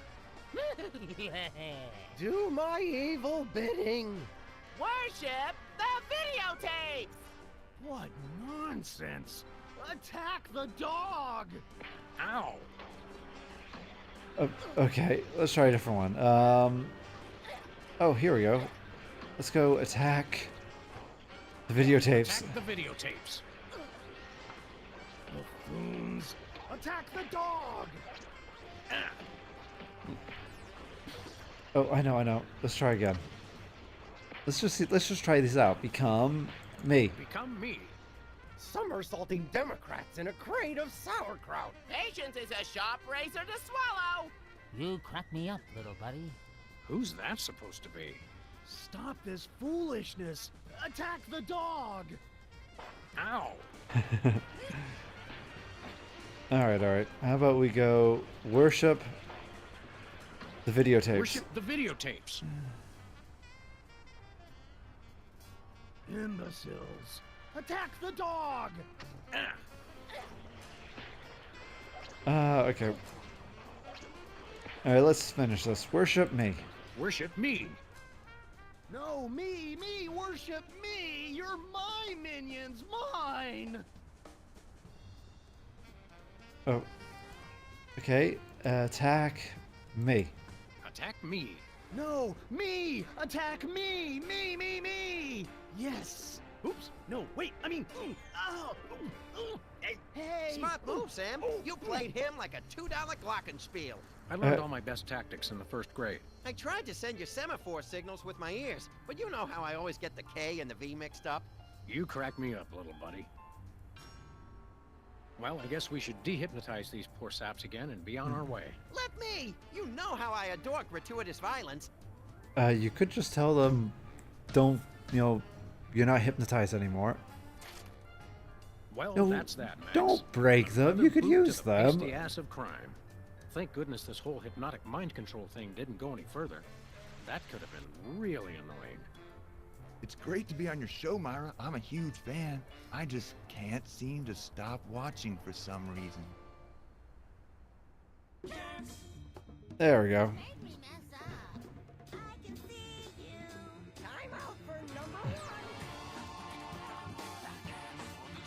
Do my evil bidding. Worship the videotapes! What nonsense! Attack the dog! Ow. Okay, let's try a different one. Oh, here we go. Let's go attack the videotapes. Attack the videotapes. Buffoons! Attack the dog! Oh, I know. Let's try again. let's just try this out. Become me. Become me. Somersaulting Democrats in a crate of sauerkraut. Patience is a sharp razor to swallow. You crack me up, little buddy. Who's that supposed to be? Stop this foolishness! Attack the dog! Ow! Alright, alright. How about we go worship the videotapes? Worship the videotapes. Imbeciles! Attack the dog! Okay. Alright, let's finish this. Worship me. Worship me. No, me! Worship me! You're my minions! Mine! Oh. Okay. Attack me. Attack me. No, me! Attack me! Me! Yes! Oops! No, wait, I mean... Oh! Hey! Smart move, Sam. You played him like a $2 glockenspiel. I learned all my best tactics in the first grade. I tried to send you semaphore signals with my ears, but you know how I always get the K and the V mixed up. You crack me up, little buddy. Well, I guess we should dehypnotize these poor saps again and be on our way. Let me! You know how I adore gratuitous violence. You could just tell them, don't, you're not hypnotized anymore. Well, No, that's that, Max. don't break them. Another You could boot use to the them. beastly ass of crime. Thank goodness this whole hypnotic mind control thing didn't go any further. That could have been really annoying. It's great to be on your show, Myra. I'm a huge fan. I just can't seem to stop watching for some reason. There we go.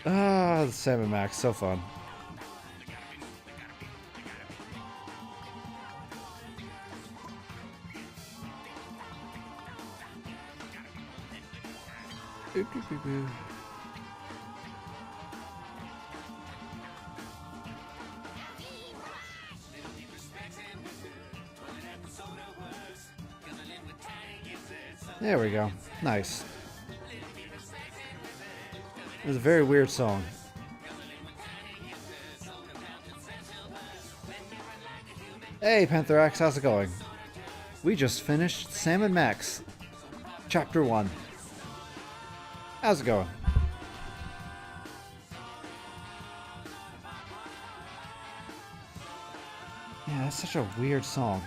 Ah, the Sam Max, so fun. There we go. Nice. It was a very weird song. Hey, Pantherax, how's it going? We just finished Sam and Max, Chapter 1. How's it going? Yeah, that's such a weird song.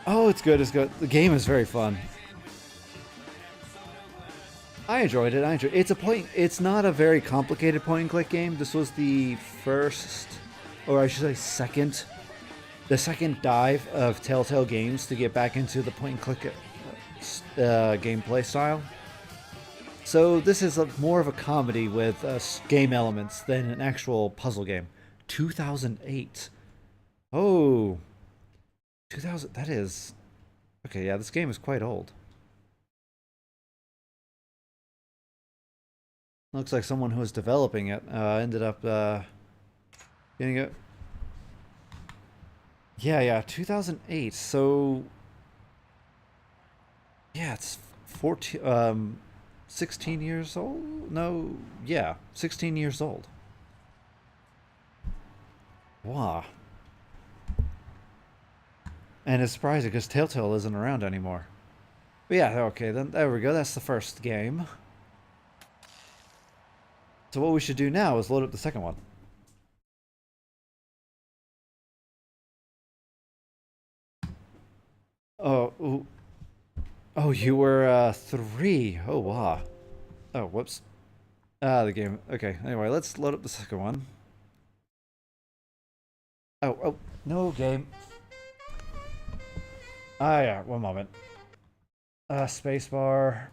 Oh, it's good, it's good. The game is very fun. I enjoyed it. It's not a very complicated point and click game. This was the first, or I should say the second dive of Telltale Games to get back into the point and click gameplay style. So this is more of a comedy with game elements than an actual puzzle game. 2008. Oh. 2000, that is... Okay, yeah, this game is quite old. Looks like someone who was developing it ended up getting it. Yeah, 2008. So yeah, it's 16 years old. No, yeah, 16 years old. Wow. And it's surprising because Telltale isn't around anymore. But yeah, okay, then there we go. That's the first game. So what we should do now is load up the second one. Oh, you were 3. Oh, wow. Oh, whoops. The game. Okay, anyway, let's load up the second one. Oh, no game. Ah, yeah, one moment. Spacebar.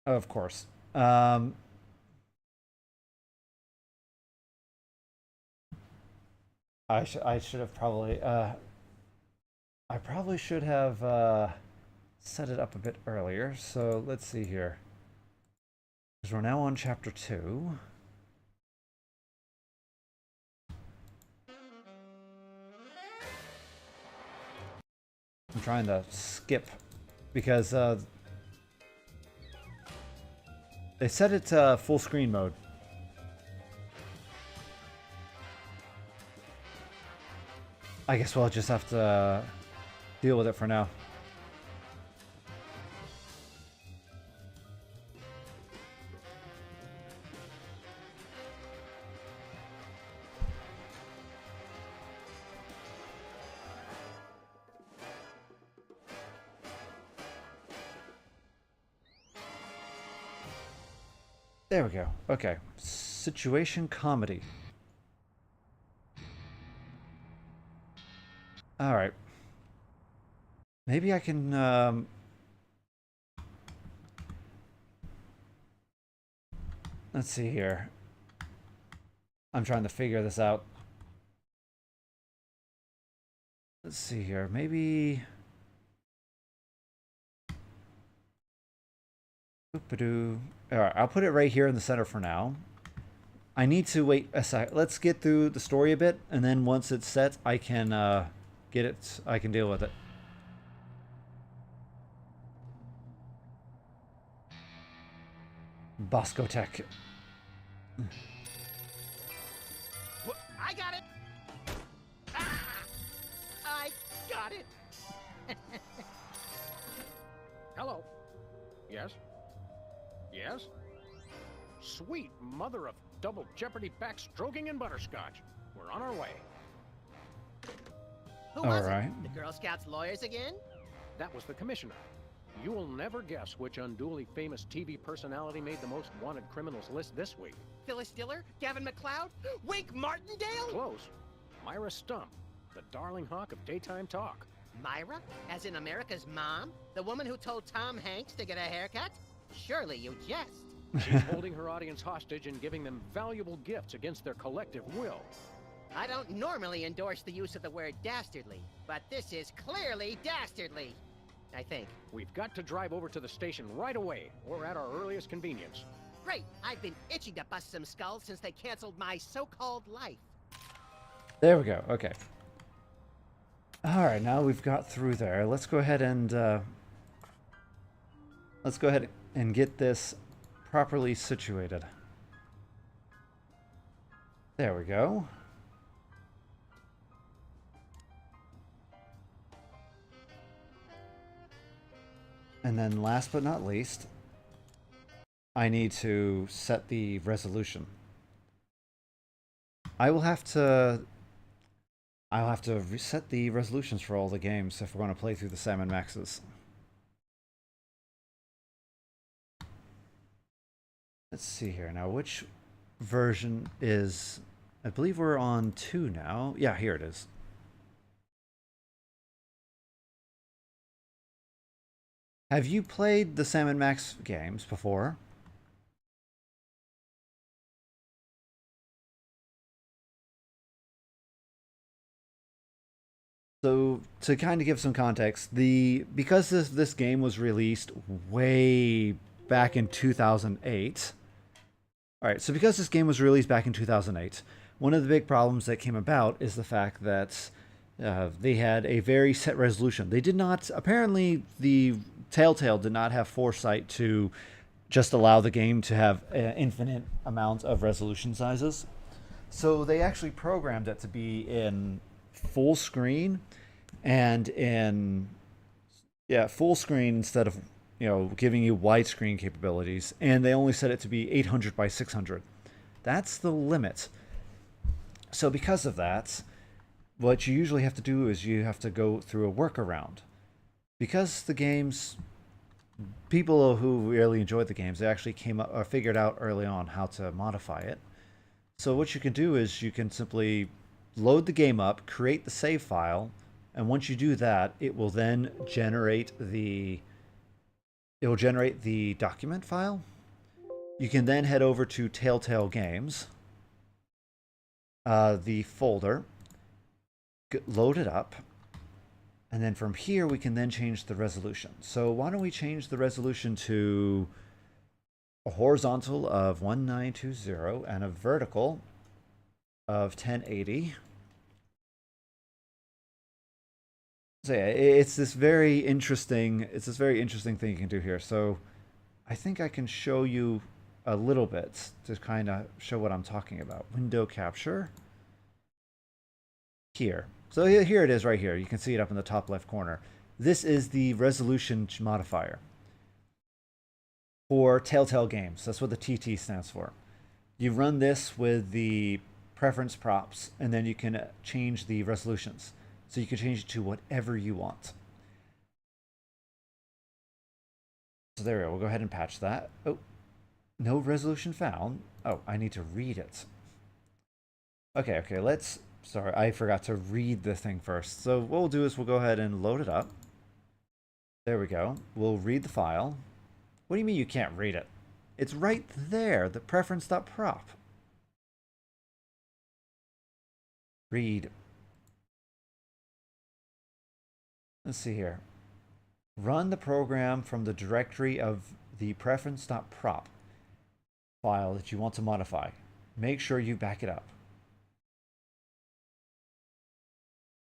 Of course. I should have probably I probably should have set it up a bit earlier. So let's see here. Because we're now on chapter 2. I'm trying to skip because they set it to full screen mode. I guess we'll just have to deal with it for now. There we go. Okay. Situation comedy. Alright. Maybe I can, let's see here. I'm trying to figure this out. Let's see here. Maybe... Alright, I'll put it right here in the center for now. I need to wait a sec. Let's get through the story a bit, and then once it's set, I can get it. I can deal with it. Bosco Tech. I got it! Ah! I got it! Hello. Yes? Yes? Sweet mother of double jeopardy backstroking and butterscotch. We're on our way. Who was Alright. it? The Girl Scouts lawyers again? That was the commissioner. You will never guess which unduly famous TV personality made the most wanted criminals list this week. Phyllis Diller? Gavin McLeod? Wink Martindale? Close. Myra Stump, the darling hawk of daytime talk. Myra? As in America's mom? The woman who told Tom Hanks to get a haircut? Surely you jest. She's holding her audience hostage and giving them valuable gifts against their collective will. I don't normally endorse the use of the word dastardly, but this is clearly dastardly. I think. We've got to drive over to the station right away, or at our earliest convenience. Great! I've been itching to bust some skulls since they canceled my so-called life. There we go. Okay. Alright, now we've got through there. Let's go ahead and get this properly situated. There we go. And then last but not least, I need to set the resolution. I'll have to reset the resolutions for all the games if we're going to play through the Sam & Maxes. Let's see here. Now, which version is... I believe we're on 2 now. Yeah, here it is. Have you played the Sam & Max games before? So, to kind of give some context, because this game was released way back in 2008. Alright, so because this game was released back in 2008, one of the big problems that came about is the fact that they had a very set resolution. They did not, apparently the Telltale did not have foresight to just allow the game to have an infinite amount of resolution sizes. So they actually programmed it to be in full screen and in full screen instead of giving you widescreen capabilities, and they only set it to be 800 by 600. That's the limit. So because of that, what you usually have to do is you have to go through a workaround. Because the games, people who really enjoyed the games, they actually came up or figured out early on how to modify it. So what you can do is you can simply load the game up, create the save file, and once you do that, it will then generate the document file. You can then head over to Telltale Games, the folder, load it up, and then from here we can then change the resolution. So why don't we change the resolution to a horizontal of 1920 and a vertical of 1080. So yeah, it's this very interesting. It's this very interesting thing you can do here. So, I think I can show you a little bit to kind of show what I'm talking about. Window capture. Here. So here it is right here. You can see it up in the top left corner. This is the resolution modifier for Telltale Games. That's what the TT stands for. You run this with the preference props, and then you can change the resolutions. So you can change it to whatever you want. So there we go. We'll go ahead and patch that. Oh, no resolution found. Oh, I need to read it. Okay, let's... Sorry, I forgot to read the thing first. So what we'll do is we'll go ahead and load it up. There we go. We'll read the file. What do you mean you can't read it? It's right there, the preference.prop. Read. Let's see here. Run the program from the directory of the preference.prop file that you want to modify. Make sure you back it up.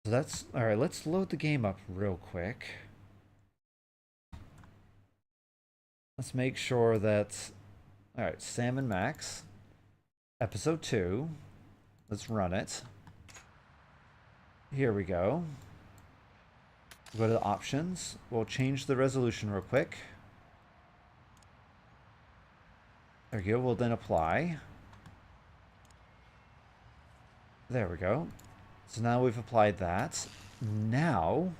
So that's... Alright, let's load the game up real quick. Let's make sure that... Alright, Sam and Max. Episode 2. Let's run it. Here we go. We'll go to the options. We'll change the resolution real quick. There we go. We'll then apply. There we go. So now we've applied that. Now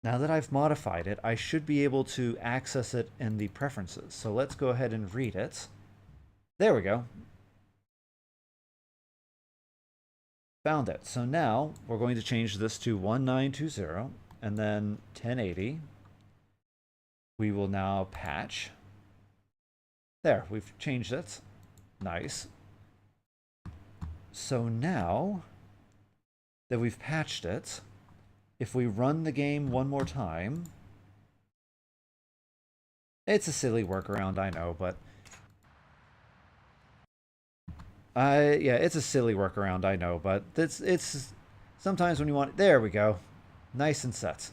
that I've modified it, I should be able to access it in the preferences. So let's go ahead and read it. There we go. Found it. So now we're going to change this to 1920 and then 1080. We will now patch. There, we've changed it. Nice. So now that we've patched it, if we run the game one more time, it's a silly workaround, I know, but yeah, it's a silly workaround, I know, but it's sometimes when you want... There we go. Nice and set.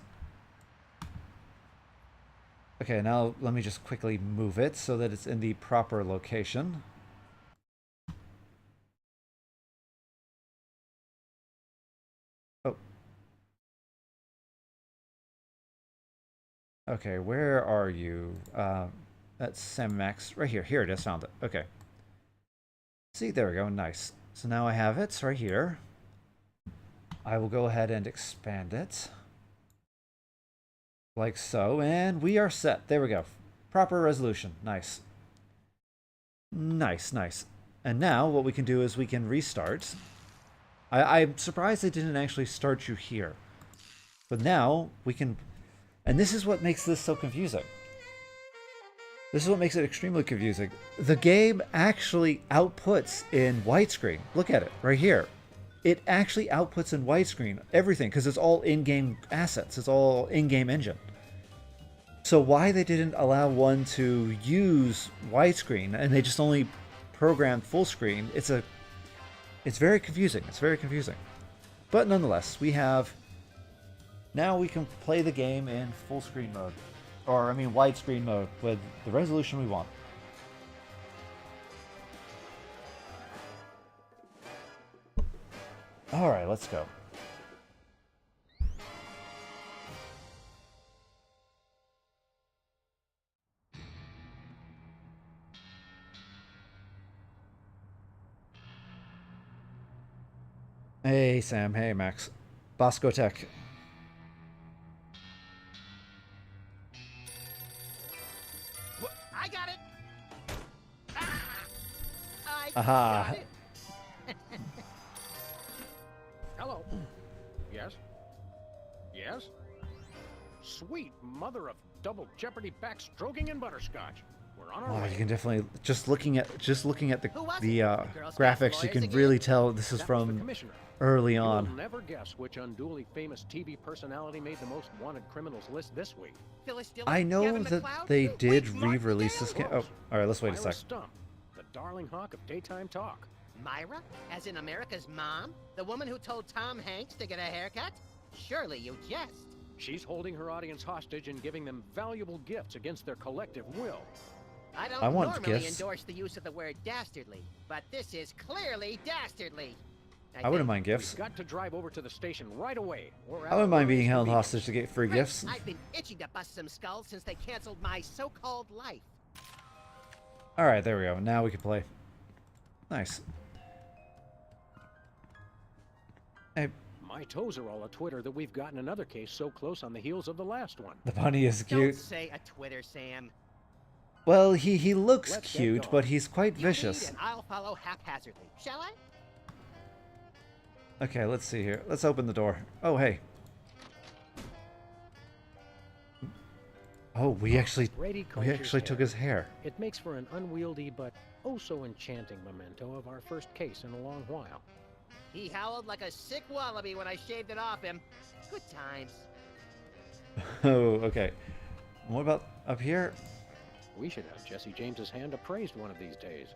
Okay, now let me just quickly move it so that it's in the proper location. Oh. Okay, where are you? That's Sam Max. Right here. Here it is. Found it. Okay. See, there we go. Nice. So now I have it right here. I will go ahead and expand it. Like so. And we are set. There we go. Proper resolution. Nice. Nice, nice. And now what we can do is we can restart. I'm surprised they didn't actually start you here. But now we can... And this is what makes this so confusing. This is what makes it extremely confusing. The game actually outputs in widescreen. Look at it right here. It actually outputs in widescreen everything because it's all in-game assets. It's all in-game engine. So why they didn't allow one to use widescreen and they just only programmed full screen, it's very confusing. It's very confusing. But nonetheless, we have... Now we can play the game in full screen mode. Or, I mean, widescreen mode with the resolution we want. Alright, let's go. Hey, Sam. Hey, Max. Bosco Tech. I got it. Ah! I Aha. got it. Hello. Yes? Yes? Sweet mother of double jeopardy backstroking and butterscotch. We're on our Oh, way. you can definitely just looking at the Who was the it? The Girl Scout graphics, you lawyers can again? really tell this is That was the from commissioner. early You will on. never guess which unduly famous TV personality made the most wanted criminals list this week. Phyllis Dillon, I know Kevin that McLeod? they Wait, did Martin re-release Dale? this game. Oh, all right. Let's wait a Myra sec. Stump, the darling hawk of daytime talk. Myra? As in America's mom? The woman who told Tom Hanks to get a haircut? Surely you jest. She's holding her audience hostage and giving them valuable gifts against their collective will. I don't I want normally gifts. endorse the use of the word dastardly, but this is clearly dastardly. I wouldn't think. mind gifts. We've got to drive over to the station right away. Or I wouldn't mind being held hostage. hostage to get free Great, gifts. I've been itching to bust some skulls since they canceled my so-called life. Alright, there we go. Now we can play. Nice. Hey, My toes are all a twitter that we've gotten another case so close on the heels of the last one. the bunny is Don't cute. say a Twitter, Sam. Well, he looks Let's get cute, going. but he's quite You vicious. lead and I'll follow haphazardly. Shall I? Okay, let's see here. Let's open the door. Oh, hey. Oh, we actually Culture's took his hair. It makes for an unwieldy but oh so enchanting memento of our first case in a long while. He howled like a sick wallaby when I shaved it off him. Good times. Oh, okay. What about up here? We should have Jesse James's hand appraised one of these days.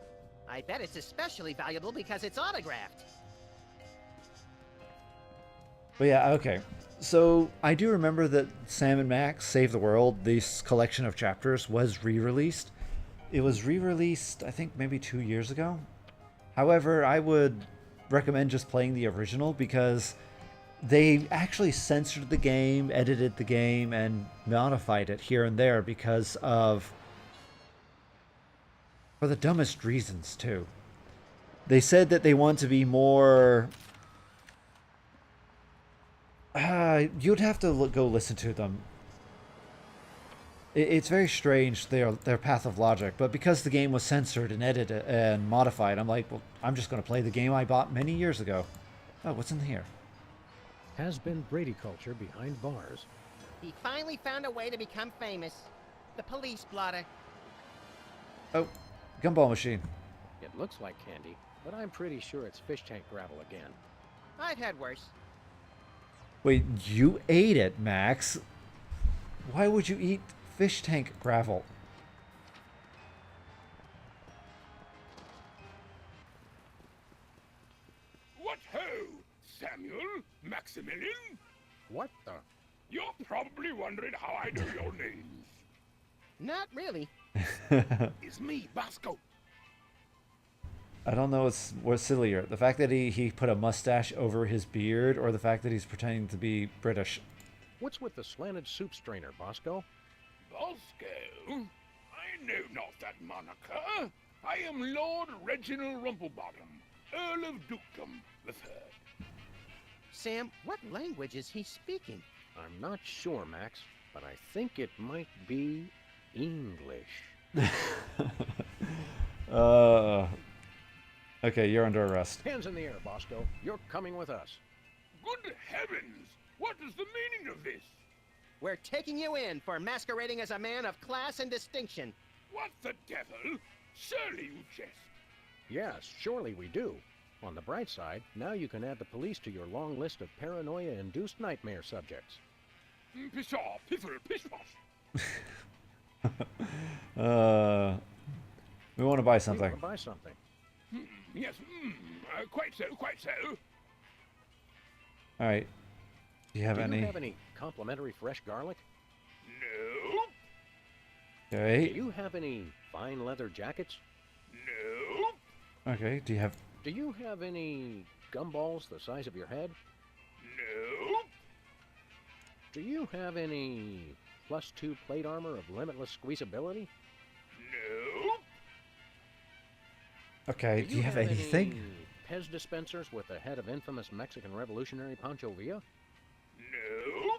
I bet it's especially valuable because it's autographed. But yeah, okay. So I do remember that Sam and Max Save the World, this collection of chapters, was re-released. It was re-released, I think, maybe 2 years ago. However, I would recommend just playing the original because they actually censored the game, edited the game, and modified it here and there because of... for the dumbest reasons, too. They said that they want to be more... you'd have to go listen to them. It's very strange, their path of logic, but because the game was censored and edited and modified, I'm like, well, I'm just going to play the game I bought many years ago. Oh, what's in here? Has been Brady culture behind bars. He finally found a way to become famous. The police blotter. Oh, gumball machine. It looks like candy, but I'm pretty sure it's fish tank gravel again. I've had worse. Wait, you ate it, Max. Why would you eat fish tank gravel? What ho, Samuel? Maximilian? What the? You're probably wondering how I know your names. Not really. It's me, Bosco. I don't know what's sillier. The fact that he put a mustache over his beard or the fact that he's pretending to be British. What's with the slanted soup strainer, Bosco? Bosco? I know not that moniker. I am Lord Reginald Rumplebottom, Earl of Dukedom the Third. Sam, what language is he speaking? I'm not sure, Max, but I think it might be English. Okay, you're under arrest. Hands in the air, Bosco. You're coming with us. Good heavens! What is the meaning of this? We're taking you in for masquerading as a man of class and distinction. What the devil? Surely you jest. Yes, surely we do. On the bright side, now you can add the police to your long list of paranoia-induced nightmare subjects. Pshaw, piffle, pish-posh. We want to buy We something. want to buy something. Yes, quite so, quite so. All right. Do you have Do any? you have any complimentary fresh garlic? No, Okay. Do you have any fine leather jackets? no, Okay. Do you have? Do you have any gumballs the size of your head? no, Do you have any +2 plate armor of limitless squeezability? no, Okay. Do you have anything? Any Pez dispensers with the head of infamous Mexican revolutionary Pancho Villa? no,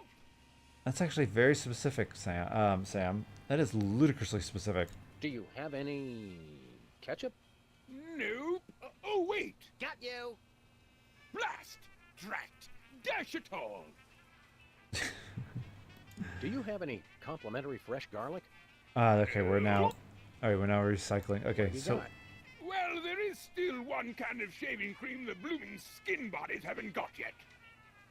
That's actually very specific, Sam. Sam. That is ludicrously specific. Do you have any ketchup? no. Oh, wait. Got you. Blast, drat, dash it all. Do you have any complimentary fresh garlic? Okay. We're now. All right. We're now recycling. Okay. What have you So. got? Well, there is still one kind of shaving cream the blooming skin bodies haven't got yet.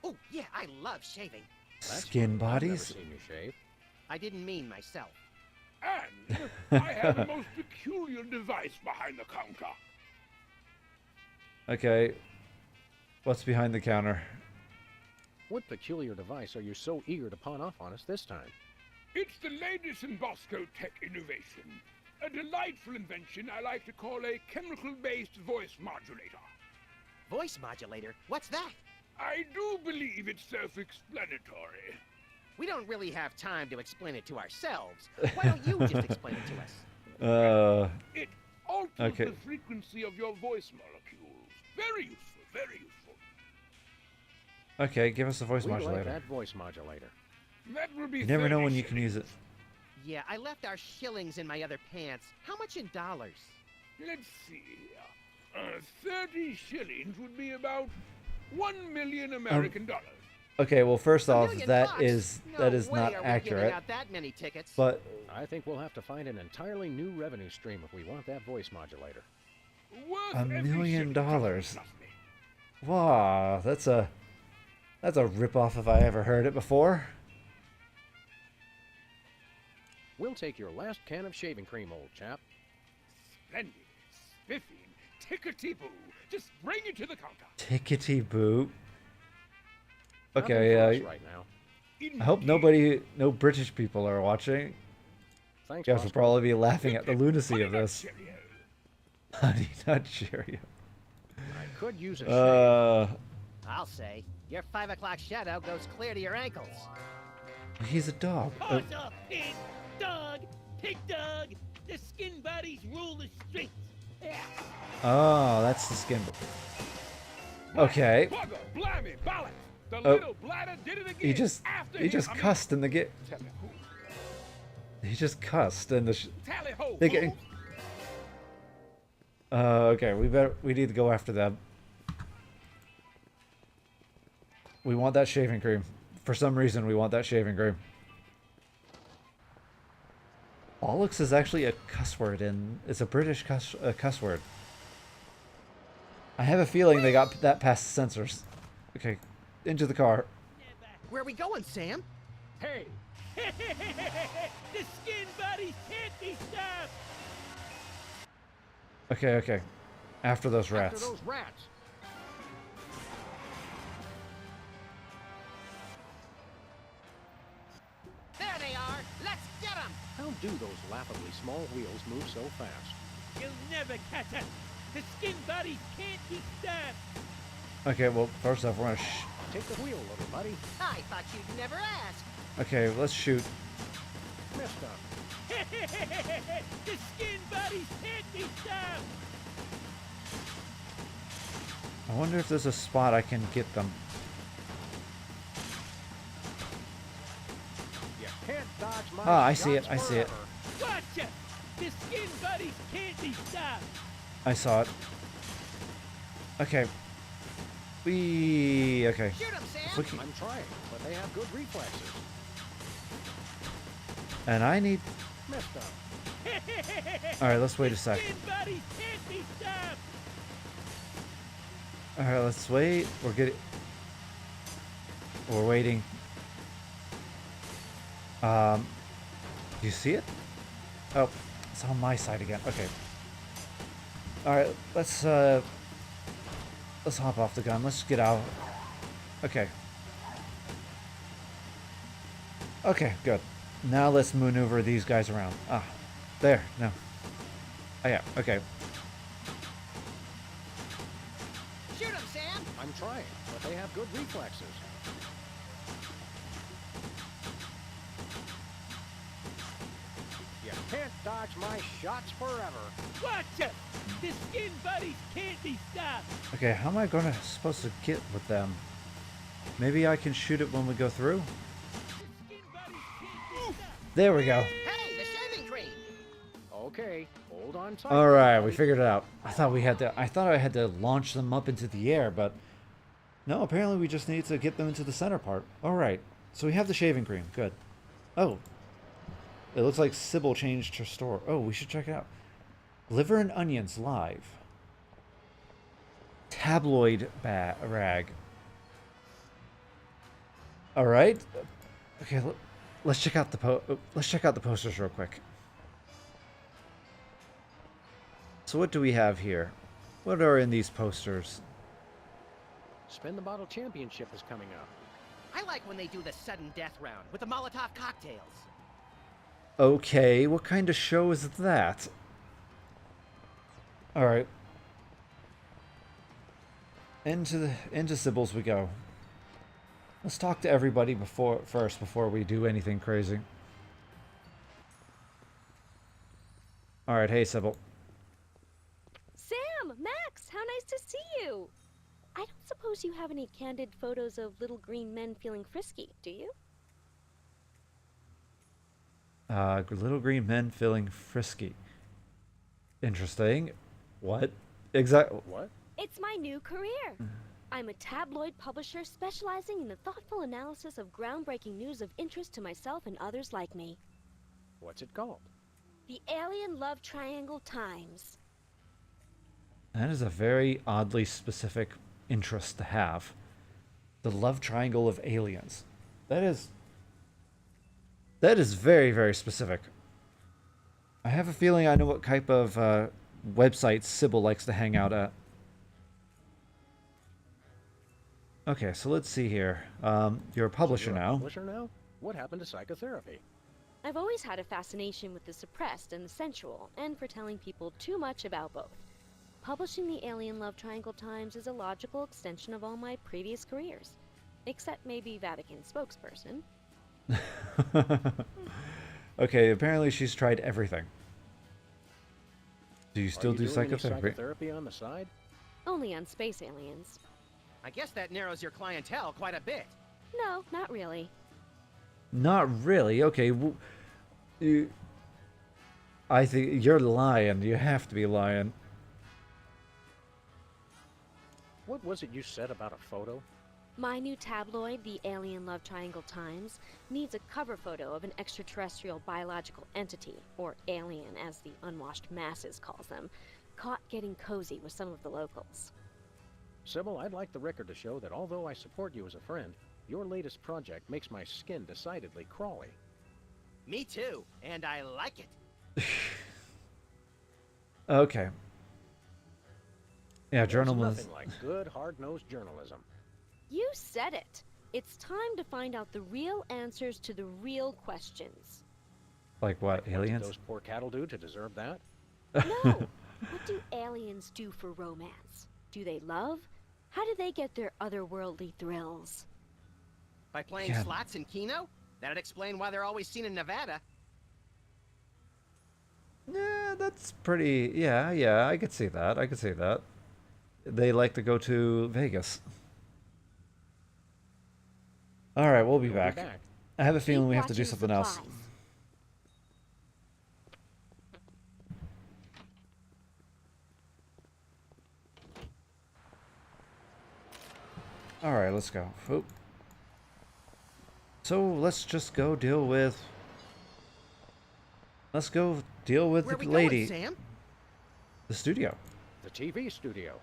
Oh, yeah, I love shaving. That's Skin fun. I've never bodies. seen you shave. I didn't mean myself. And I have a most peculiar device behind the counter. Okay. What's behind the counter? What peculiar device are you so eager to pawn off on us this time? It's the latest in Bosco tech innovation. A delightful invention I like to call a chemical-based voice modulator. Voice modulator? What's that? I do believe it's self-explanatory. We don't really have time to explain it to ourselves. Why don't you just explain it to us? It alters Okay. the frequency of your voice molecules. Very useful, very useful. Okay, give us the voice We like modulator. that voice modulator. That will be You never know 30 when you can shillings. use it. Yeah, I left our shillings in my other pants. How much in dollars? Let's see. 30 shillings would be about 1 million American dollars. Okay, well, first A off, million that bucks? is No that is way not are we accurate. giving out that many tickets. But I think we'll have to find an entirely new revenue stream if we want that voice modulator. Worth $1 every million. shilling, trust me. Wow, that's a ripoff if I ever heard it before. We'll take your last can of shaving cream, old chap. Splendid, spiffing, tickety-boo. Just bring it to the counter. Tickety boo. Nothing for Okay, us right now. I hope no British people are watching. Thanks, You guys will Roscoe. probably be laughing at the lunacy Honey of Nut this. Cheerio. Honey Nut Cheerio. I could use a shave. I'll say, your 5 o'clock shadow goes clear to your ankles. He's a dog. Horse off, pig, dog, pig dog. The skin bodies rule the streets. Yeah. Oh, that's the skin. Okay. Bugger, blimey, ballot. The Oh. little bladder did it again. He just After him, cussed in the get. Tally ho. He just cussed in the. Tally ho. They get- fools. Okay, we need to go after them. We want that shaving cream. For some reason, we want that shaving cream. Bollocks is actually a cuss word, and it's a British cuss word. I have a feeling they got that past the censors. Okay, into the car. Where are we going, Sam? Hey. The skin bodies can't be stopped. Okay. After those After rats. those rats. There they are. Let's get them. How do those laughably small wheels move so fast? You'll never catch us. The skin bodies can't be stopped. Okay, well, first off, we're gonna Take the wheel, little buddy. I thought you'd never ask. Okay, let's shoot. Messed up. The skin bodies can't be stopped. I wonder if there's a spot I can get them. You can't dodge my Ah, I see it, shots I see it. forever. Gotcha. The skin bodies can't be stopped. I saw it. Okay. Okay. Shoot them, If Sam. we can- I'm trying, but they have good reflexes. And I need... Messed up. Alright, let's wait a sec. Skin bodies can't be stopped. Alright, let's wait. We're waiting. Do you see it? Oh, it's on my side again. Okay. Alright, let's hop off the gun. Let's get out. Okay. Okay, good. Now let's maneuver these guys around. Ah, there. No. Oh, yeah. Okay. Shoot them, Sam. I'm trying, but they have good reflexes. You can't dodge my shots forever. Gotcha. The skin buddies can't be stopped. Okay, how am I supposed to get with them? Maybe I can shoot it when we go through? The skin buddies can't be stopped. There we go. Hey, the shaving cream. Okay, hold on tight. All right, we buddy. figured it out. I thought I had to launch them up into the air, but no, apparently we just need to get them into the center part. All right. So we have the shaving cream. Good. Oh. It looks like Sybil changed her store. Oh, we should check it out. Liver and Onions live. Tabloid rag. All right. Okay, let's check out the posters real quick. So what do we have here? What are in these posters? Spin the Bottle Championship is coming up. I like when they do the sudden death round with the Molotov cocktails. Okay, what kind of show is that? Alright. Into Sybil's we go. Let's talk to everybody before we do anything crazy. Alright, hey Sybil. Sam, Max, how nice to see you. I don't suppose you have any candid photos of little green men feeling frisky, do you? Little green men feeling frisky. Interesting. What? Exactly. What? It's my new career. I'm a tabloid publisher specializing in the thoughtful analysis of groundbreaking news of interest to myself and others like me. What's it called? The Alien Love Triangle Times. That is a very oddly specific interest to have. The love triangle of aliens. That is very, very specific. I have a feeling I know what type of websites Sybil likes to hang out at. Okay, so let's see here. You're a publisher You're a now. Publisher now? What happened to psychotherapy? I've always had a fascination with the suppressed and the sensual, and for telling people too much about both. Publishing the Alien Love Triangle Times is a logical extension of all my previous careers. Except maybe Vatican spokesperson. Okay, apparently she's tried everything. Do you still Are you do doing any psychotherapy? psychotherapy on the side? Only on space aliens. I guess that narrows your clientele quite a bit. No, not really. Not really. Okay, I think you're lying. You have to be lying. What was it you said about a photo? My new tabloid, the Alien Love Triangle Times, needs a cover photo of an extraterrestrial biological entity, or alien as the unwashed masses calls them, caught getting cozy with some of the locals. Sybil, I'd like the record to show that although I support you as a friend, your latest project makes my skin decidedly crawly. Me too, and I like it. Okay. Yeah, There's journalism. nothing like good, hard-nosed journalism. You said it. It's time to find out the real answers to the real questions. Like what? What did Aliens? those poor cattle do to deserve that? No! What do aliens do for romance? Do they love? How do they get their otherworldly thrills? By playing Yeah. slots in Keno? That'd explain why they're always seen in Nevada. Yeah, that's pretty. Yeah, I could see that. I could see that. They like to go to Vegas. All right, we'll be We'll back. I have a feeling Keep we have to do watching something else. supplies. All right, let's go. Oop. So let's just go deal with. Let's go deal with Where the we lady. going, Sam? The studio. The TV studio.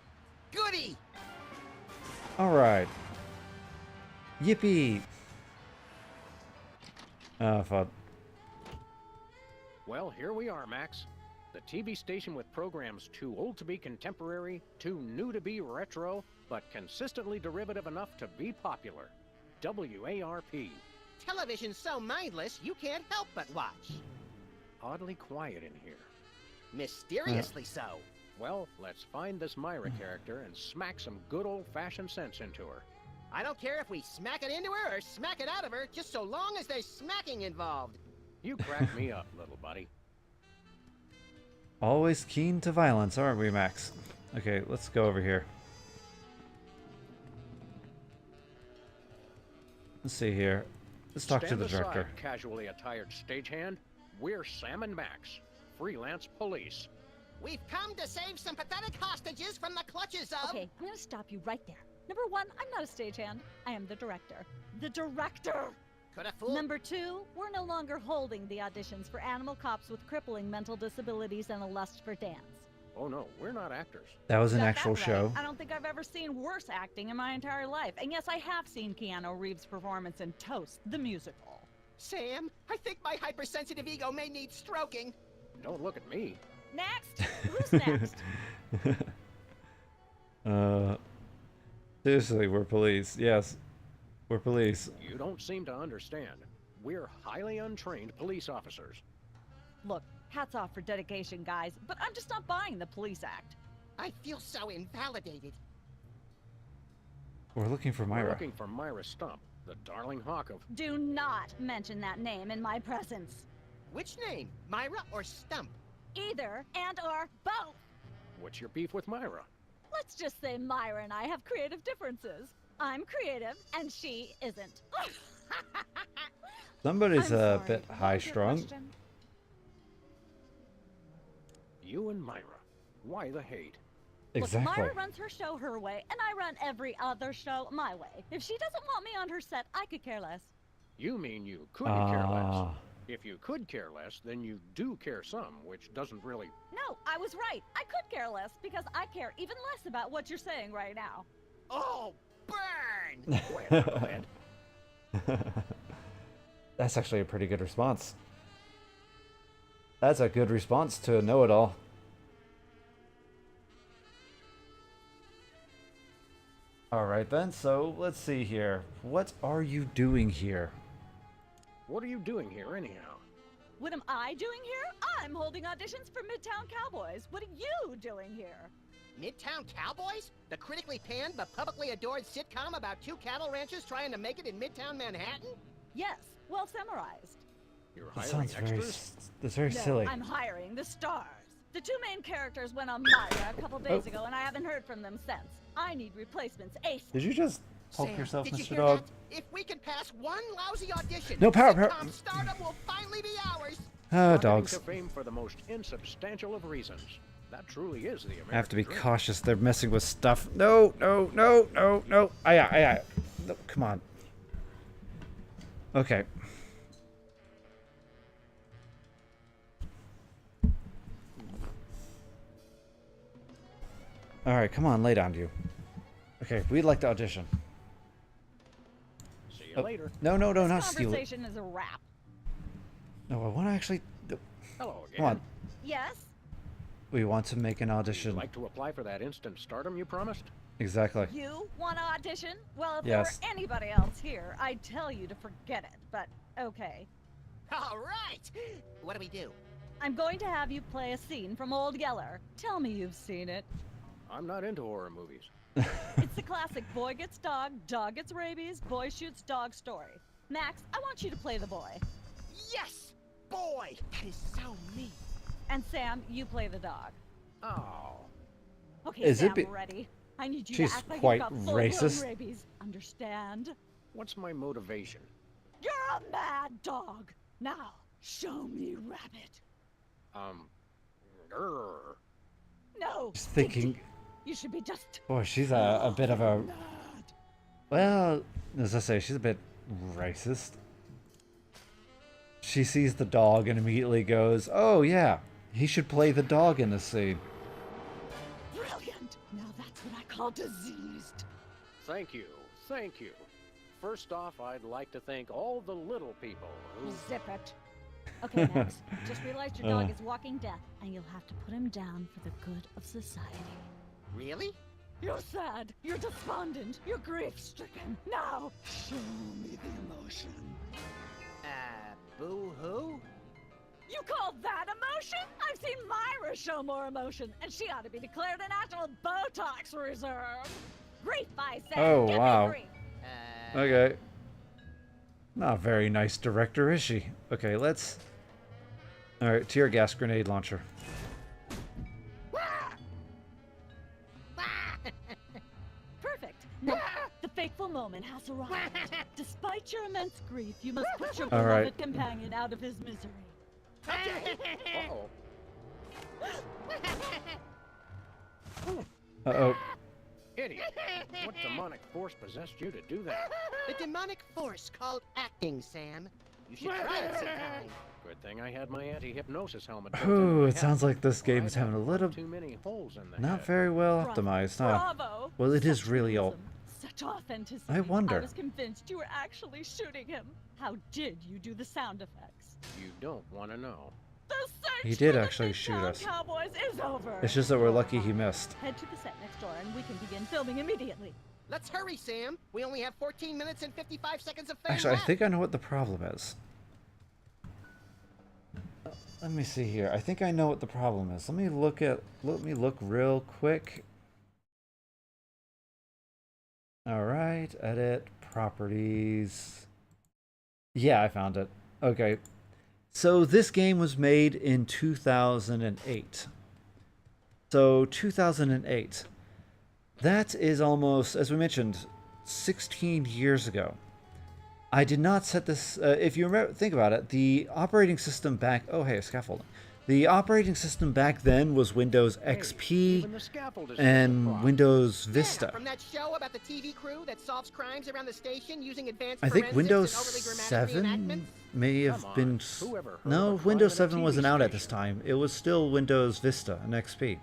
Goody! All right. Yippee! Fun. Well, here we are, Max. The TV station with programs too old to be contemporary, too new to be retro, but consistently derivative enough to be popular. WARP. Television's so mindless, you can't help but watch. Oddly quiet in here. Mysteriously so. Well, let's find this Myra character and smack some good old-fashioned sense into her. I don't care if we smack it into her or smack it out of her, just so long as there's smacking involved. You crack me up, little buddy. Always keen to violence, aren't we, Max? Okay, let's go over here. Let's see here. Let's talk to Stand the director. aside, casually attired stagehand. We're Sam and Max, freelance police. We've come to save some pathetic hostages from the clutches of... Okay, I'm gonna stop you right there. Number one, I'm not a stagehand. I am the director. The director! Could have fooled... Number two, we're no longer holding the auditions for animal cops with crippling mental disabilities and a lust for dance. Oh no, we're not actors. That was an Got actual that right. show. I don't think I've ever seen worse acting in my entire life. And yes, I have seen Keanu Reeves' performance in Toast, the musical. Sam, I think my hypersensitive ego may need stroking. Don't look at me. Next! Who's next? Seriously, we're police. Yes. We're police. You don't seem to understand. We're highly untrained police officers. Look, hats off for dedication, guys, but I'm just not buying the police act. I feel so invalidated. We're looking for We're Myra. looking for Myra Stump, the darling hawk of... Do not mention that name in my presence. Which name, Myra or Stump? Either and or both. What's your beef with Myra? Let's just say Myra and I have creative differences. I'm creative and she isn't. Somebody's I'm a sorry, bit what high was your strung. question? You and Myra. Why the hate? Exactly. Look, Myra runs her show her way, and I run every other show my way. If she doesn't want me on her set, I could care less. You mean you couldn't care less? Ah. If you could care less, then you do care some, which doesn't really... No, I was right. I could care less because I care even less about what you're saying right now. Oh, burn! Go ahead, That's actually a pretty good response. That's a good response to a know-it-all. Alright then, so let's see here. What are you doing here? What are you doing here, anyhow? What am I doing here? I'm holding auditions for Midtown Cowboys. What are you doing here? Midtown Cowboys? The critically panned but publicly adored sitcom about two cattle ranchers trying to make it in Midtown Manhattan? Yes, well summarized. You're That hiring sounds very, extras? that's very No, silly. I'm hiring the stars. The two main characters went on Myra a couple days ago, and I haven't heard from them since. I need replacements ASAP. Did you just poke Sam, yourself, did you Mr. hear Dog? that? If we can pass one lousy audition, No, power. sitcom stardom will finally be ours. Oh, Rocketing dogs. to fame for the most insubstantial of reasons. That truly is the American I have to be dream. cautious. They're messing with stuff. No, no, no, no, no. Aye. No, come on. Okay. Alright, come on, lay down, you. Okay, we'd like to audition. See you Oh, later. no, not This steal it. conversation is a wrap. No, I want to actually... Hello again. Come on. Yes? We want to make an Would you audition. like to apply for that instant stardom you promised? Exactly. You want to audition? Well, if Yes. there were anybody else here, I'd tell you to forget it, but okay. All right. What do we do? I'm going to have you play a scene from Old Yeller. Tell me you've seen it. I'm not into horror movies. It's the classic boy gets dog, dog gets rabies, boy shoots dog story. Max, I want you to play the boy. Yes, boy. That is so me. And Sam, you play the dog. Oh. Okay, Is it Sam, be- ready? I need you She's to act like quite you've got full-blown racist. rabies. Understand? What's my motivation? You're a mad dog. Now, show me rabbit. Grr. No. Just thinking... You should be just... Boy, she's a bit of a... mad. Well, as I say, she's a bit racist. She sees the dog and immediately goes, oh yeah, he should play the dog in this scene. Brilliant. Now that's what I call diseased. Thank you. Thank you. First off, I'd like to thank all the little people who... Zip it. Okay, Max. Just realized your dog is walking death, and you'll have to put him down for the good of society. Really? You're sad. You're despondent. You're grief-stricken. Now, show me the emotion. Boo-hoo? You call that emotion? I've seen Myra show more emotion, and she ought to be declared a national Botox reserve. Grief, I say. Oh, Give me wow. grief. Okay. Not a very nice director, is she? Okay, let's... Alright, tear gas grenade launcher. Perfect. Now, the fateful moment has arrived. Despite your immense grief, you must put your All right. beloved companion out of his misery. Uh-oh. Uh-oh. Idiot. What demonic force possessed you to do that? The demonic force called acting, Sam. You should try it sometime. Good thing I had my anti-hypnosis helmet. built into Ooh, my it head, sounds like this or game I'd is having a have little... too many holes in the Not head. very well Bravo. optimized, huh? Bravo. Well, it is Such really realism, old. Such authenticity. I wonder. I was convinced you were actually shooting him. How did you do the sound effects? You don't want to know. The search He did for the actually shoot Midtown us. Cowboys is over. It's just that we're lucky he missed. Head to the set next door and we can begin filming immediately. Let's hurry, Sam. We only have 14 minutes and 55 seconds of fame Actually, I left. think I know what the problem is. Let me see here. I think I know what the problem is. Let me look real quick. All right, edit properties. Yeah, I found it. Okay. So this game was made in 2008. So 2008. That is almost, as we mentioned, 16 years ago. I did not set this. If you remember, think about it. The operating system back. Oh, hey, scaffolding. The operating system back then was Windows XP even the scaffold is and just a Windows Yeah, Vista. from that show about the TV crew that solves crimes around the station using advanced I think forensics Windows and overly dramatic 7 may have Come on, been. whoever heard No, of a crime Windows in a 7 TV wasn't out at this station? time. It was still Windows Vista and XP.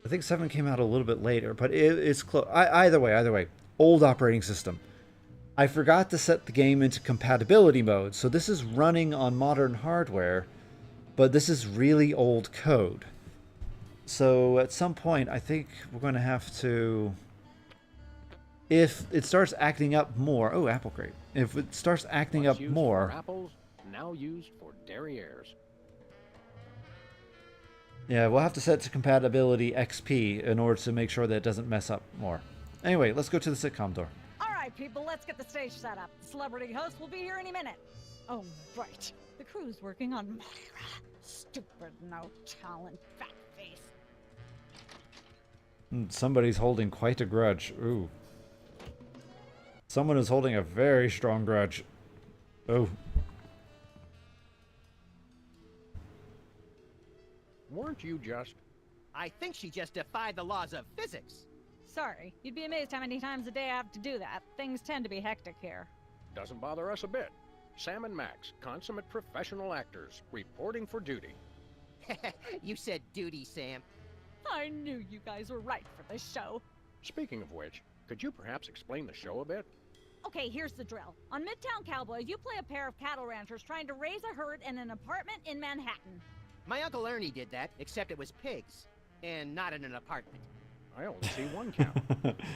I think 7 came out a little bit later, but it's close. Either way, old operating system. I forgot to set the game into compatibility mode, so this is running on modern hardware, but this is really old code. So at some point, I think we're going to have to... If it starts acting up more... Oh, apple crate. If it starts acting Once up used more... for apples, now used for derrieres. Yeah, we'll have to set to compatibility XP in order to make sure that it doesn't mess up more. Anyway, let's go to the sitcom door. All right, people, let's get the stage set up. The celebrity host will be here any minute. Oh, right. The crew's working on Myra. Stupid, no talent, fat face. Somebody's holding quite a grudge. Ooh. Someone is holding a very strong grudge. Oh. Weren't you just... I think she just defied the laws of physics. Sorry, you'd be amazed how many times a day I have to do that. Things tend to be hectic here. Doesn't bother us a bit. Sam and Max, consummate professional actors, reporting for duty. You said duty, Sam. I knew you guys were right for this show. Speaking of which, could you perhaps explain the show a bit? Okay, here's the drill. On Midtown Cowboys, you play a pair of cattle ranchers trying to raise a herd in an apartment in Manhattan. My Uncle Ernie did that, except it was pigs. And not in an apartment. I only see one cow.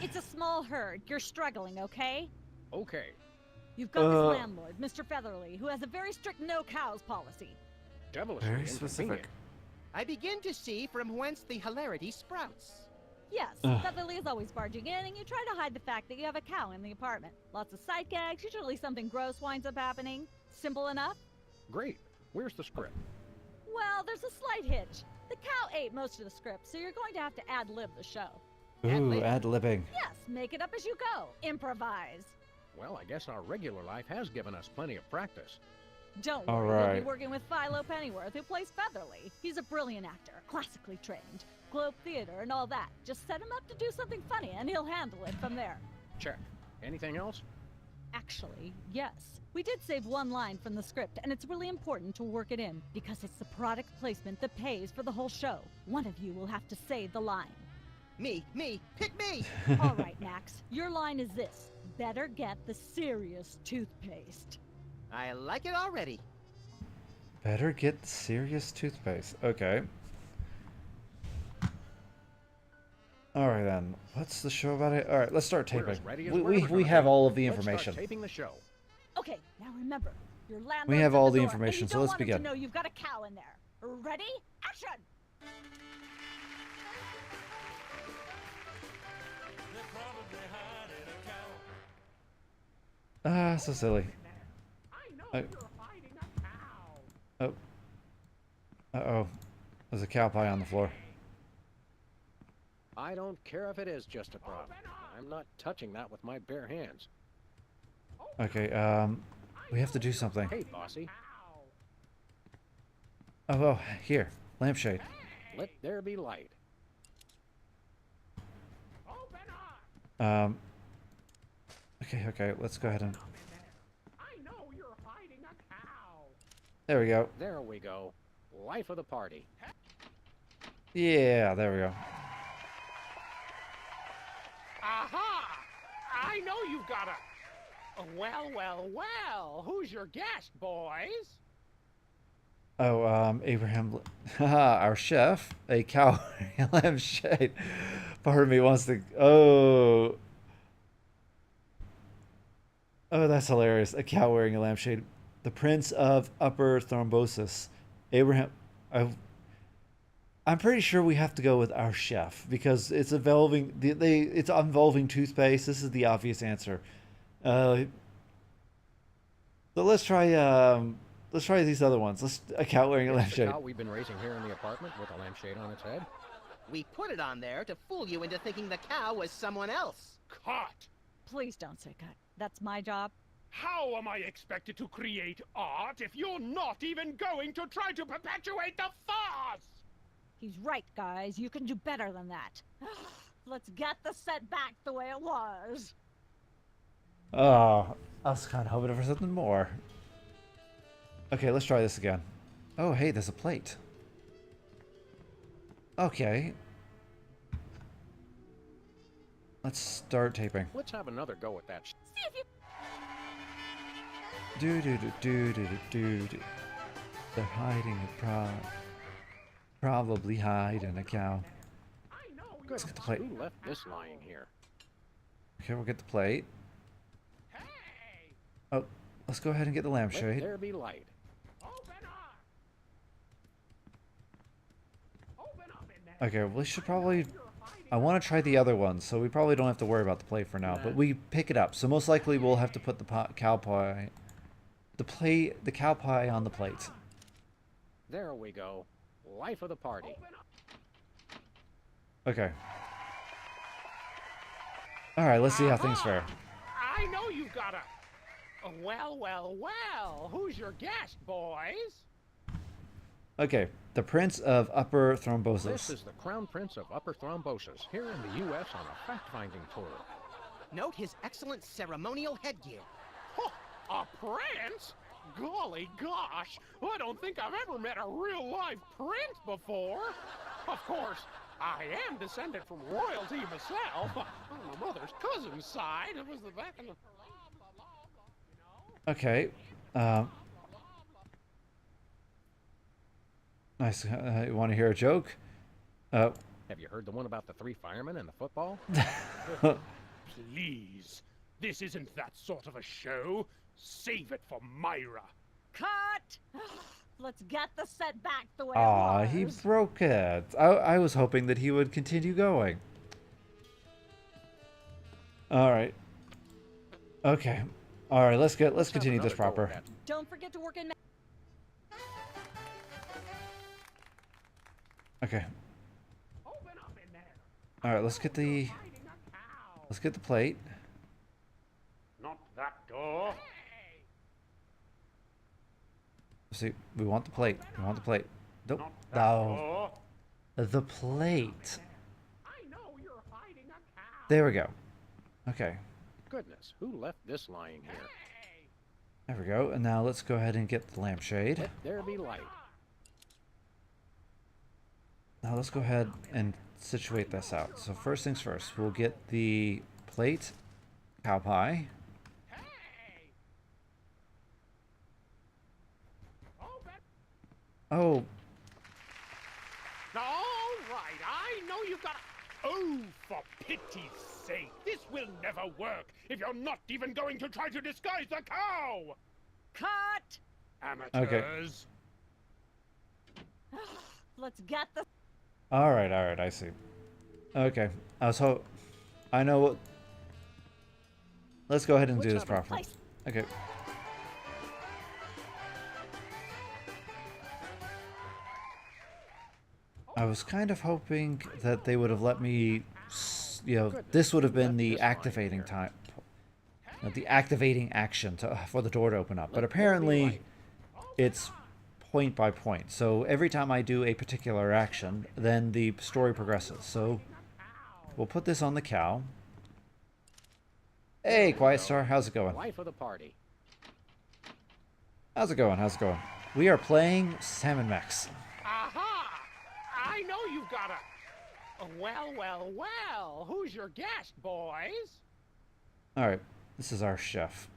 It's a small herd. You're struggling, okay? Okay. You've got this landlord, Mr. Featherly, who has a very strict no cows policy. Devilishly Very inconvenient. specific. I begin to see from whence the hilarity sprouts. Yes, Featherly is always barging in, and you try to hide the fact that you have a cow in the apartment. Lots of sight gags, usually something gross winds up happening. Simple enough? Great. Where's the script? Well, there's a slight hitch. The cow ate most of the script, so you're going to have to ad-lib the show. Ooh, ad-libbing. Yes, make it up as you go. Improvise. Well, I guess our regular life has given us plenty of practice. Don't All worry, you'll right. be working with Philo Pennyworth, who plays Featherly. He's a brilliant actor, classically trained, Globe Theater and all that. Just set him up to do something funny, and he'll handle it from there. Check. Anything else? Actually, yes. We did save one line from the script, and it's really important to work it in, because it's the product placement that pays for the whole show. One of you will have to say the line. Me, pick me! All right, Max, your line is this. Better get the serious toothpaste. I like it already. Better get serious toothpaste. Okay. Alright then. What's the show about it? Alright, let's start We're taping. as ready as We, we're we, ever we gonna have be. all of the Let's information. start taping the show. Okay, now remember, your landlord's We have at all the the door, information, and you so don't let's want him begin. to know you've got a cow in there. Ready? Action! Ah, so silly. I know Uh, you're hiding a cow. Oh. Uh-oh. There's a cow pie on the floor. I don't care if it is just a prop. I'm not touching that with my bare hands. Okay, we have to do something. Hey, bossy. Oh, here. Lampshade. Let there be light. Okay, let's go ahead and... I know you're hiding a cow. There we go. There we go. Life of the party. Yeah, there we go. Aha! I know you've got a... Well, who's your guest, boys? Oh, Abraham... Haha, our chef. A cow lampshade. Part of me wants to. Oh. Oh, that's hilarious. A cow wearing a lampshade. The Prince of Upper Thrombosis. Abraham. I'm pretty sure we have to go with our chef because it's involving it's involving toothpaste. This is the obvious answer. So let's try these other ones. Let's a cow wearing a It's the lampshade. cow we've been raising here in the apartment with a lampshade on its head. We put it on there to fool you into thinking the cow was someone else. Cut! Please don't say cut. That's my job. How am I expected to create art if you're not even going to try to perpetuate the farce? He's right, guys. You can do better than that. Let's get the set back the way it was. Oh, I was kind of hoping for something more. Okay, let's try this again. Oh, hey, there's a plate. Okay. Let's start taping. Let's have another go at that. See if you... Do. They're hiding probably hiding a cow. Let's get the plate. Who left this lying here? Okay, we'll get the plate. Oh, let's go ahead and get the Let lampshade. there be light. Okay, we should probably... I want to try the other one, so we probably don't have to worry about the plate for now. But we pick it up, so most likely we'll have to put the cow pie... The cow pie on the plate. There we go. Life of the party. Okay. Alright, let's see how things fare. I know you got a... Well, who's your guest, boys? Okay, the Prince of Upper Thrombosis. This is the Crown Prince of Upper Thrombosis, here in the U.S. on a fact-finding tour. Note his excellent ceremonial headgear. A prince? Golly gosh, I don't think I've ever met a real live prince before. Of course, I am descended from royalty myself. On my mother's cousin's side, it was the back in the... Okay. Nice. You want to hear a joke? Have you heard the one about the 3 firemen and the football? Please, this isn't that sort of a show. Save it for Myra. Cut! Let's get the set back the way Aw, it was. he broke it. I was hoping that he would continue going. Alright. Okay. Alright, let's continue this proper. Don't forget to work in... Okay. Alright, let's get the plate. Not that door. See, we want the plate. We want the plate. Nope. Not that No. door. The plate. I know you're hiding a cow. There we go. Okay. Goodness, who left this lying here? There we go. And now let's go ahead and get the lampshade. Let there be light. Now let's go ahead and situate this out. So first things first, we'll get the plate, cow pie. Oh, All right, I know you've got... Oh, for pity's sake, this will never work if you're not even going to try to disguise the cow! Cut! Amateurs. Let's get the... alright, I see. Okay, I know what... Let's go ahead and do this properly. Okay. I was kind of hoping that they would have let me, this would have been the activating time, the activating action for the door to open up. But apparently, it's point by point. So every time I do a particular action, then the story progresses. So we'll put this on the cow. Hey, Quiet Star, how's it going? Life of the party. How's it going? We are playing Salmon Max. Aha! I know you've got a... Well, who's your guest, boys? Alright, this is our chef.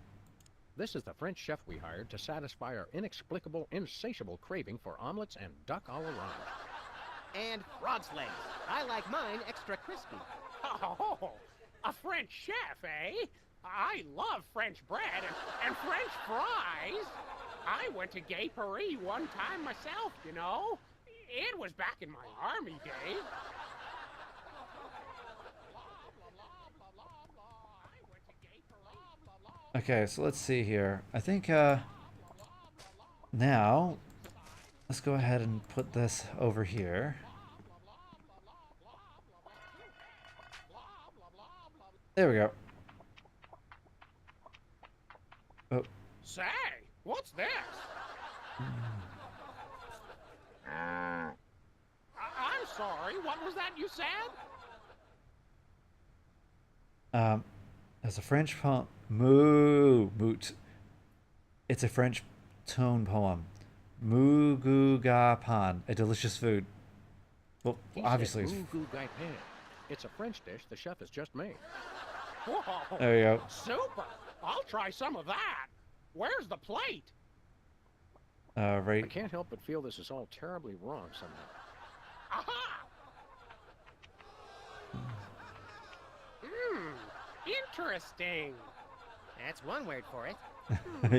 This is the French chef we hired to satisfy our inexplicable, insatiable craving for omelets and duck a l'orange. And frog's legs. I like mine extra crispy. Oh, a French chef, eh? I love French bread and French fries. I went to Gay Paris one time myself, you know. It was back in my army days. Okay, so let's see here. I think, now, let's go ahead and put this over here. There we go. Oh. Say, what's this? I'm sorry, what was that you said? As a French poem, moot. It's a French tone poem. Mugugapan, a delicious food. Well, He obviously, said Moo Gai Pan. It's a French dish the chef has just made. Whoa, there you go. super! I'll try some of that. Where's the plate? Right. I can't help but feel this is all terribly wrong somehow. Aha! Interesting. That's one word for it.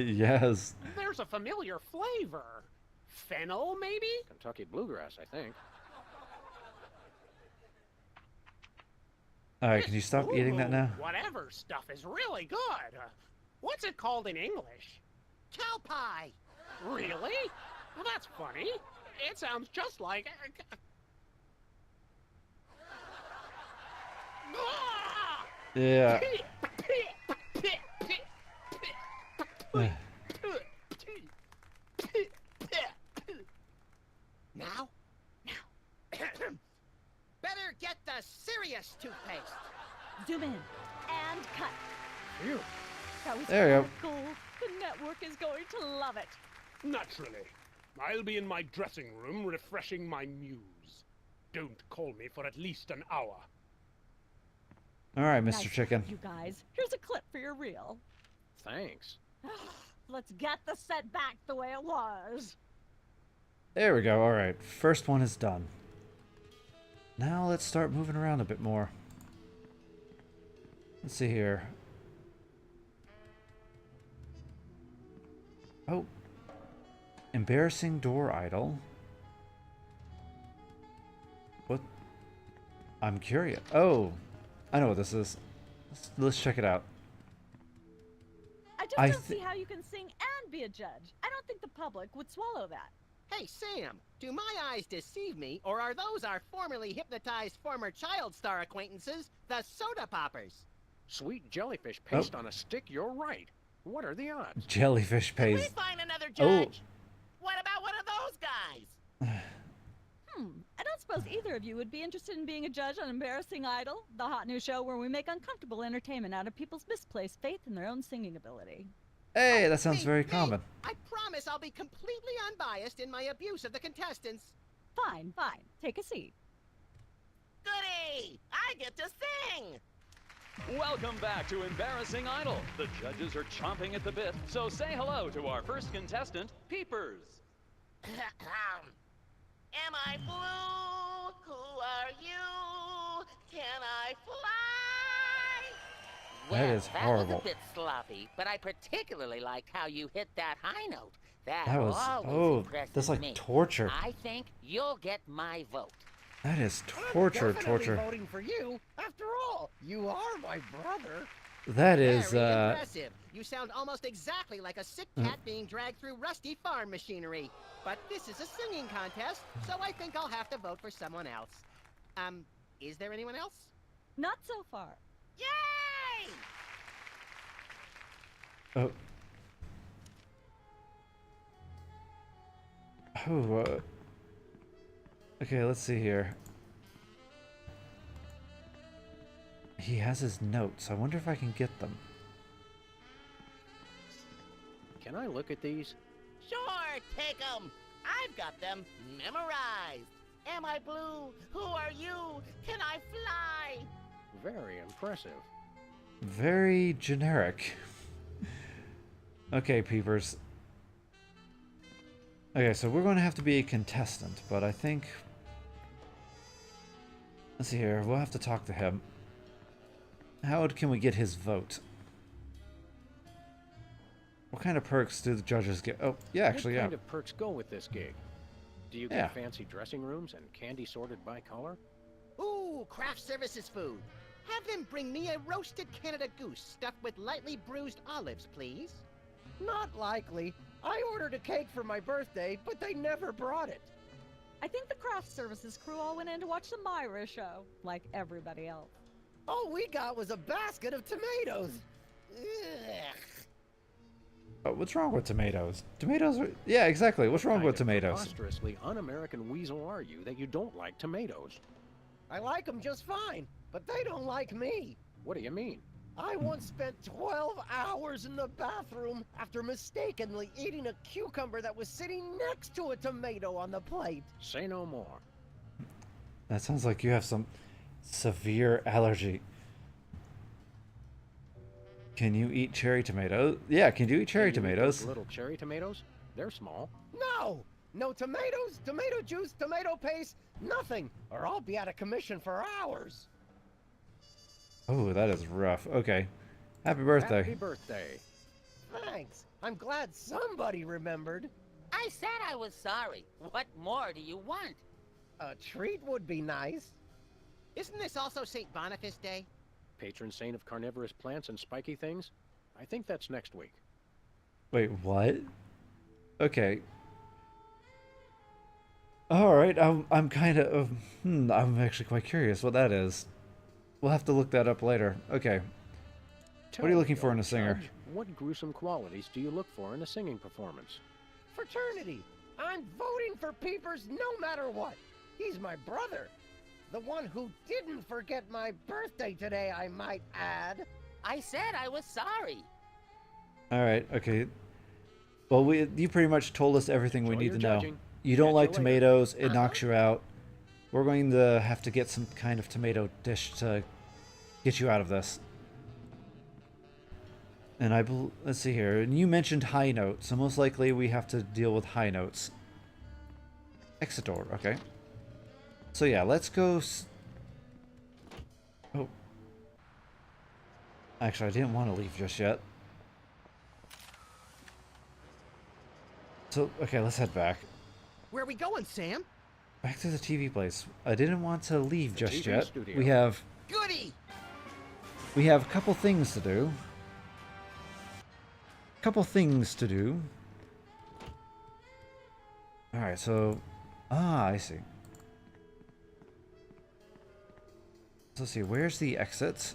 Yes. There's a familiar flavor. Fennel, maybe? Kentucky bluegrass, I think. Alright, can you stop eating that now? Whatever stuff is really good. What's it called in English? Cow pie. Really? Well, that's funny. It sounds just like... Yeah. Now? Better get the serious toothpaste. Zoom in and cut. Phew. That was There you go. cool. The network is going to love it. Naturally. I'll be in my dressing room refreshing my muse. Don't call me for at least an hour. Alright, Mr. Nice Chicken. work, you guys. Here's a clip for your reel. Thanks. Let's get the set back the way it was. There we go. Alright, first one is done. Now let's start moving around a bit more. Let's see here. Oh. Embarrassing door idol. What? I'm curious. Oh, I know what this is. Let's check it out. I just don't see how you can sing and be a judge. I don't think the public would swallow that. Hey, Sam, do my eyes deceive me, or are those our formerly hypnotized former child star acquaintances, the Soda Poppers? Sweet jellyfish paste on a stick, you're right. What are the odds? Jellyfish Can we paste. find another judge? What about one of those guys? I don't suppose either of you would be interested in being a judge on Embarrassing Idol, the hot new show where we make uncomfortable entertainment out of people's misplaced faith in their own singing ability. Hey, that sounds very common. I promise I'll be completely unbiased in my abuse of the contestants. Fine, fine. Take a seat. Goody! I get to sing! Welcome back to Embarrassing Idol. The judges are chomping at the bit, so say hello to our first contestant, Peepers. Am I blue? Who are you? Can I fly? That is That horrible. was a bit sloppy, but I particularly liked how you hit that high note. That That was always impresses that's like me. torture. I think you'll get my vote. That is torture, I'm definitely torture. voting for you. After all, you are my brother. That is Very impressive. You sound almost exactly like a sick cat being dragged through rusty farm machinery. But this is a singing contest, so I think I'll have to vote for someone else. Is there anyone else? Not so far. Yay! Oh. Oh, okay, let's see here. He has his notes. I wonder if I can get them. Can I look at these? Sure, take 'em. I've got them memorized. Am I blue? Who are you? Can I fly? Very impressive. Very generic. Okay, Peepers. Okay, so we're going to have to be a contestant, but I think Let's see here. We'll have to talk to him. How can we get his vote? What kind of perks do the judges get? Oh, yeah, actually, What yeah. kind of perks go with this gig? Do you get Yeah. fancy dressing rooms and candy sorted by color? Ooh, craft services food. Have them bring me a roasted Canada goose stuffed with lightly bruised olives, please. Not likely. I ordered a cake for my birthday, but they never brought it. I think the craft services crew all went in to watch the Myra show, like everybody else. All we got was a basket of tomatoes. Ugh. Oh, what's wrong with tomatoes? Tomatoes are... Yeah, exactly. What's wrong What with kind of tomatoes? preposterously un-American weasel are you that you don't like tomatoes? I like them just fine, but they don't like me. What do you mean? I once spent 12 hours in the bathroom after mistakenly eating a cucumber that was sitting next to a tomato on the plate. Say no more. That sounds like you have some severe allergy. Can you eat cherry tomatoes? Yeah, can you eat cherry Can you eat tomatoes? those little cherry tomatoes? They're small. No! No tomatoes, tomato juice, tomato paste, nothing, or I'll be out of commission for hours. Oh, that is rough. Okay. Happy birthday. Happy birthday. Thanks. I'm glad somebody remembered. I said I was sorry. What more do you want? A treat would be nice. Isn't this also St. Boniface Day? Patron saint of carnivorous plants and spiky things? I think that's next week. Wait, what? Okay. Alright, I'm kind of... I'm actually quite curious what that is. We'll have to look that up later. Okay. What are you looking for in a singer? Judge, what gruesome qualities do you look for in a singing performance? Fraternity. I'm voting for Peepers no matter what. He's my brother. The one who didn't forget my birthday today, I might add. I said I was sorry. Alright, okay. Well, you pretty much told us everything we Enjoy need your to know. judging. You don't Catch like you later. tomatoes, it knocks you out. We're going to have to get some kind of tomato dish to get you out of this. And let's see here. And you mentioned high note, so most likely we have to deal with high notes. Exit door, okay. So yeah, let's go. Oh. Actually, I didn't want to leave just yet. So, okay, let's head back. Where are we going, Sam? Back to the TV place. I didn't want to leave The just TV yet. studio. Goody! We have a couple things to do. Alright, so... I see. So let's see, where's the exit?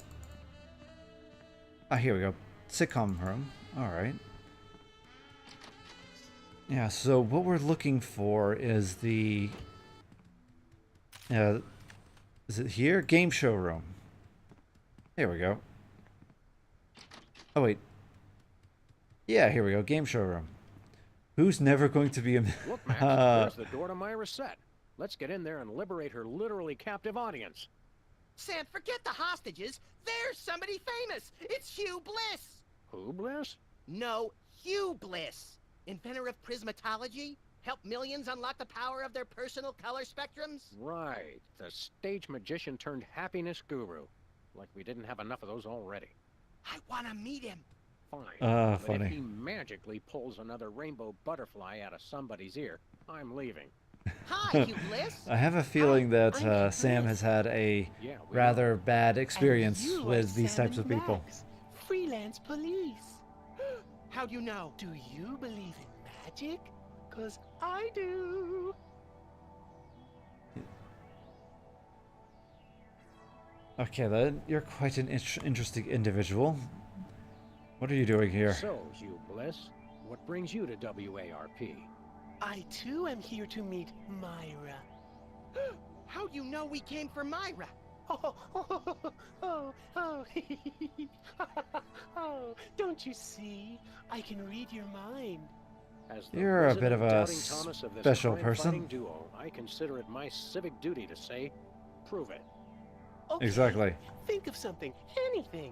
Here we go. Sitcom room. Alright. Yeah, so what we're looking for is the... is it here? Game show room. Here we go. Oh, wait. Yeah, here we go. Game show room. Who's never going to be a... Look, Max, there's the door to Myra's set. Let's get in there and liberate her literally captive audience. Sam, forget the hostages. There's somebody famous. It's Hugh Bliss. Who, Bliss? No, Hugh Bliss. Inventor of prismatology. Helped millions unlock the power of their personal color spectrums. Right. The stage magician turned happiness guru. Like we didn't have enough of those already. I want to meet him. Fine. But funny. if he magically pulls another rainbow butterfly out of somebody's ear, I'm leaving. Hi, Hugh Bliss. I have a feeling that I'm Sam Bliss. has had a Yeah, we rather bad experience And you with are these Sam types of and people. Max, freelance police. How do you know? Do you believe in magic? 'Cause I do. Okay, then you're quite an interesting individual. What are you doing here? So, Hugh Bliss, what brings you to WARP? I too am here to meet Myra. How do you know we came for Myra? Oh, oh, don't you see? I can read your mind. As the You're a bit resident of a doubting Thomas of this special crime-fighting person. duo, I consider it my civic duty to say, prove it. Okay, Exactly. Think of something, anything.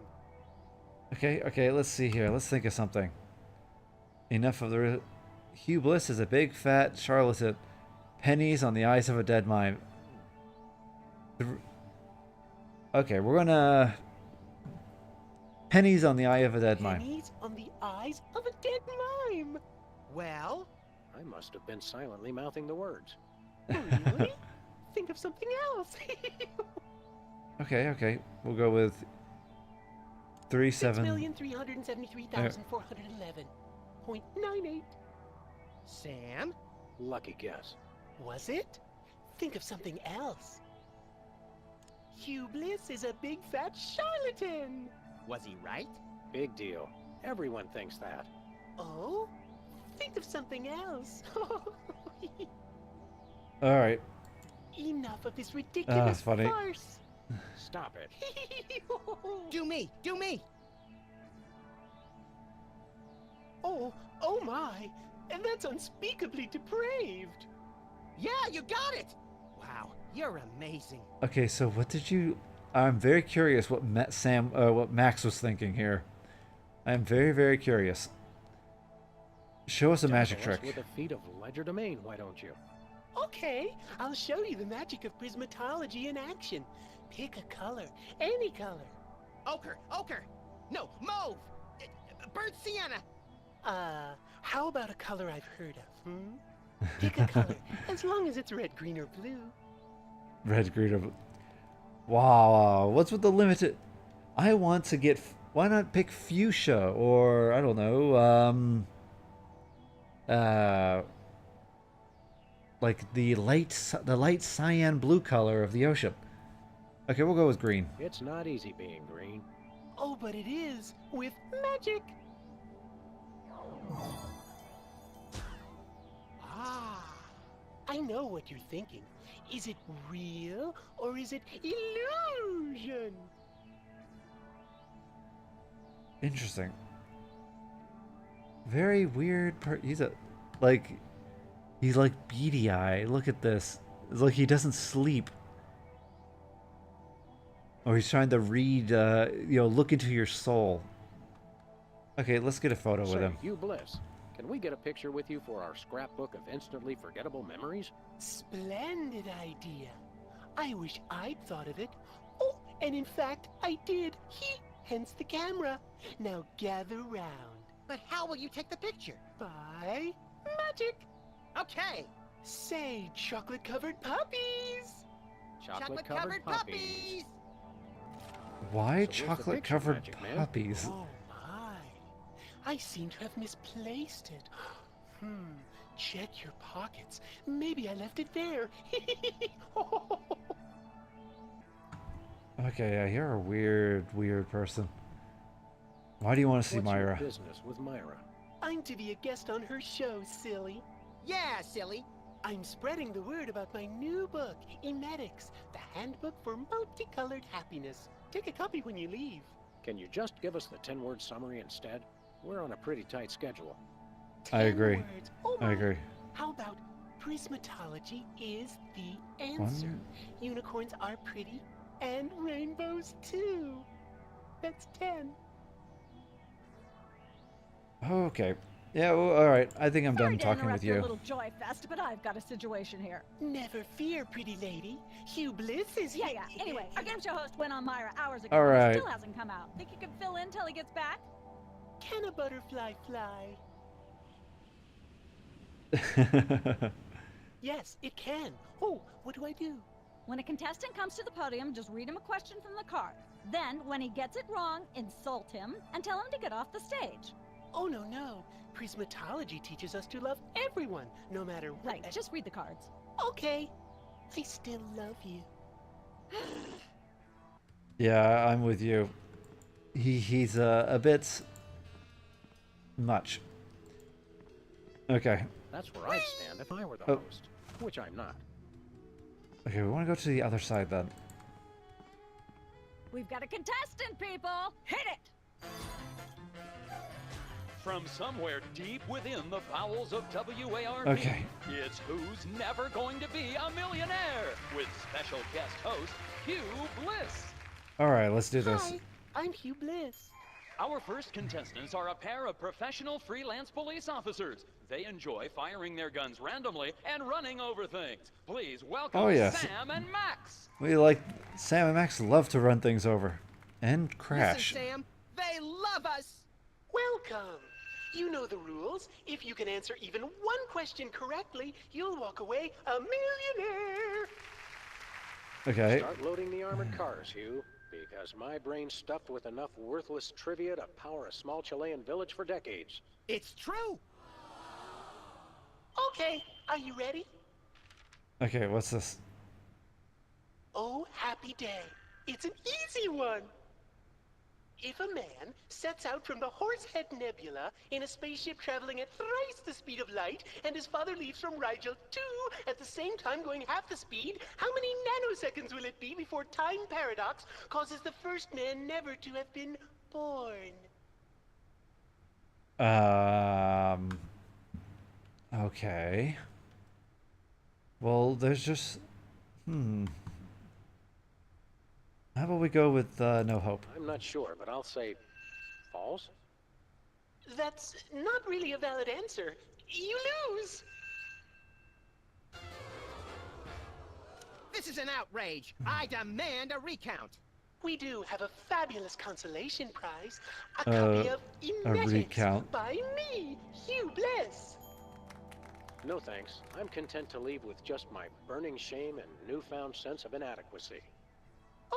Okay, let's see here. Let's think of something. Enough of the... Hugh Bliss is a big, fat charlatan. Pennies on the eyes of a dead mime. Okay, we're gonna... Pennies on the eye of a dead mime. Pennies on the eyes of a dead mime. Well, I must have been silently mouthing the words. really? Think of something else. Okay. We'll go with 37. 6,373,411.98. Sam? Lucky guess. Was it? Think of something else. Hugh Bliss is a big fat charlatan. Was he right? Big deal. Everyone thinks that. Oh? Think of something else. Alright. Enough of this ridiculous funny. farce. Stop it. Do me! Do me! Oh my! And that's unspeakably depraved. Yeah, you got it! Wow, you're amazing. Okay, so what did you... I'm very curious what what Max was thinking here. I'm very, very curious. Show us a magic Dazzle us trick. with a feat of legerdemain, why don't you? Okay, I'll show you the magic of prismatology in action. Pick a color, any color. Ochre! No, mauve! Burnt sienna! How about a color I've heard of, Pick a color, as long as it's red, green, or blue. Red, green, or... Wow, what's with the limited... I want to get... Why not pick fuchsia, or, I don't know, like the light cyan blue color of the ocean. Okay, we'll go with green. It's not easy being green. Oh, but it is, with magic! I know what you're thinking. Is it real or is it illusion? Interesting. Very weird he's like beady eye. Look at this. It's like he doesn't sleep. Or he's trying to read, look into your soul. Okay, let's get a photo with him. Hugh Bliss, can we get a picture with you for our scrapbook of instantly forgettable memories? Splendid idea. I wish I'd thought of it. Oh, and in fact, I did. Hence the camera. Now gather round. But how will you take the picture? By magic. Okay. Say chocolate-covered puppies. Chocolate-covered puppies. Why So chocolate-covered puppies? Oh my. I seem to have misplaced it. Check your pockets. Maybe I left it there. Okay, yeah, you're a weird person. Why do you want to see What's Myra? your business with Myra? I'm to be a guest on her show, silly. Yeah, silly. I'm spreading the word about my new book, Emetics, the handbook for multicolored happiness. Take a copy when you leave. Can you just give us the 10-word summary instead? We're on a pretty tight schedule. I agree. 10 words. Oh I my. agree. How about prismatology is the answer? Unicorns are pretty, and rainbows too. That's 10. Okay. Yeah, well, alright. I think I'm Sorry done to talking interrupt with your you. little joy fest, but I've got a situation here. Never fear, pretty lady. Hugh Bliss is Yeah. Anyway, our game show host went on Myra hours ago. All and right. Still hasn't come out. Think you could fill in till he gets back? Can a butterfly fly? Yes, it can. Oh, what do I do? When a contestant comes to the podium, just read him a question from the card. Then, when he gets it wrong, insult him and tell him to get off the stage. Oh, no. Prismatology teaches us to love everyone, no matter what. Right, just read the cards. Okay. I still love you. Yeah, I'm with you. He's a bit much. Okay. That's where I'd stand if I were the host, which I'm not. Okay, we want to go to the other side then. We've got a contestant, people! Hit it! From somewhere deep within the bowels of WARP, Okay. it's Who's Never Going to Be a Millionaire with special guest host Hugh Bliss. Alright, let's do this. Hi, I'm Hugh Bliss. Our first contestants are a pair of professional freelance police officers. They enjoy firing their guns randomly and running over things. Please welcome Oh, yes. Sam and Max. Sam and Max love to run things over. And crash. Listen, Sam, they love us. Welcome. You know the rules. If you can answer even one question correctly, you'll walk away a millionaire. Okay. Start loading the armored cars, Hugh, because my brain's stuffed with enough worthless trivia to power a small Chilean village for decades. It's true. Okay, are you ready? Okay, what's this? Oh, happy day. It's an easy one. If a man sets out from the Horsehead Nebula in a spaceship traveling at thrice the speed of light, and his father leaves from Rigel 2 at the same time going half the speed, how many nanoseconds will it be before time paradox causes the first man never to have been born? Okay. Well, there's just... How about we go with no hope? I'm not sure, but I'll say false. That's not really a valid answer. You lose! This is an outrage. I demand a recount. We do have a fabulous consolation prize. A copy of a Emetics recount. by me, Hugh Bliss. No thanks. I'm content to leave with just my burning shame and newfound sense of inadequacy.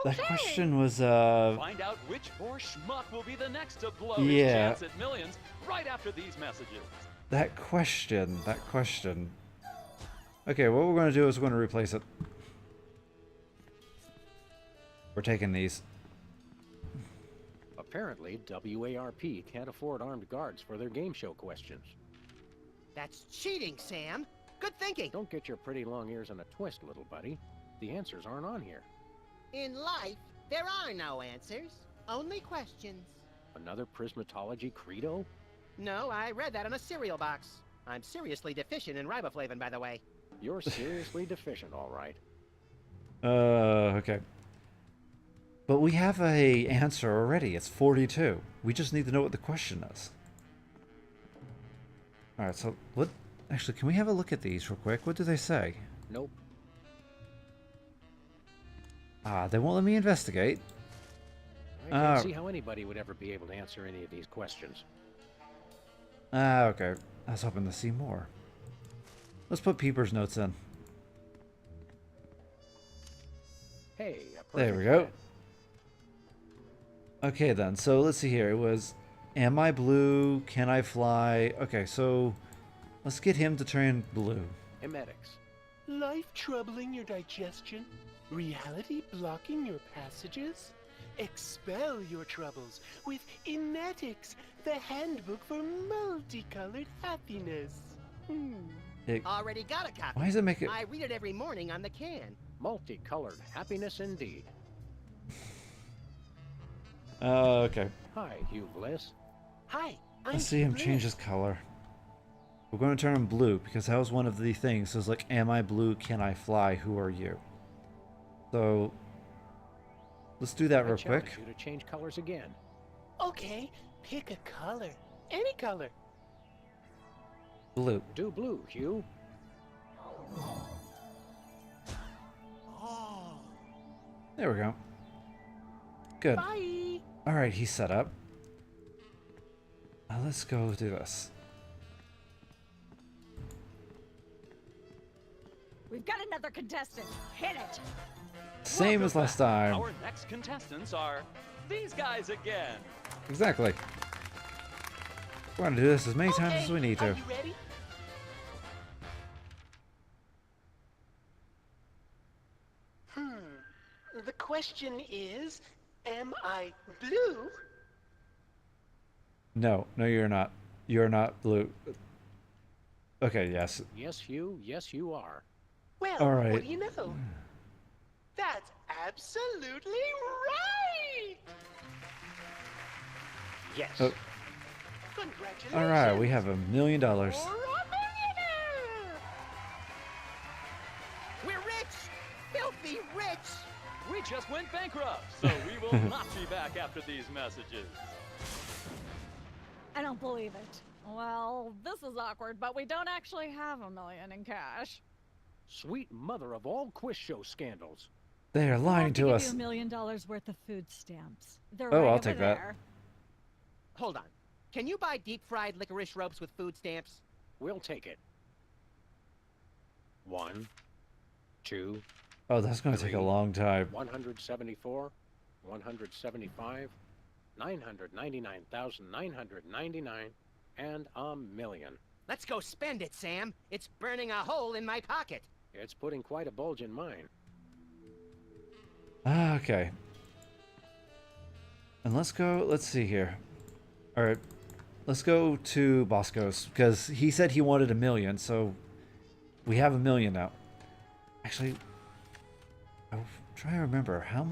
That question was, Find out which poor schmuck will be the next to blow his chance at millions right after these messages. That question. Okay, what we're going to do is we're going to replace it. We're taking these. Apparently, WARP can't afford armed guards for their game show questions. That's cheating, Sam. Good thinking. Don't get your pretty long ears in a twist, little buddy. The answers aren't on here. In life, there are no answers, only questions. Another prismatology credo? No, I read that on a cereal box. I'm seriously deficient in riboflavin, by the way. You're seriously deficient, all right. Okay. But we have a answer already. It's 42. We just need to know what the question is. Alright, so what... Actually, can we have a look at these real quick? What do they say? Nope. They won't let me investigate. I can't see how anybody would ever be able to answer any of these questions. Okay. I was hoping to see more. Let's put Peeper's notes in. Hey, a There we go. Okay then, so let's see here. It was, am I blue? Can I fly? Okay, so let's get him to turn blue. Emetics. Life troubling your digestion? Reality blocking your passages? Expel your troubles with Emetics, the handbook for multicolored happiness. Already got a copy. Why does it make it... I read it every morning on the can. Multicolored happiness indeed. Okay. Hi, Hugh Bliss. Hi, I'm Let's see him Bliss. change his color. We're going to turn him blue, because that was one of the things. It was like, am I blue? Can I fly? Who are you? So, let's do that real quick. I challenge you to change colors again. Okay, pick a color. Any color. Blue. Do blue, Hugh. There we go. Good. Bye. Alright, he's set up. Now let's go do this. We've got another contestant. Hit it. Same as last time. Our next contestants are these guys again. Exactly. We're going to do this as many times as we need to. Are you ready? The question is, am I blue? No, you're not. You're not blue. Okay, yes. Yes, Hugh. Yes, you are. Well, All right. what do you know? That's absolutely right! Yes. Oh, Congratulations! alright, we have $1 million. You're a millionaire! We're rich! Filthy rich! We just went bankrupt, so we will not be back after these messages. don't believe it. Well, this is awkward, but we don't actually have $1 million in cash. Sweet mother of all quiz show scandals. They are lying to We'll us. have to give you $1 million worth of food stamps. They're Oh, right I'll over take that. there. Hold on. Can you buy deep-fried licorice ropes with food stamps? We'll take it. 1, 2, Oh, that's going to take a 3, long time. 174, 175, 999,999, and $1 million. Let's go spend it, Sam. It's burning a hole in my pocket. It's putting quite a bulge in mine. Okay. And let's see here. Alright. Let's go to Bosco's, because he said he wanted $1 million, so we have $1 million now. Actually, I'm trying to remember, how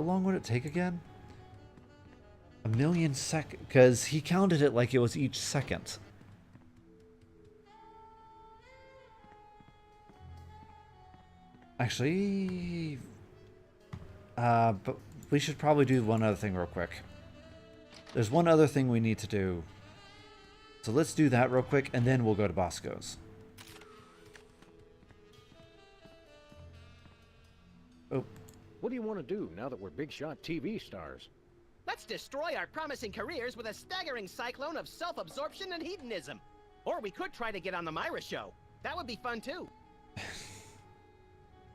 long would it take again? 1 million seconds, because he counted it like it was each second. Actually, but we should probably do one other thing real quick. There's one other thing we need to do. So let's do that real quick, and then we'll go to Bosco's. Oh. What do you want to do now that we're big shot TV stars? Let's destroy our promising careers with a staggering cyclone of self-absorption and hedonism. Or we could try to get on the Myra show. That would be fun too.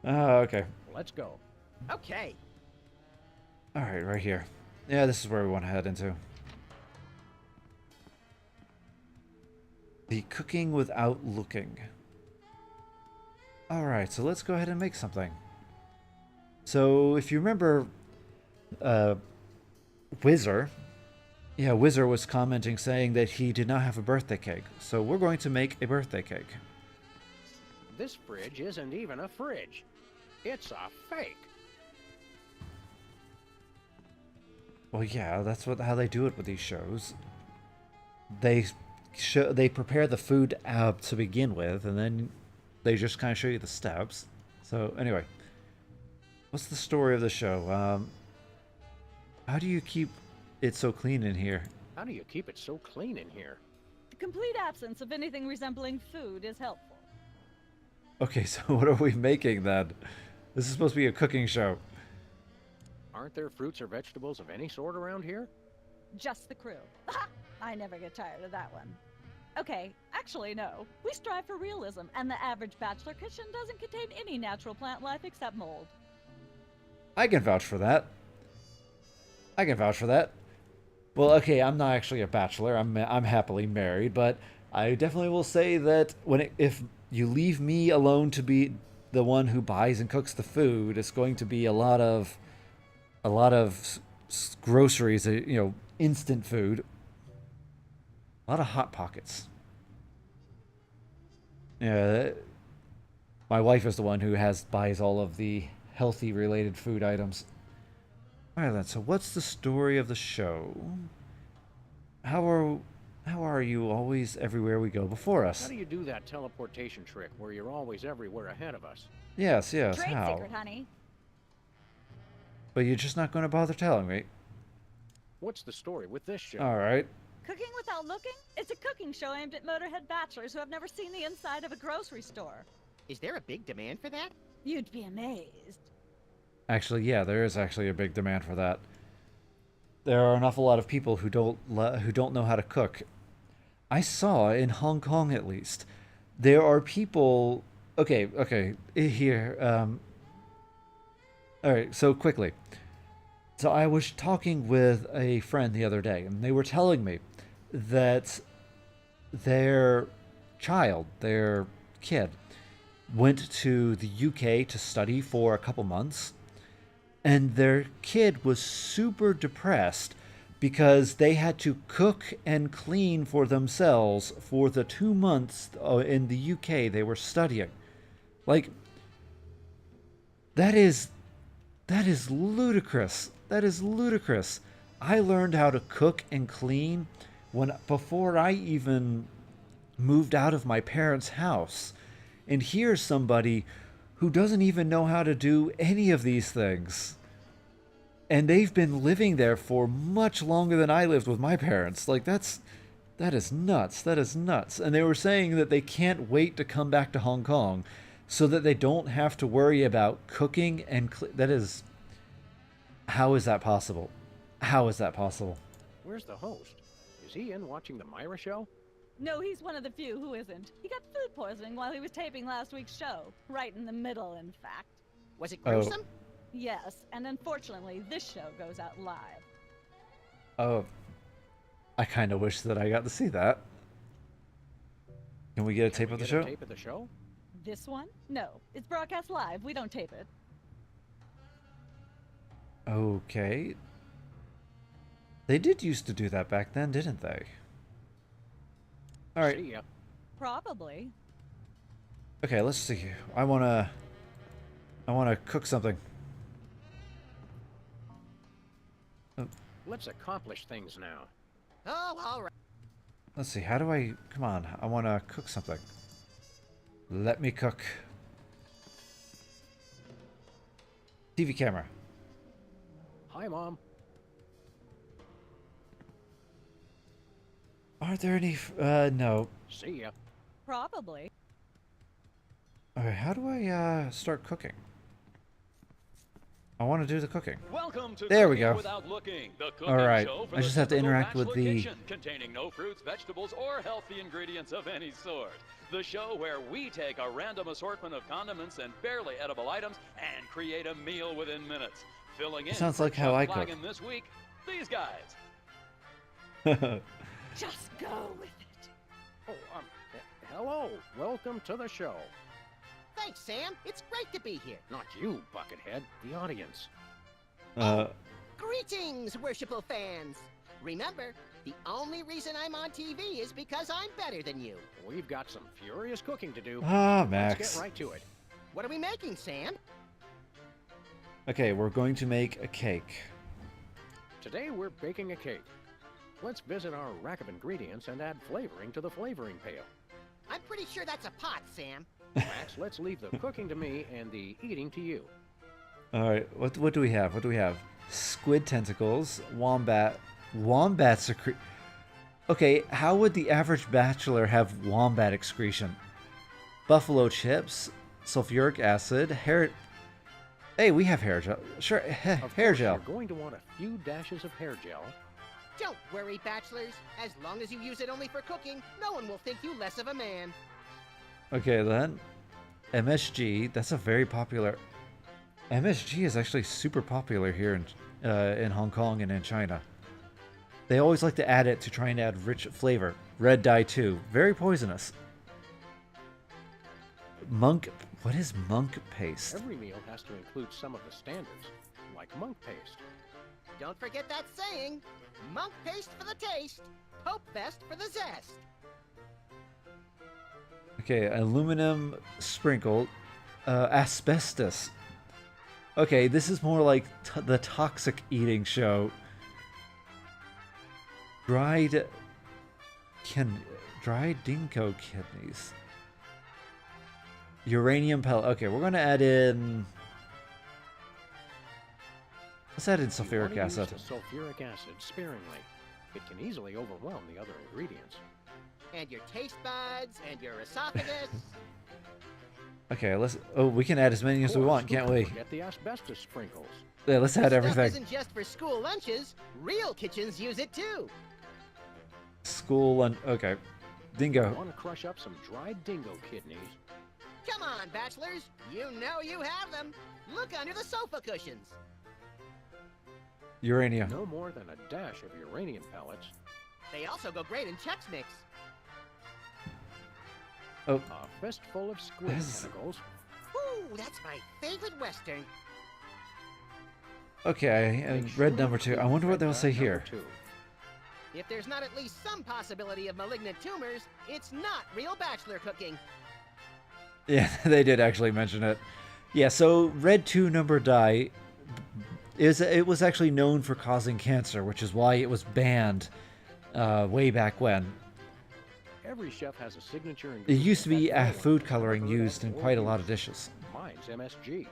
Okay. Let's go. Okay. Alright, right here. Yeah, this is where we want to head into. The cooking without looking. Alright, so let's go ahead and make something. So, if you remember, Whizzer was commenting saying that he did not have a birthday cake. So we're going to make a birthday cake. This fridge isn't even a fridge. It's a fake. Well, yeah, that's how they do it with these shows. They prepare the food to begin with, and then they just kind of show you the steps. So anyway, what's the story of the show? How do you keep it so clean in here? How do you keep it so clean in here? The complete absence of anything resembling food is helpful. Okay, so what are we making then? This is supposed to be a cooking show. Aren't there fruits or vegetables of any sort around here? Just the crew. I never get tired of that one. Okay, actually no. We strive for realism, and the average bachelor kitchen doesn't contain any natural plant life except mold. I can vouch for that. Well, okay, I'm not actually a bachelor. I'm happily married, but I definitely will say that if you leave me alone to be the one who buys and cooks the food, it's going to be a lot of groceries, instant food. A lot of Hot Pockets. Yeah, my wife is the one who buys all of the healthy related food items. Alright then, so what's the story of the show? How are you always everywhere we go before us? How do you do that teleportation trick where you're always everywhere ahead of us? Yes, Trade how? secret, honey. But you're just not going to bother telling me. What's the story with this show? Alright. Cooking without looking? It's a cooking show aimed at motorhead bachelors who have never seen the inside of a grocery store. Is there a big demand for that? You'd be amazed. Actually, yeah, there is actually a big demand for that. There are an awful lot of people who don't know how to cook. I saw in Hong Kong, at least, there are people. Okay, here. All right, so quickly. So I was talking with a friend the other day, and they were telling me that their kid, went to the UK to study for a couple months. And their kid was super depressed because they had to cook and clean for themselves for the 2 months in the UK they were studying. Like, that is ludicrous. That is ludicrous. I learned how to cook and clean before I even moved out of my parents' house. And here's somebody who doesn't even know how to do any of these things. And they've been living there for much longer than I lived with my parents. Like, that's That is nuts. That is nuts. And they were saying that they can't wait to come back to Hong Kong so that they don't have to worry about cooking and that is... How is that possible? How is that possible? Where's the host? Is he in watching the Myra show? No, he's one of the few who isn't. He got food poisoning while he was taping last week's show. Right in the middle, in fact. Was it gruesome? Yes, and unfortunately, this show goes out live. Oh. I kind of wish that I got to see that. Can we get a tape of the show? Tape of the show? This one? No, it's broadcast live. We don't tape it. Okay. They did used to do that back then, didn't they? All right. See ya. Probably. Okay, let's see. I wanna cook something. Let's accomplish things now. Oh, all right. Let's see. How do I? Come on. I wanna cook something. Let me cook. TV camera. Hi, Mom. Are there any? No. See ya. Probably. Alright, how do I start cooking? I want to do the cooking. Welcome to there we Cooking go. Without Looking, the cooking Alright, show for I just have to typical interact with bachelor the... kitchen, containing no fruits, vegetables, or healthy ingredients of any sort. The show where we take a random assortment of condiments and barely edible items and create a meal within minutes. Filling in Sounds for like how I Chuck cook. Flanagan this week, these guys. Just go with it. Oh, hello. Welcome to the show. Thanks, Sam. It's great to be here. Not you, Buckethead. The audience. Greetings, worshipful fans. Remember, the only reason I'm on TV is because I'm better than you. We've got some furious cooking to do. Max. Let's get right to it. What are we making, Sam? Okay, we're going to make a cake. Today we're baking a cake. Let's visit our rack of ingredients and add flavoring to the flavoring pail. I'm pretty sure that's a pot, Sam. Max, let's leave the cooking to me and the eating to you. Alright, what do we have? What do we have? Squid tentacles, wombat secre... Okay, how would the average bachelor have wombat excretion? Buffalo chips, sulfuric acid, hair... Hey, we have hair gel. Sure, hair gel. You're going to want a few dashes of hair gel. Don't worry, bachelors. As long as you use it only for cooking, no one will think you less of a man. Okay, then. MSG, that's a very popular... MSG is actually super popular here in Hong Kong and in China. They always like to add it to try and add rich flavor. Red dye too. Very poisonous. Monk... What is monk paste? Every meal has to include some of the standards, like monk paste. Don't forget that saying. Monk paste for the taste, Pope vest for the zest. Okay, aluminum sprinkle. Asbestos. Okay, this is more like the toxic eating show. Dried dingo kidneys. Uranium pellet. Okay, we're gonna add in... Let's add in sulfuric acid. Use the sulfuric acid sparingly. It can easily overwhelm the other ingredients. And your taste buds, and your esophagus. Okay, let's... Oh, we can add as many as we want, can't we? Get the asbestos sprinkles. Yeah, let's add everything. This isn't just for school lunches. Real kitchens use it too. School and... Okay. Dingo. I want to crush up some dried dingo kidneys. Come on, bachelors. You know you have them. Look under the sofa cushions. Uranium. No more than a dash of uranium pellets. They also go great in Chex Mix. Oh. A fistful of squid tentacles. Ooh, that's my favorite Western. Okay, and red number 2. I wonder what they'll say here. If there's not at least some possibility of malignant tumors, it's not real bachelor cooking. Yeah, they did actually mention it. Yeah, so red 2 number dye it was actually known for causing cancer, which is why it was banned way back when. Every chef has a signature ingredient. It used to be food coloring used in quite a lot of dishes. Mine's MSG.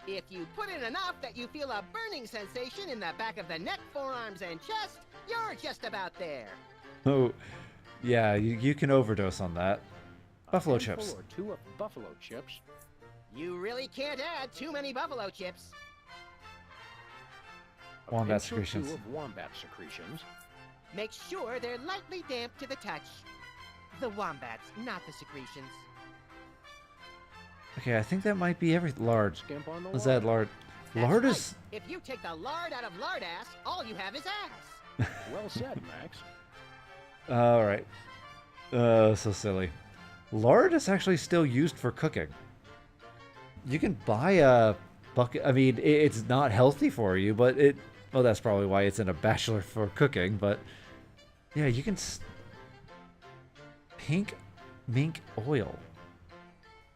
If you put in enough that you feel a burning sensation in the back of the neck, forearms, and chest, you're just about there. Oh, Yeah, you can overdose on that. Buffalo A handful chips. or two of buffalo chips. You really can't add too many buffalo chips. A Wombat pinch or two secretions. of wombat secretions. Make sure they're lightly damp to the touch. The wombats, not the secretions. Okay, I think that might be every lard. Skimp on the Is that lard? Lard That's is. right. If you take the lard out of lard ass, all you have is ass. Well said, Max. All right. So silly. Lard is actually still used for cooking. You can buy a bucket. I mean, it's not healthy for you, but it. Well, that's probably why it's in a bachelor for cooking. But yeah, you can. Pink mink oil.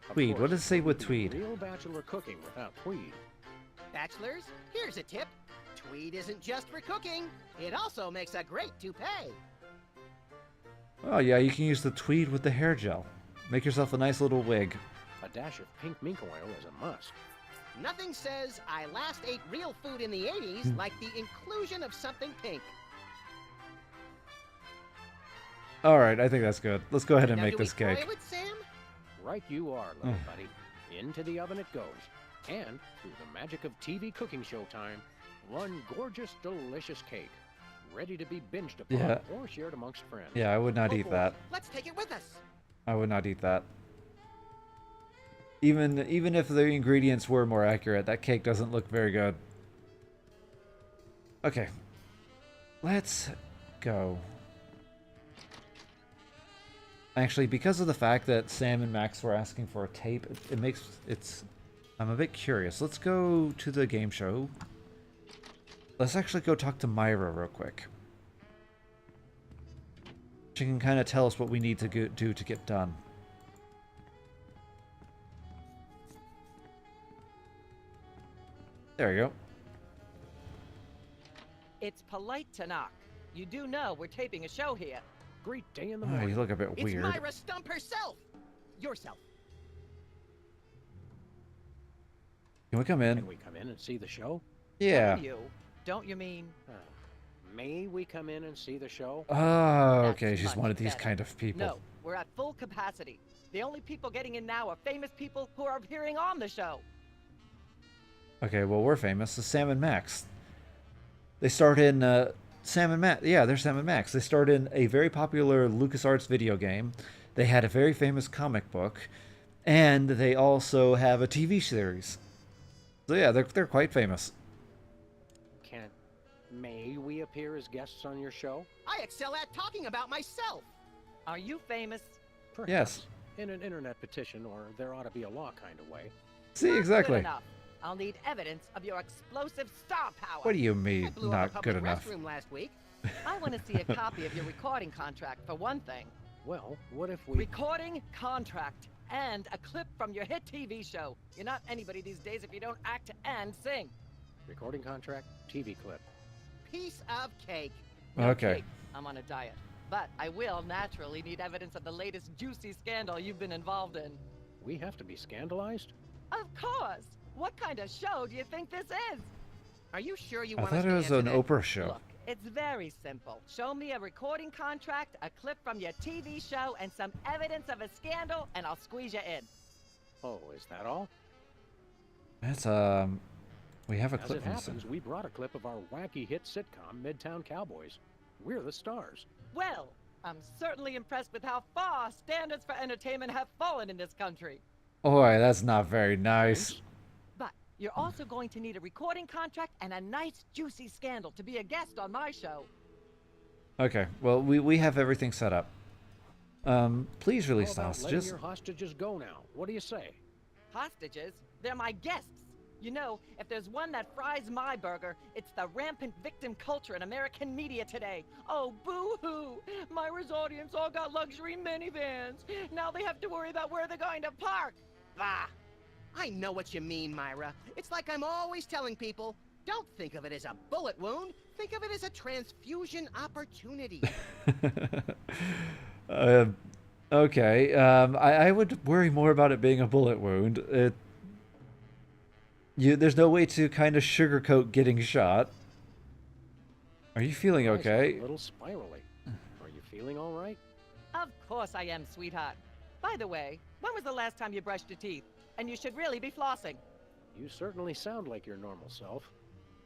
Of Tweed. course, What does it say with be tweed? Real bachelor cooking without tweed. Bachelors, here's a tip. Tweed isn't just for cooking. It also makes a great toupee. Oh yeah, you can use the tweed with the hair gel. Make yourself a nice little wig. A dash of pink mink oil is a must. Nothing says I last ate real food in the 80s like the inclusion of something pink. All right, I think that's good. Let's go ahead and Now, make do we this cake. broil it, Sam? Right you are, little buddy. Into the oven it goes. And, through the magic of TV cooking show time, one gorgeous, delicious cake. Ready to be binged upon Yeah. or shared amongst friends. Yeah, I would not Oh, eat boy. that. Let's take it with us. I would not eat that. Even if the ingredients were more accurate, that cake doesn't look very good. Okay. Let's go. Actually, because of the fact that Sam and Max were asking for a tape, it makes it's I'm a bit curious. Let's go to the game show. Let's actually go talk to Myra real quick. She can kind of tell us what we need to do to get done. There you go. It's polite to knock. You do know we're taping a show here. Great day in the Oh, morning. you look a bit It's weird. Myra Stump herself. Yourself. Can we come in? Can we come in and see the show? Yeah. You? Don't you mean? May we come in and see the show? Oh, okay. That's She's much one of these better. kind of people. No, we're at full capacity. The only people getting in now are famous people who are appearing on the show. Okay, well, we're famous. It's Sam and Max. They starred in Sam and Max. Yeah, they're Sam and Max. They starred in a very popular LucasArts video game. They had a very famous comic book, and they also have a TV series. So yeah, they're quite famous. May we appear as guests on your show? I excel at talking about myself. Are you famous? Perhaps. Yes. In an internet petition, or there ought to be a law kind of way. See, Not exactly. Good enough. I'll need evidence of your explosive star power. What do you I mean, blew up a not public good enough? restroom last week. I want to see a copy of your recording contract, for one thing. Well, what if we... Recording contract and a clip from your hit TV show. You're not anybody these days if you don't act and sing. Recording contract, TV clip. Piece of cake. No Okay. cake. I'm on a diet. But I will naturally need evidence of the latest juicy scandal you've been involved in. We have to be scandalized? Of course! What kind of show do you think this is? Are you sure you I want thought us it to was answer an that? Oprah show. Look, it's very simple. Show me a recording contract, a clip from your TV show, and some evidence of a scandal, and I'll squeeze you in. Oh, is that all? That's we have a As clip it from happens, we brought a clip of our wacky hit sitcom, Midtown Cowboys. We're the stars. Well, I'm certainly impressed with how far standards for entertainment have fallen in this country. Boy, that's not very nice. But you're also going to need a recording contract and a nice juicy scandal to be a guest on my show. Okay, well, we have everything set up. Please release the How about letting hostages. your hostages go now? What do you say? Hostages? They're my guests. You know, if there's one that fries my burger, it's the rampant victim culture in American media today. Oh, boo-hoo! Myra's audience all got luxury minivans. Now they have to worry about where they're going to park. Ah, I know what you mean, Myra. It's like I'm always telling people, don't think of it as a bullet wound. Think of it as a transfusion opportunity. Okay, I would worry more about it being a bullet wound. There's no way to kind of sugarcoat getting shot. Are you feeling Eyes are okay? A little spirally. Are you feeling all right? Of course I am, sweetheart. By the way, when was the last time you brushed your teeth? And you should really be flossing. You certainly sound like your normal self.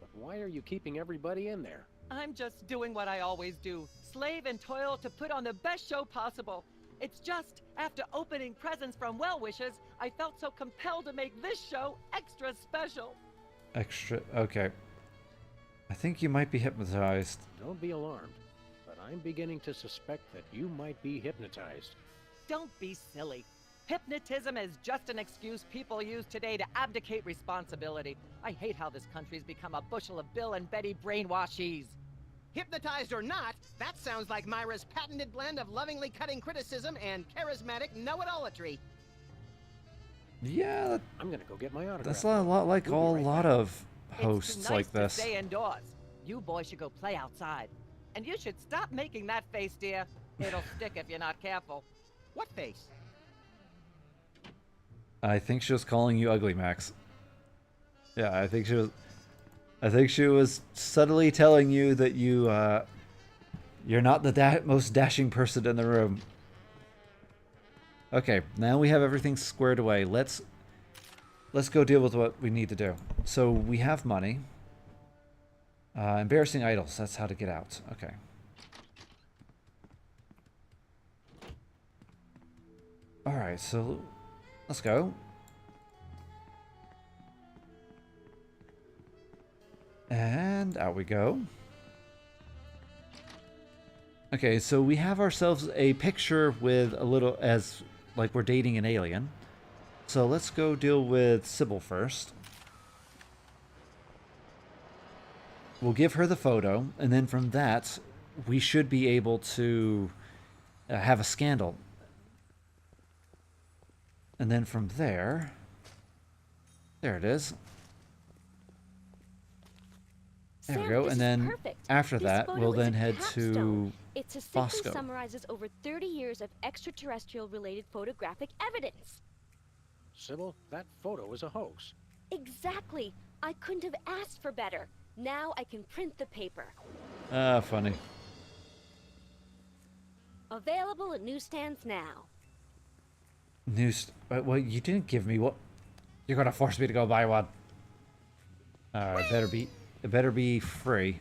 But why are you keeping everybody in there? I'm just doing what I always do. Slave and toil to put on the best show possible. It's just, after opening presents from well-wishers, I felt so compelled to make this show extra special. Extra... Okay. I think you might be hypnotized. Don't be alarmed, but I'm beginning to suspect that you might be hypnotized. Don't be silly. Hypnotism is just an excuse people use today to abdicate responsibility. I hate how this country's become a bushel of Bill and Betty brainwashies. Hypnotized or not, that sounds like Myra's patented blend of lovingly cutting criticism and charismatic know-it-allatry. Yeah, I'm gonna go get my autograph. that's a lot like a lot of hosts It's too nice like this. To stay indoors. You boys should go play outside. And you should stop making that face, dear. It'll stick if you're not careful. What face? I think she was calling you ugly, Max. Yeah, I think she was subtly telling you that you're not the most dashing person in the room. Okay, now we have everything squared away. Let's go deal with what we need to do. So we have money. Embarrassing idols. That's how to get out. Okay. All right, so let's go. And out we go. Okay, so we have ourselves a picture with a little, as like we're dating an alien. So let's go deal with Sybil first. We'll give her the photo, and then from that, we should be able to have a scandal. And then from there it is. There we go, and then after that, we'll then head to It succinctly Bosco. summarizes over 30 years of extraterrestrial-related photographic evidence. Sybil, that photo is a hoax. Exactly. I couldn't have asked for better. Now I can print the paper. Ah, funny. Available at newsstands now. Well, you didn't give me what. You're gonna force me to go buy one. It better be free.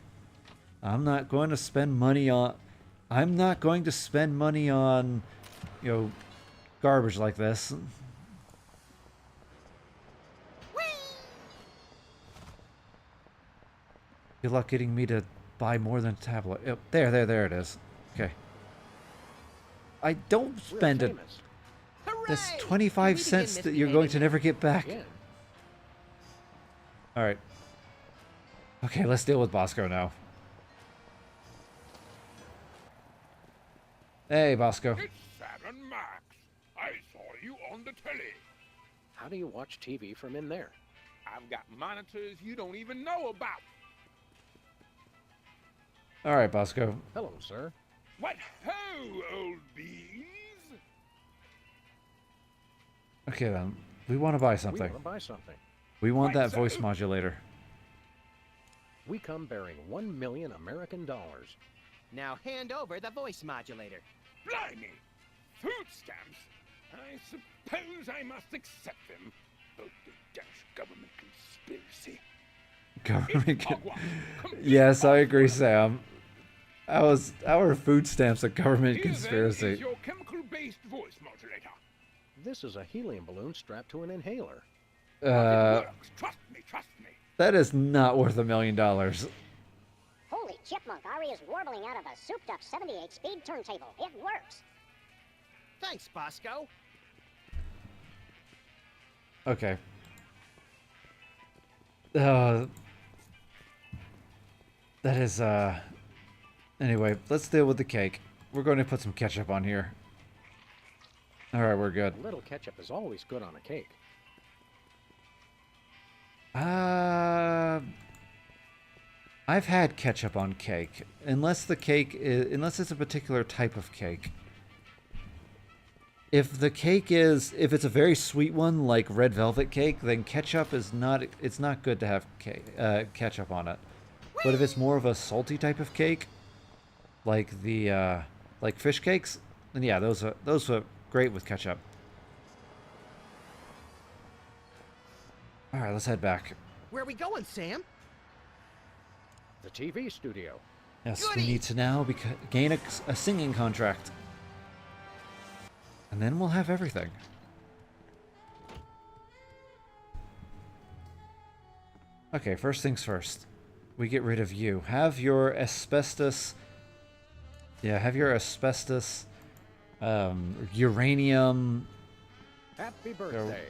I'm not going to spend money on. I'm not going to spend money on, you know, garbage like this. Good luck getting me to buy more than a tablet. Oh, there it is. Okay. I don't spend it. That's 25 cents that you're going to never get back. Alright. Okay, let's deal with Bosco now. Hey, Bosco. It's Sam and Max. I saw you on the telly. How do you watch TV from in there? I've got monitors you don't even know about. Alright, Bosco. Hello, sir. What ho, old beans? Okay, then. We want to buy We something. want to buy something. We want that voice modulator. We come bearing 1 million American dollars. Now hand over the voice modulator. Blimey! Food stamps? I suppose I must accept them. Both the Danish government conspiracy. Yes, I agree, Sam. Our food stamps a government Here, conspiracy. then, is your chemical-based voice modulator. This is a helium balloon strapped to an inhaler. It works. Trust me, trust me. That is not worth $1 million. Holy chipmunk, Ari is warbling out of a souped-up 78-speed turntable. It works. Thanks, Bosco. Okay. That is, Anyway, let's deal with the cake. We're going to put some ketchup on here. Alright, we're good. A little ketchup is always good on a cake. I've had ketchup on cake. Unless it's a particular type of cake. If it's a very sweet one, like red velvet cake, then ketchup is not, it's not good to have ketchup on it. But if it's more of a salty type of cake, like like fish cakes, And yeah, those were great with ketchup. All right, let's head back. Where are we going, Sam? The TV studio. Yes, we need to now gain a singing contract. And then we'll have everything. Okay, first things first. We get rid of you. Have your asbestos... Yeah, have your asbestos... uranium... Happy birthday.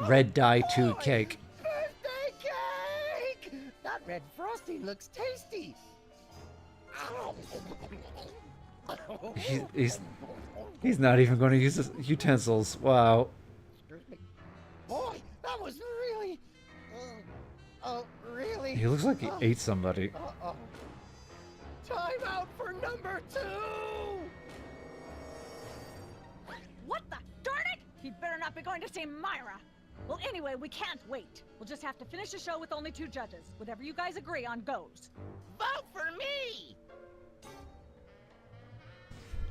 Red dye 2 cake. Birthday cake! That red frosting looks tasty. He's not even going to use his utensils. Wow. Boy, that was really... really... He looks like he ate somebody. Uh-oh. Time out for number 2! What the? Darn it! He'd better not be going to see Myra. Well, anyway, we can't wait. We'll just have to finish the show with only 2 judges. Whatever you guys agree on goes. Vote for me!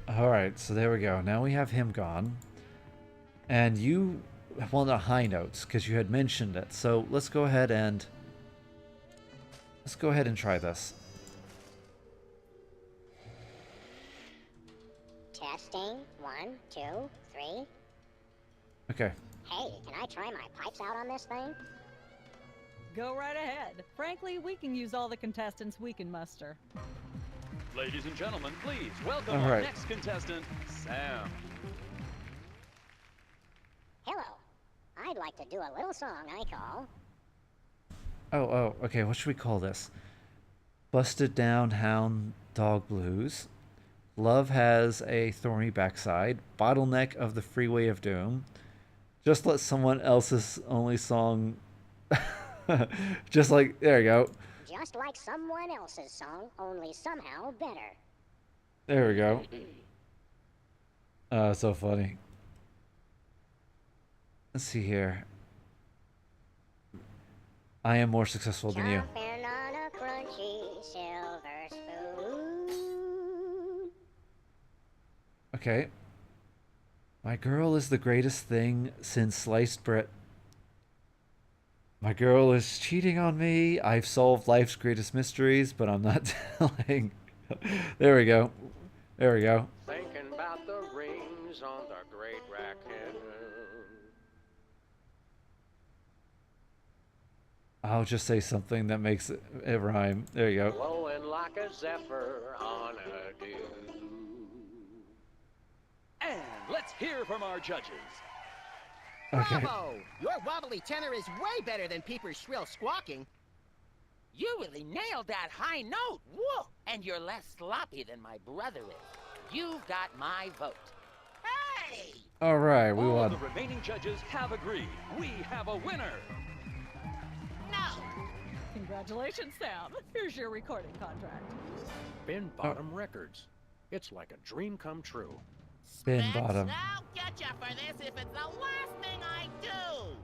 Alright, so there we go. Now we have him gone. And you want the high notes, because you had mentioned it. So let's go ahead and... try this. Testing. 1, 2, 3. Okay. Hey, can I try my pipes out on this thing? Go right ahead. Frankly, we can use all the contestants we can muster. Ladies and gentlemen, please welcome All our right. next contestant, Sam. Hello. I'd like to do a little song I call... Oh, okay, what should we call this? Busted Down Hound Dog Blues. Love Has a Thorny Backside. Bottleneck of the Freeway of Doom. Just Let Someone Else's Only Song... Just like... There you go. Just like someone else's song, only somehow better. There we go. So funny. Let's see here. I am more successful than you. Chomping on a crunchy silver spoon. Okay. My girl is the greatest thing since sliced bread. My girl is cheating on me. I've solved life's greatest mysteries, but I'm not telling. There we go. There we go. Thinking about the rings on the Great Raccoon. I'll just say something that makes it rhyme. There you go. Blowing like a zephyr on a dew. And let's hear from our judges. Okay. Bravo! Your wobbly tenor is way better than Peeper's shrill squawking. You really nailed that high note. Whoa! And you're less sloppy than my brother is. You've got my vote. Hey! All right, we All won. of the remaining judges have agreed. We have a winner. No! Congratulations, Sam. Here's your recording contract. Bin Bottom Records. It's like a dream come true. Spin bottom. I'll get you for this if it's the last thing I do!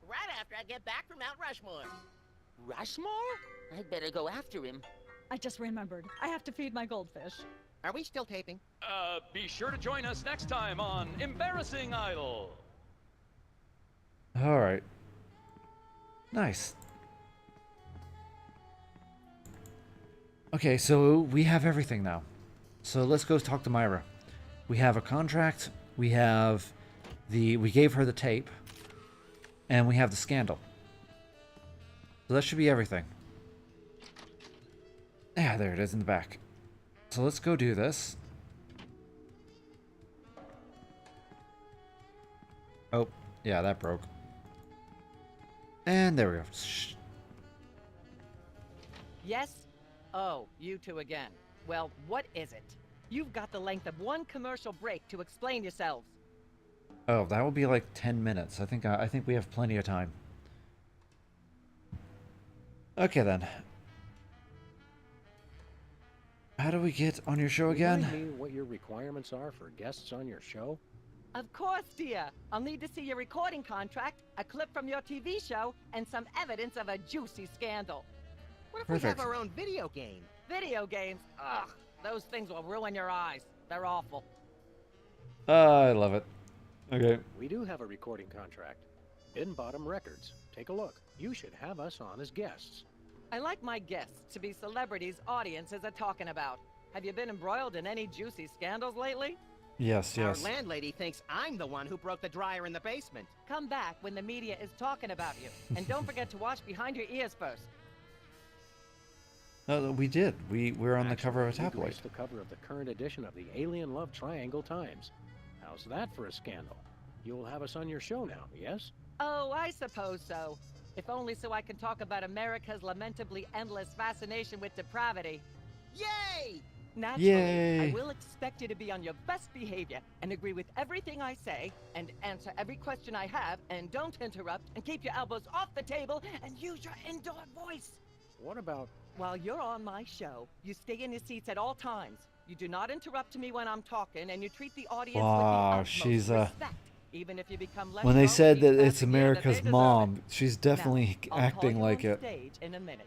Right after I get back from Mount Rushmore. Rushmore? I'd better go after him. I just remembered. I have to feed my goldfish. Are we still taping? Be sure to join us next time on Embarrassing Idol. All right. Nice. Okay, so we have everything now. So let's go talk to Myra. We have a contract. We have we gave her the tape. And we have the scandal. So that should be everything. Yeah, there it is in the back. So let's go do this. Oh, yeah, that broke. And there we go. Shh. Yes? Oh, you two again. Well, what is it? You've got the length of one commercial break to explain yourselves. Oh, that will be like 10 minutes. I think we have plenty of time. Okay then. How do we get on your show again? Remind me what your requirements are for guests on your show? Of course, dear. I'll need to see your recording contract, a clip from your TV show, and some evidence of a juicy scandal. What if we Perfect. have our own video game? Video games? Ugh, those things will ruin your eyes. They're awful. I love it. Okay. We do have a recording contract. In Bottom Records. Take a look. You should have us on as guests. I like my guests to be celebrities audiences are talking about. Have you been embroiled in any juicy scandals lately? Yes, Our yes. landlady thinks I'm the one who broke the dryer in the basement. Come back when the media is talking about you. And don't forget to watch behind your ears first. No, we did. We're on the cover of a Actually, we tabloid. graced the cover of the current edition of the Alien Love Triangle Times. How's that for a scandal? You'll have us on your show now, yes? Oh, I suppose so. If only so I can talk about America's lamentably endless fascination with depravity. Yay! Naturally, Yay. I will expect you to be on your best behavior and agree with everything I say and answer every question I have and don't interrupt and keep your elbows off the table and use your indoor voice. What about... While you're on my show, you stay in your seats at all times. You do not interrupt me when I'm talking and you treat the audience Wow, with the utmost she's, respect. Even if you become less When they well said that received it's after years, America's they deserve mom, it. she's definitely Now, I'll call acting you like on it. stage in a minute.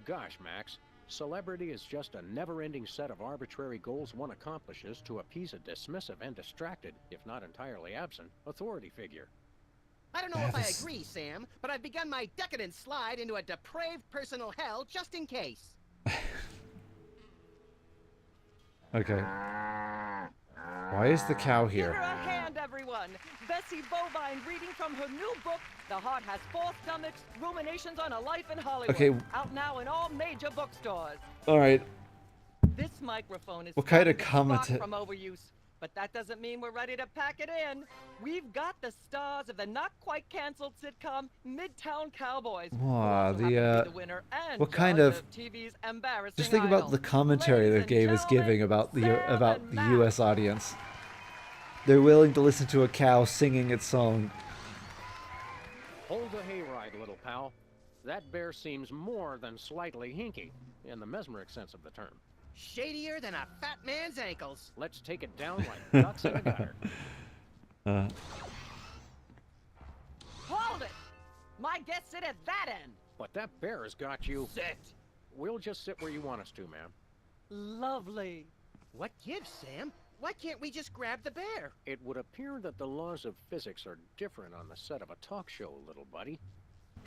Gosh, Max. Celebrity is just a never-ending set of arbitrary goals one accomplishes to appease a dismissive and distracted, if not entirely absent, authority figure. I don't know if I agree, Sam, but I've begun my decadent slide into a depraved personal hell just in case. Okay. Why is the cow Give her here? a hand, everyone. Bessie Bovine reading from her new book, The Heart Has Four Stomachs, Ruminations on a Life in Hollywood. Okay. Out now in all major bookstores. All right. This microphone is What kind of starting to comment- spot from overuse, but that doesn't mean we're ready to pack it in. We've got the stars of the not quite canceled sitcom Midtown Cowboys. who Wow, also happen to be the the winner and what kind judge of TV's embarrassing just think about idol. the commentary that Gabe is giving about the U.S. audience. They're willing to listen to a cow singing its song. Hold the hayride, little pal. That bear seems more than slightly hinky, in the mesmeric sense of the term. Shadier than a fat man's ankles. Let's take it down like ducks in a gutter. Hold it! My guests sit at that end. But that bear has got you... Sit. We'll just sit where you want us to, ma'am. Lovely. What gives, Sam? Why can't we just grab the bear? It would appear that the laws of physics are different on the set of a talk show, little buddy.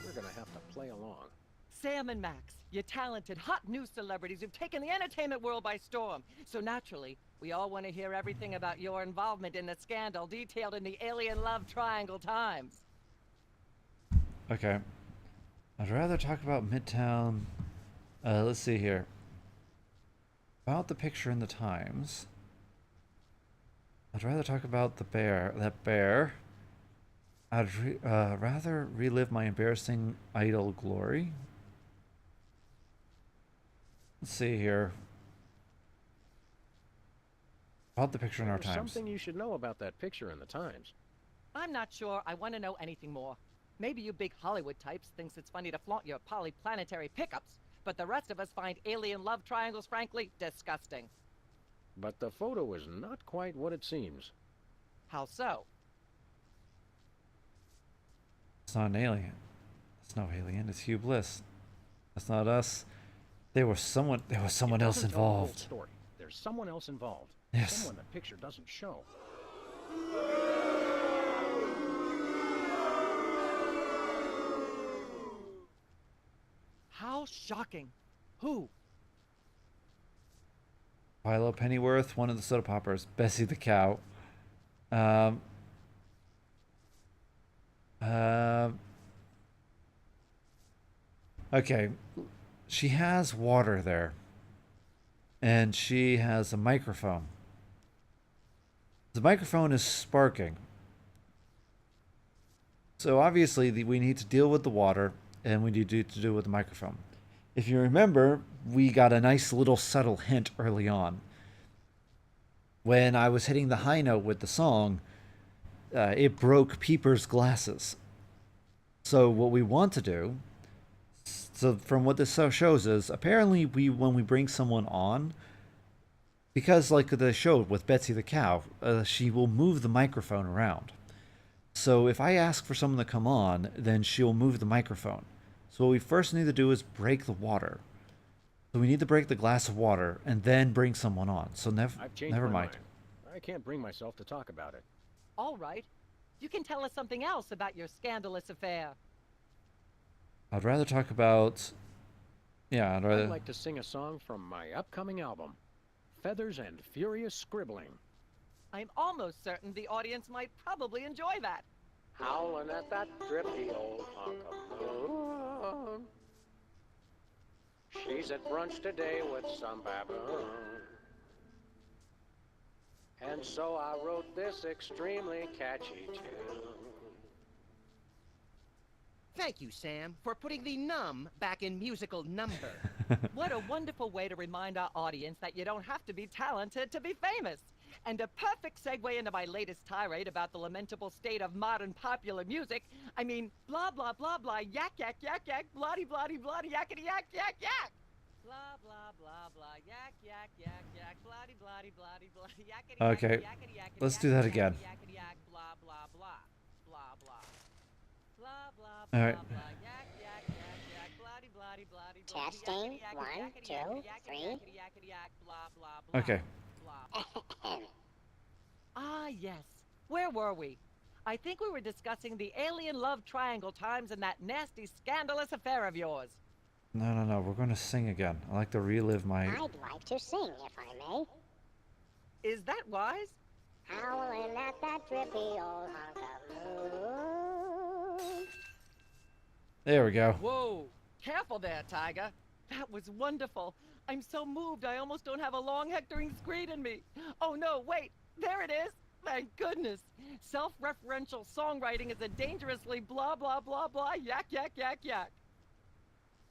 We're gonna have to play along. Sam and Max, you're talented, hot new celebrities who've taken the entertainment world by storm. So naturally, we all want to hear everything about your involvement in the scandal detailed in the Alien Love Triangle Times. Okay. I'd rather talk about Midtown. Let's see here. About the picture in the Times. I'd rather talk about the bear. That bear. I'd rather relive my embarrassing idol glory. Let's see here. About the picture in our There's Times. something you should know about that picture in the Times. I'm not sure I want to know anything more. Maybe you big Hollywood types thinks it's funny to flaunt your polyplanetary pickups, but the rest of us find alien love triangles frankly disgusting. But the photo is not quite what it seems. How so? It's not an alien. It's no alien. It's Hugh Bliss. That's not us. There was someone It else doesn't tell the whole involved. story. There's someone else involved. Yes. Someone the picture doesn't show. How shocking. Who? Philo Pennyworth, one of the soda poppers. Bessie the cow. Um, okay. She has water there. And she has a microphone. The microphone is sparking. So obviously we need to deal with the water and we need to deal with the microphone. If you remember, we got a nice little subtle hint early on. When I was hitting the high note with the song, it broke Peeper's glasses. So what we want to do, so from what this shows is, apparently when we bring someone on, because like the show with Betsy the cow, she will move the microphone around. So if I ask for someone to come on, then she'll move the microphone. So what we first need to do is break the water. So we need to break the glass of water and then bring someone on. So I've changed never my mind. mind. I can't bring myself to talk about it. All right. You can tell us something else about your scandalous affair. I'd rather talk about... Yeah, I'd rather... I'd like to sing a song from my upcoming album, Feathers and Furious Scribbling. I'm almost certain the audience might probably enjoy that. Howling at that drippy old hunk of moon. She's at brunch today with some baboon. And so I wrote this extremely catchy tune. Thank you, Sam, for putting the num back in musical number. What a wonderful way to remind our audience that you don't have to be talented to be famous. And a perfect segue into my latest tirade about the lamentable state of modern popular music. I mean, blah, blah, blah, blah, yak, yak, yak, yak, bloody, bloody, bloody, yakety, yak, yak, yak. Blah, blah, blah, blah, yak, yak, yak, yak, bloody, bloody, bloody, bloody, yakety, Okay, yakety, yakety, let's do that yakety, again. yakety, yak, blah, blah, blah, blah, blah. Blah, blah, All right. blah, blah, yak, yak, yak, yak, bloody, bloody, bloody, bloody, Testing. yakety, 1, yakety, 2, yakety, 3. yakety, yakety, yak, blah, blah, blah. Okay. Ah, yes. Where were we? I think we were discussing the alien love triangle times and that nasty, scandalous affair of yours. No. We're going to sing again. I like to relive my... I'd like to sing, if I may. Is that wise? Howling at that drippy old hunk of moon. There we go. Whoa. Careful there, Tiger. That was wonderful. I'm so moved I almost don't have a long hectoring screed in me. Oh no, wait. There it is. Thank goodness. Self-referential songwriting is a dangerously blah, blah, blah, blah, yak, yak, yak, yak.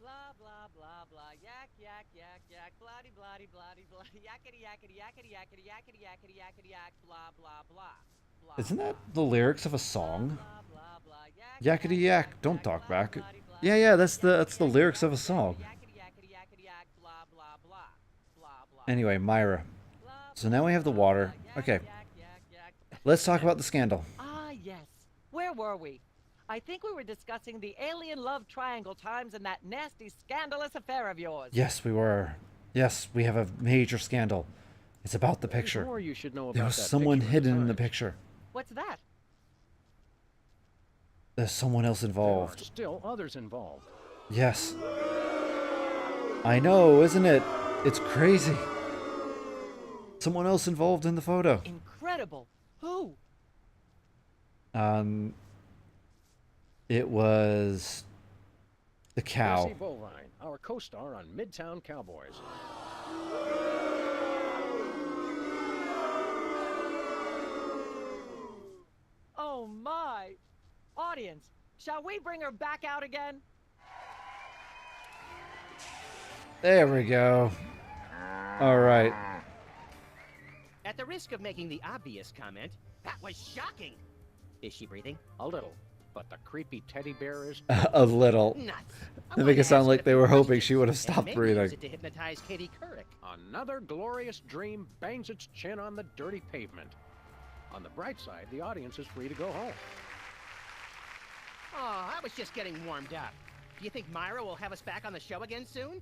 Blah, blah, blah, blah, yak, yak, yak, yak, bloody, bloody, bloody, bloody, yakety, yakety, yakety, yakety, yakety, yakety, yakety, yak, blah, blah, blah. Isn't that the lyrics of a song? Yakety yak, don't talk back. Yeah, that's the lyrics of a song. Anyway, Myra. So now we have the water. Okay. Let's talk about the scandal. Ah, yes. Where were we? I think we were discussing the alien love triangle times and that nasty, scandalous affair of yours. Yes, we were. Yes, we have a major scandal. It's about the picture. There's more you should know about There was that someone picture hidden at in the time. picture. What's that? There's someone else There are involved. still others involved. Yes. I know, isn't it? It's crazy. Someone else involved in the photo. Incredible. Who? It was the cow. Jesse Bovine, our co-star on Midtown Cowboys. Oh my. Audience, shall we bring her back out again? There we go. All right. At the risk of making the obvious comment, that was shocking. Is she breathing? A little, but the creepy teddy bear is... A little. Nuts. They make it sound like they were hoping she would have stopped Maybe use breathing. it to hypnotize Katie Couric. Another glorious dream bangs its chin on the dirty pavement. On the bright side, the audience is free to go home. Oh, I was just getting warmed up. Do you think Myra will have us back on the show again soon?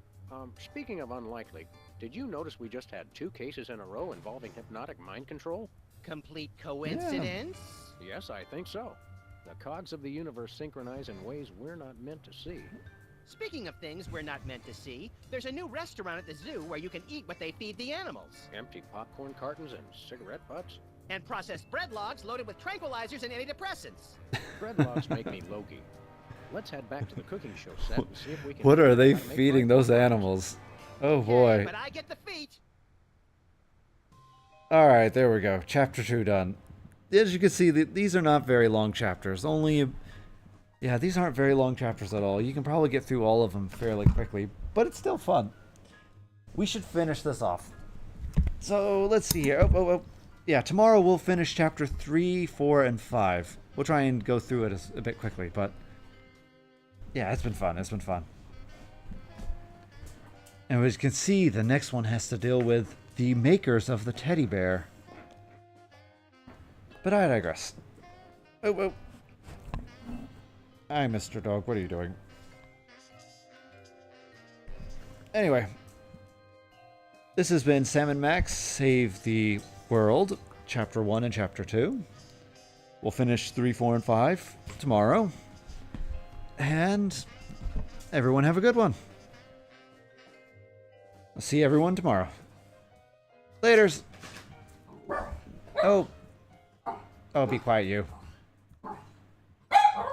Speaking of unlikely, did you notice we just had 2 cases in a row involving hypnotic mind control? Complete coincidence? Yes, I think so. The cogs of the universe synchronize in ways we're not meant to see. Speaking of things we're not meant to see, there's a new restaurant at the zoo where you can eat what they feed the animals. Empty popcorn cartons and cigarette butts? And processed bread logs loaded with tranquilizers and antidepressants. Bread logs make me logy. Let's head back to the cooking show set and see if we can... What are they how to make feeding bread those logs. animals? Oh boy. But I get the feet. All right, there we go. Chapter 2 done. As you can see, these are not very long chapters. Yeah, these aren't very long chapters at all. You can probably get through all of them fairly quickly, but it's still fun. We should finish this off. So, let's see here. Yeah, tomorrow we'll finish chapter 3, 4, and 5. We'll try and go through it a bit quickly, but... yeah, it's been fun. It's been fun. And as you can see, the next one has to deal with the makers of the teddy bear. But I digress. Hi, Mr. Dog. What are you doing? Anyway. This has been Sam and Max Save the World. Chapter 1 and Chapter 2. We'll finish 3, 4, and 5 tomorrow. And everyone have a good one. I'll see everyone tomorrow. Laters. Oh. Oh, be quiet, you.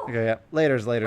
Okay, yeah. Laters.